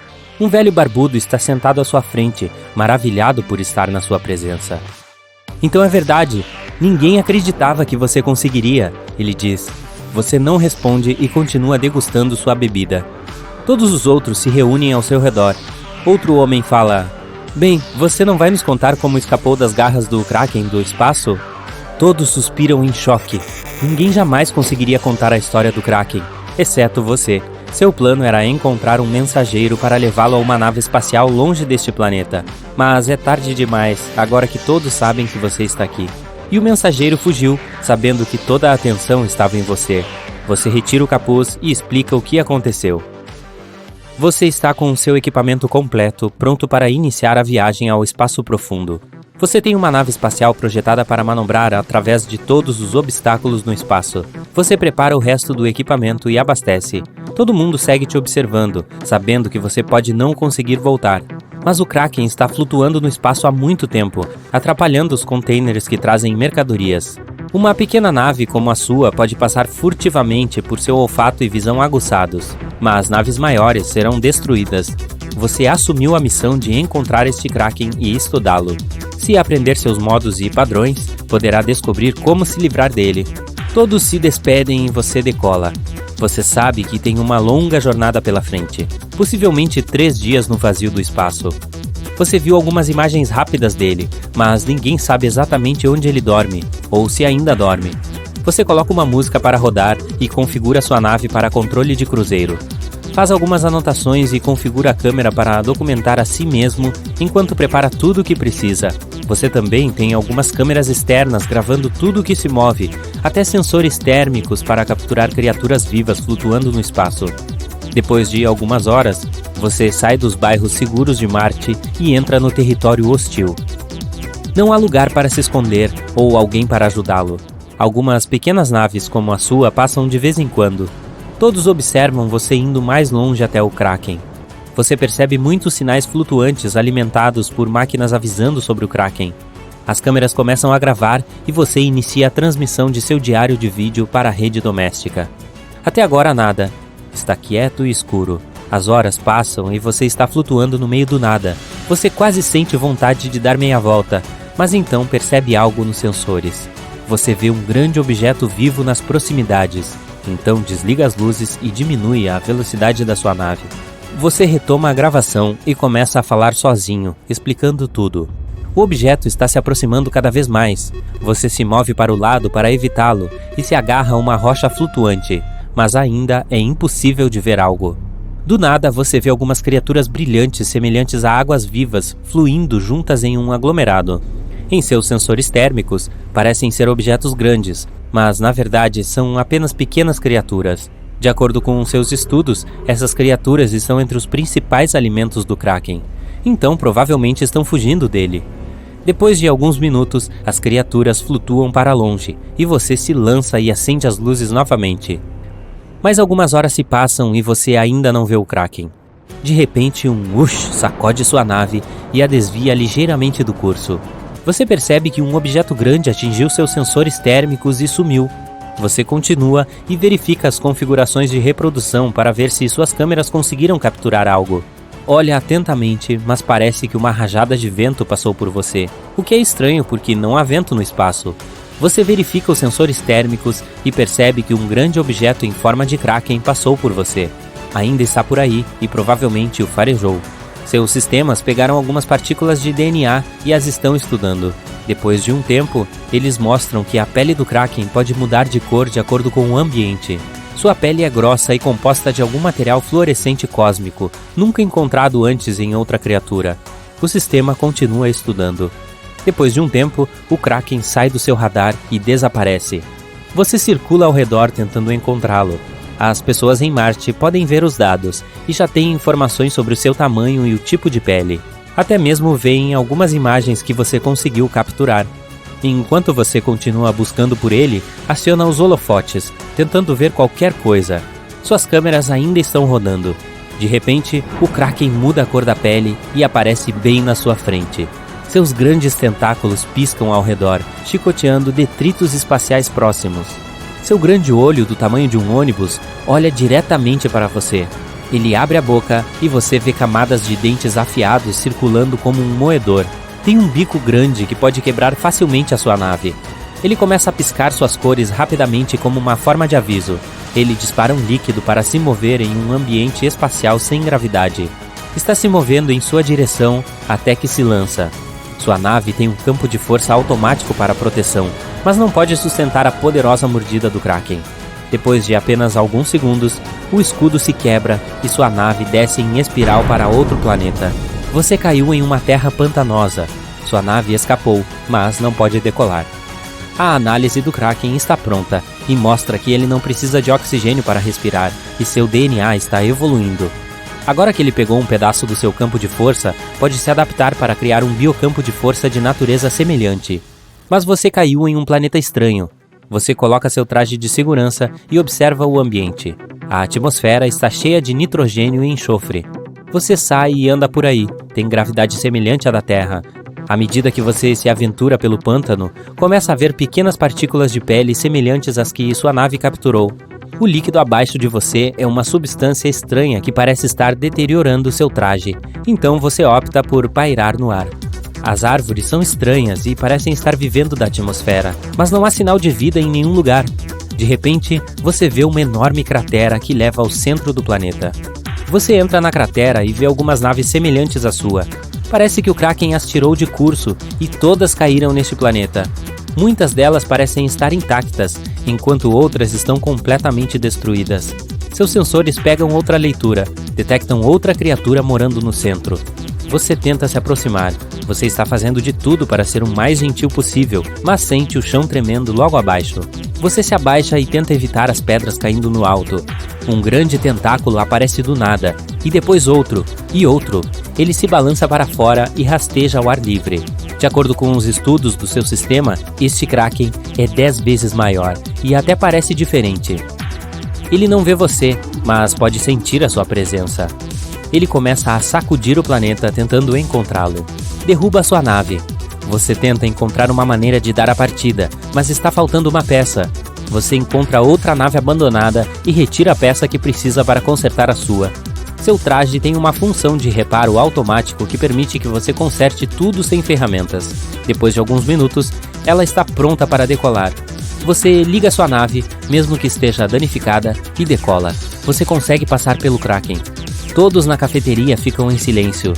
Um velho barbudo está sentado à sua frente, maravilhado por estar na sua presença. Então é verdade, ninguém acreditava que você conseguiria, ele diz. Você não responde e continua degustando sua bebida. Todos os outros se reúnem ao seu redor. Outro homem fala: "Bem, você não vai nos contar como escapou das garras do Kraken do espaço?" Todos suspiram em choque. Ninguém jamais conseguiria contar a história do Kraken, exceto você. Seu plano era encontrar um mensageiro para levá-lo a uma nave espacial longe deste planeta. Mas é tarde demais, agora que todos sabem que você está aqui. E o mensageiro fugiu, sabendo que toda a atenção estava em você. Você retira o capuz e explica o que aconteceu. Você está com o seu equipamento completo, pronto para iniciar a viagem ao espaço profundo. Você tem uma nave espacial projetada para manobrar através de todos os obstáculos no espaço. Você prepara o resto do equipamento e abastece. Todo mundo segue te observando, sabendo que você pode não conseguir voltar. Mas o Kraken está flutuando no espaço há muito tempo, atrapalhando os containers que trazem mercadorias. Uma pequena nave como a sua pode passar furtivamente por seu olfato e visão aguçados, mas naves maiores serão destruídas. Você assumiu a missão de encontrar este Kraken e estudá-lo. Se aprender seus modos e padrões, poderá descobrir como se livrar dele. Todos se despedem e você decola. Você sabe que tem uma longa jornada pela frente, possivelmente 3 dias no vazio do espaço. Você viu algumas imagens rápidas dele, mas ninguém sabe exatamente onde ele dorme, ou se ainda dorme. Você coloca uma música para rodar e configura sua nave para controle de cruzeiro. Faz algumas anotações e configura a câmera para documentar a si mesmo enquanto prepara tudo o que precisa. Você também tem algumas câmeras externas gravando tudo o que se move, até sensores térmicos para capturar criaturas vivas flutuando no espaço. Depois de algumas horas, você sai dos bairros seguros de Marte e entra no território hostil. Não há lugar para se esconder ou alguém para ajudá-lo. Algumas pequenas naves como a sua passam de vez em quando. Todos observam você indo mais longe até o Kraken. Você percebe muitos sinais flutuantes alimentados por máquinas avisando sobre o Kraken. As câmeras começam a gravar e você inicia a transmissão de seu diário de vídeo para a rede doméstica. Até agora nada. Está quieto e escuro. As horas passam e você está flutuando no meio do nada. Você quase sente vontade de dar meia volta, mas então percebe algo nos sensores. Você vê um grande objeto vivo nas proximidades. Então desliga as luzes e diminui a velocidade da sua nave. Você retoma a gravação e começa a falar sozinho, explicando tudo. O objeto está se aproximando cada vez mais. Você se move para o lado para evitá-lo e se agarra a uma rocha flutuante, mas ainda é impossível de ver algo. Do nada, você vê algumas criaturas brilhantes semelhantes a águas vivas fluindo juntas em um aglomerado. Em seus sensores térmicos, parecem ser objetos grandes, mas na verdade são apenas pequenas criaturas. De acordo com seus estudos, essas criaturas estão entre os principais alimentos do Kraken. Então provavelmente estão fugindo dele. Depois de alguns minutos, as criaturas flutuam para longe e você se lança e acende as luzes novamente. Mas algumas horas se passam e você ainda não vê o Kraken. De repente, um whoosh sacode sua nave e a desvia ligeiramente do curso. Você percebe que um objeto grande atingiu seus sensores térmicos e sumiu. Você continua e verifica as configurações de reprodução para ver se suas câmeras conseguiram capturar algo. Olha atentamente, mas parece que uma rajada de vento passou por você, o que é estranho porque não há vento no espaço. Você verifica os sensores térmicos e percebe que um grande objeto em forma de Kraken passou por você. Ainda está por aí e provavelmente o farejou. Seus sistemas pegaram algumas partículas de DNA e as estão estudando. Depois de um tempo, eles mostram que a pele do Kraken pode mudar de cor de acordo com o ambiente. Sua pele é grossa e composta de algum material fluorescente cósmico, nunca encontrado antes em outra criatura. O sistema continua estudando. Depois de um tempo, o Kraken sai do seu radar e desaparece. Você circula ao redor tentando encontrá-lo. As pessoas em Marte podem ver os dados e já têm informações sobre o seu tamanho e o tipo de pele. Até mesmo veem algumas imagens que você conseguiu capturar. Enquanto você continua buscando por ele, aciona os holofotes, tentando ver qualquer coisa. Suas câmeras ainda estão rodando. De repente, o Kraken muda a cor da pele e aparece bem na sua frente. Seus grandes tentáculos piscam ao redor, chicoteando detritos espaciais próximos. Seu grande olho, do tamanho de um ônibus, olha diretamente para você. Ele abre a boca e você vê camadas de dentes afiados circulando como um moedor. Tem um bico grande que pode quebrar facilmente a sua nave. Ele começa a piscar suas cores rapidamente como uma forma de aviso. Ele dispara um líquido para se mover em um ambiente espacial sem gravidade. Está se movendo em sua direção até que se lança. Sua nave tem um campo de força automático para proteção, mas não pode sustentar a poderosa mordida do Kraken. Depois de apenas alguns segundos, o escudo se quebra e sua nave desce em espiral para outro planeta. Você caiu em uma terra pantanosa. Sua nave escapou, mas não pode decolar. A análise do Kraken está pronta e mostra que ele não precisa de oxigênio para respirar e seu DNA está evoluindo. Agora que ele pegou um pedaço do seu campo de força, pode se adaptar para criar um biocampo de força de natureza semelhante. Mas você caiu em um planeta estranho. Você coloca seu traje de segurança e observa o ambiente. A atmosfera está cheia de nitrogênio e enxofre. Você sai e anda por aí, tem gravidade semelhante à da Terra. À medida que você se aventura pelo pântano, começa a ver pequenas partículas de pele semelhantes às que sua nave capturou. O líquido abaixo de você é uma substância estranha que parece estar deteriorando seu traje, então você opta por pairar no ar. As árvores são estranhas e parecem estar vivendo da atmosfera, mas não há sinal de vida em nenhum lugar. De repente, você vê uma enorme cratera que leva ao centro do planeta. Você entra na cratera e vê algumas naves semelhantes à sua. Parece que o Kraken as tirou de curso e todas caíram neste planeta. Muitas delas parecem estar intactas, enquanto outras estão completamente destruídas. Seus sensores pegam outra leitura, detectam outra criatura morando no centro. Você tenta se aproximar. Você está fazendo de tudo para ser o mais gentil possível, mas sente o chão tremendo logo abaixo. Você se abaixa e tenta evitar as pedras caindo no alto. Um grande tentáculo aparece do nada, e depois outro, e outro. Ele se balança para fora e rasteja ao ar livre. De acordo com os estudos do seu sistema, este Kraken é 10 vezes maior e até parece diferente. Ele não vê você, mas pode sentir a sua presença. Ele começa a sacudir o planeta tentando encontrá-lo. Derruba sua nave. Você tenta encontrar uma maneira de dar a partida, mas está faltando uma peça. Você encontra outra nave abandonada e retira a peça que precisa para consertar a sua. Seu traje tem uma função de reparo automático que permite que você conserte tudo sem ferramentas. Depois de alguns minutos, ela está pronta para decolar. Você liga sua nave, mesmo que esteja danificada, e decola. Você consegue passar pelo Kraken. Todos na cafeteria ficam em silêncio.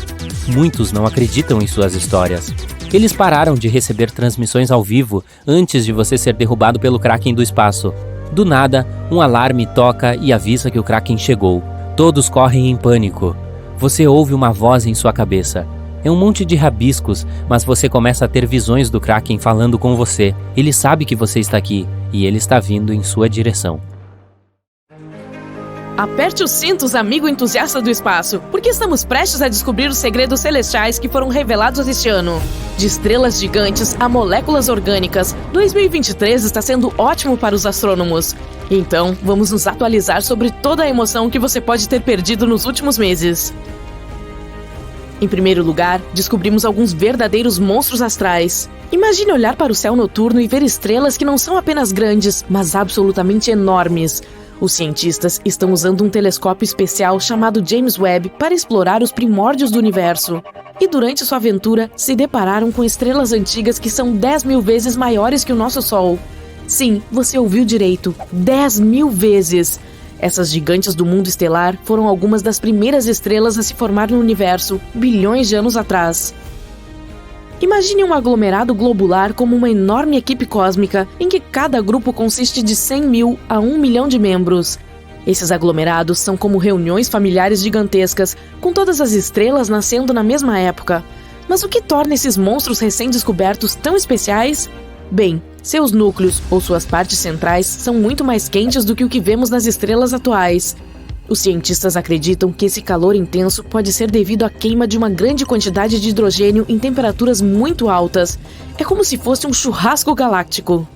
Muitos não acreditam em suas histórias. Eles pararam de receber transmissões ao vivo antes de você ser derrubado pelo Kraken do espaço. Do nada, um alarme toca e avisa que o Kraken chegou. Todos correm em pânico. Você ouve uma voz em sua cabeça. É um monte de rabiscos, mas você começa a ter visões do Kraken falando com você. Ele sabe que você está aqui, e ele está vindo em sua direção. Aperte os cintos, amigo entusiasta do espaço, porque estamos prestes a descobrir os segredos celestiais que foram revelados este ano. De estrelas gigantes a moléculas orgânicas, 2023 está sendo ótimo para os astrônomos. Então, vamos nos atualizar sobre toda a emoção que você pode ter perdido nos últimos meses. Em primeiro lugar, descobrimos alguns verdadeiros monstros astrais. Imagine olhar para o céu noturno e ver estrelas que não são apenas grandes, mas absolutamente enormes. Os cientistas estão usando um telescópio especial chamado James Webb para explorar os primórdios do universo. E durante sua aventura, se depararam com estrelas antigas que são 10.000 vezes maiores que o nosso Sol. Sim, você ouviu direito, 10.000 vezes! Essas gigantes do mundo estelar foram algumas das primeiras estrelas a se formar no universo, bilhões de anos atrás. Imagine um aglomerado globular como uma enorme equipe cósmica, em que cada grupo consiste de 100.000 a 1 milhão de membros. Esses aglomerados são como reuniões familiares gigantescas, com todas as estrelas nascendo na mesma época. Mas o que torna esses monstros recém-descobertos tão especiais? Bem, seus núcleos, ou suas partes centrais, são muito mais quentes do que o que vemos nas estrelas atuais. Os cientistas acreditam que esse calor intenso pode ser devido à queima de uma grande quantidade de hidrogênio em temperaturas muito altas. É como se fosse um churrasco galáctico.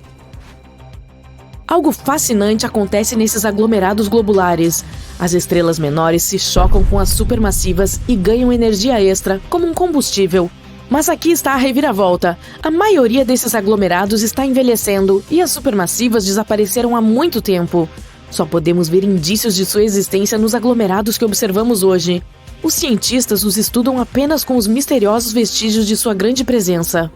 Algo fascinante acontece nesses aglomerados globulares. As estrelas menores se chocam com as supermassivas e ganham energia extra, como um combustível. Mas aqui está a reviravolta. A maioria desses aglomerados está envelhecendo e as supermassivas desapareceram há muito tempo. Só podemos ver indícios de sua existência nos aglomerados que observamos hoje. Os cientistas os estudam apenas com os misteriosos vestígios de sua grande presença.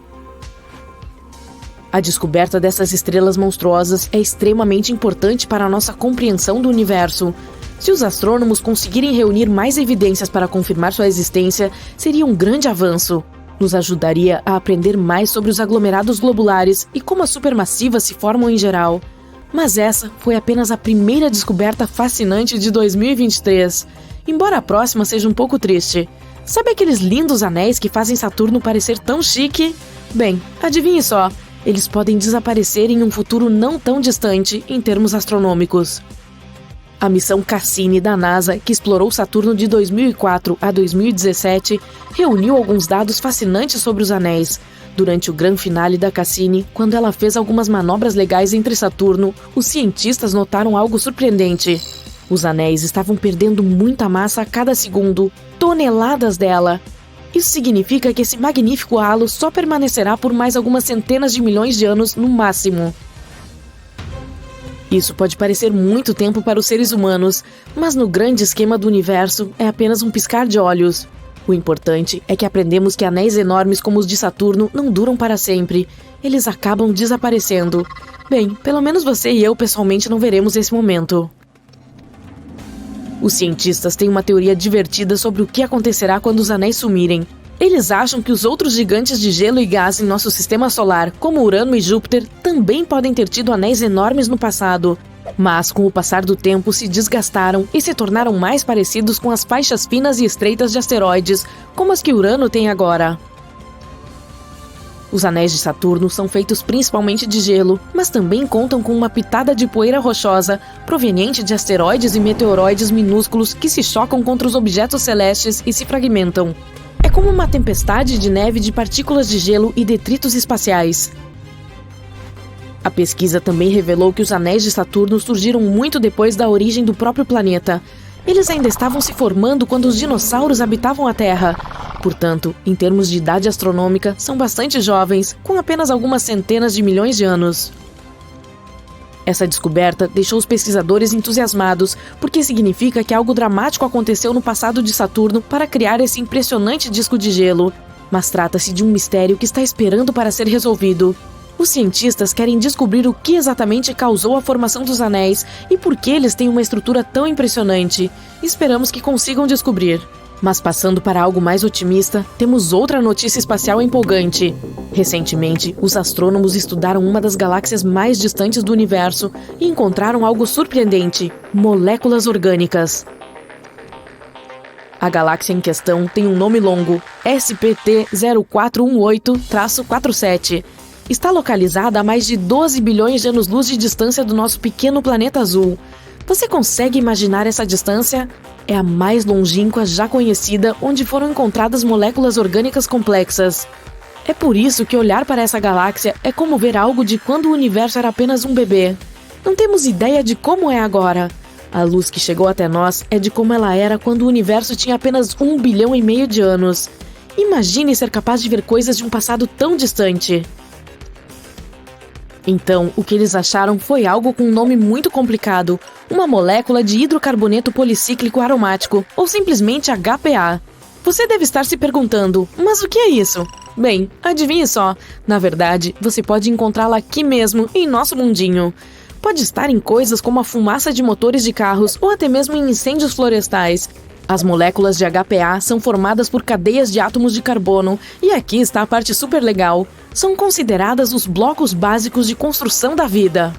A descoberta dessas estrelas monstruosas é extremamente importante para a nossa compreensão do universo. Se os astrônomos conseguirem reunir mais evidências para confirmar sua existência, seria um grande avanço. Nos ajudaria a aprender mais sobre os aglomerados globulares e como as supermassivas se formam em geral. Mas essa foi apenas a primeira descoberta fascinante de 2023. Embora a próxima seja um pouco triste. Sabe aqueles lindos anéis que fazem Saturno parecer tão chique? Bem, adivinhe só, eles podem desaparecer em um futuro não tão distante em termos astronômicos. A missão Cassini da NASA, que explorou Saturno de 2004 a 2017, reuniu alguns dados fascinantes sobre os anéis. Durante o grande finale da Cassini, quando ela fez algumas manobras legais entre Saturno, os cientistas notaram algo surpreendente. Os anéis estavam perdendo muita massa a cada segundo, toneladas dela. Isso significa que esse magnífico halo só permanecerá por mais algumas centenas de milhões de anos no máximo. Isso pode parecer muito tempo para os seres humanos, mas no grande esquema do universo é apenas um piscar de olhos. O importante é que aprendemos que anéis enormes como os de Saturno não duram para sempre. Eles acabam desaparecendo. Bem, pelo menos você e eu pessoalmente não veremos esse momento. Os cientistas têm uma teoria divertida sobre o que acontecerá quando os anéis sumirem. Eles acham que os outros gigantes de gelo e gás em nosso sistema solar, como Urano e Júpiter, também podem ter tido anéis enormes no passado. Mas, com o passar do tempo, se desgastaram e se tornaram mais parecidos com as faixas finas e estreitas de asteroides, como as que Urano tem agora. Os anéis de Saturno são feitos principalmente de gelo, mas também contam com uma pitada de poeira rochosa, proveniente de asteroides e meteoroides minúsculos que se chocam contra os objetos celestes e se fragmentam. É como uma tempestade de neve de partículas de gelo e detritos espaciais. A pesquisa também revelou que os anéis de Saturno surgiram muito depois da origem do próprio planeta. Eles ainda estavam se formando quando os dinossauros habitavam a Terra. Portanto, em termos de idade astronômica, são bastante jovens, com apenas algumas centenas de milhões de anos. Essa descoberta deixou os pesquisadores entusiasmados, porque significa que algo dramático aconteceu no passado de Saturno para criar esse impressionante disco de gelo. Mas trata-se de um mistério que está esperando para ser resolvido. Os cientistas querem descobrir o que exatamente causou a formação dos anéis e por que eles têm uma estrutura tão impressionante. Esperamos que consigam descobrir. Mas passando para algo mais otimista, temos outra notícia espacial empolgante. Recentemente, os astrônomos estudaram uma das galáxias mais distantes do universo e encontraram algo surpreendente: moléculas orgânicas. A galáxia em questão tem um nome longo, SPT-0418-47. Está localizada a mais de 12 bilhões de anos-luz de distância do nosso pequeno planeta azul. Você consegue imaginar essa distância? É a mais longínqua já conhecida onde foram encontradas moléculas orgânicas complexas. É por isso que olhar para essa galáxia é como ver algo de quando o universo era apenas um bebê. Não temos ideia de como é agora. A luz que chegou até nós é de como ela era quando o universo tinha apenas 1,5 bilhão de anos. Imagine ser capaz de ver coisas de um passado tão distante. Então, o que eles acharam foi algo com um nome muito complicado, uma molécula de hidrocarboneto policíclico aromático, ou simplesmente HPA. Você deve estar se perguntando, mas o que é isso? Bem, adivinhe só, na verdade, você pode encontrá-la aqui mesmo, em nosso mundinho. Pode estar em coisas como a fumaça de motores de carros ou até mesmo em incêndios florestais. As moléculas de HPA são formadas por cadeias de átomos de carbono, e aqui está a parte super legal. São consideradas os blocos básicos de construção da vida.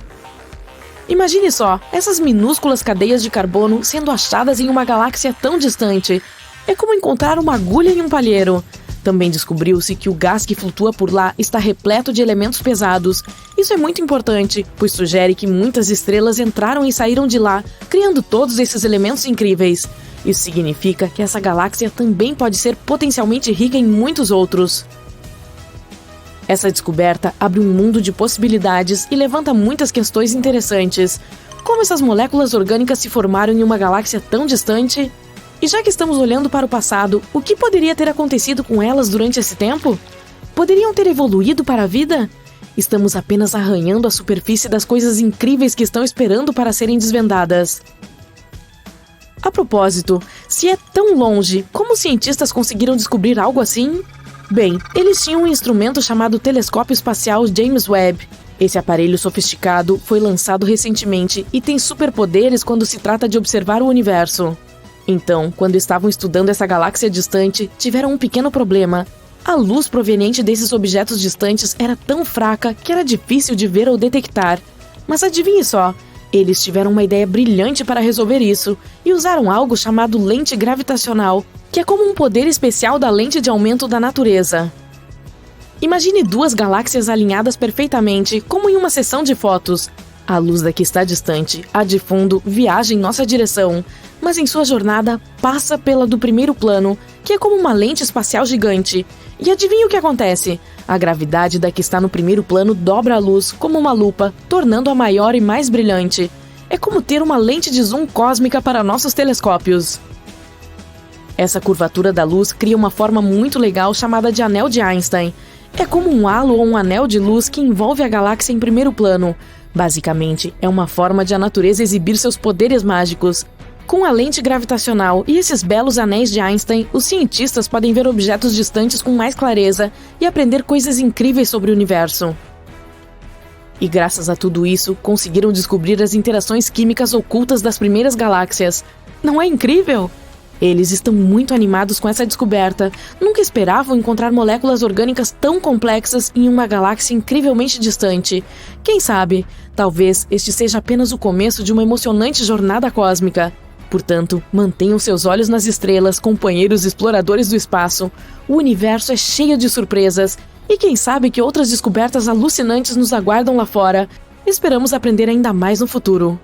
Imagine só, essas minúsculas cadeias de carbono sendo achadas em uma galáxia tão distante. É como encontrar uma agulha em um palheiro. Também descobriu-se que o gás que flutua por lá está repleto de elementos pesados. Isso é muito importante, pois sugere que muitas estrelas entraram e saíram de lá, criando todos esses elementos incríveis. Isso significa que essa galáxia também pode ser potencialmente rica em muitos outros. Essa descoberta abre um mundo de possibilidades e levanta muitas questões interessantes. Como essas moléculas orgânicas se formaram em uma galáxia tão distante? E já que estamos olhando para o passado, o que poderia ter acontecido com elas durante esse tempo? Poderiam ter evoluído para a vida? Estamos apenas arranhando a superfície das coisas incríveis que estão esperando para serem desvendadas. A propósito, se é tão longe, como os cientistas conseguiram descobrir algo assim? Bem, eles tinham um instrumento chamado Telescópio Espacial James Webb. Esse aparelho sofisticado foi lançado recentemente e tem superpoderes quando se trata de observar o universo. Então, quando estavam estudando essa galáxia distante, tiveram um pequeno problema. A luz proveniente desses objetos distantes era tão fraca que era difícil de ver ou detectar. Mas adivinhe só, eles tiveram uma ideia brilhante para resolver isso e usaram algo chamado lente gravitacional, que é como um poder especial da lente de aumento da natureza. Imagine duas galáxias alinhadas perfeitamente, como em uma sessão de fotos. A luz da que está distante, a de fundo, viaja em nossa direção, mas em sua jornada passa pela do primeiro plano, que é como uma lente espacial gigante. E adivinha o que acontece? A gravidade da que está no primeiro plano dobra a luz como uma lupa, tornando-a maior e mais brilhante. É como ter uma lente de zoom cósmica para nossos telescópios. Essa curvatura da luz cria uma forma muito legal chamada de anel de Einstein. É como um halo ou um anel de luz que envolve a galáxia em primeiro plano. Basicamente, é uma forma de a natureza exibir seus poderes mágicos. Com a lente gravitacional e esses belos anéis de Einstein, os cientistas podem ver objetos distantes com mais clareza e aprender coisas incríveis sobre o universo. E graças a tudo isso, conseguiram descobrir as interações químicas ocultas das primeiras galáxias. Não é incrível? Eles estão muito animados com essa descoberta. Nunca esperavam encontrar moléculas orgânicas tão complexas em uma galáxia incrivelmente distante. Quem sabe, talvez este seja apenas o começo de uma emocionante jornada cósmica. Portanto, mantenham seus olhos nas estrelas, companheiros exploradores do espaço. O universo é cheio de surpresas E quem sabe que outras descobertas alucinantes nos aguardam lá fora. Esperamos aprender ainda mais no futuro.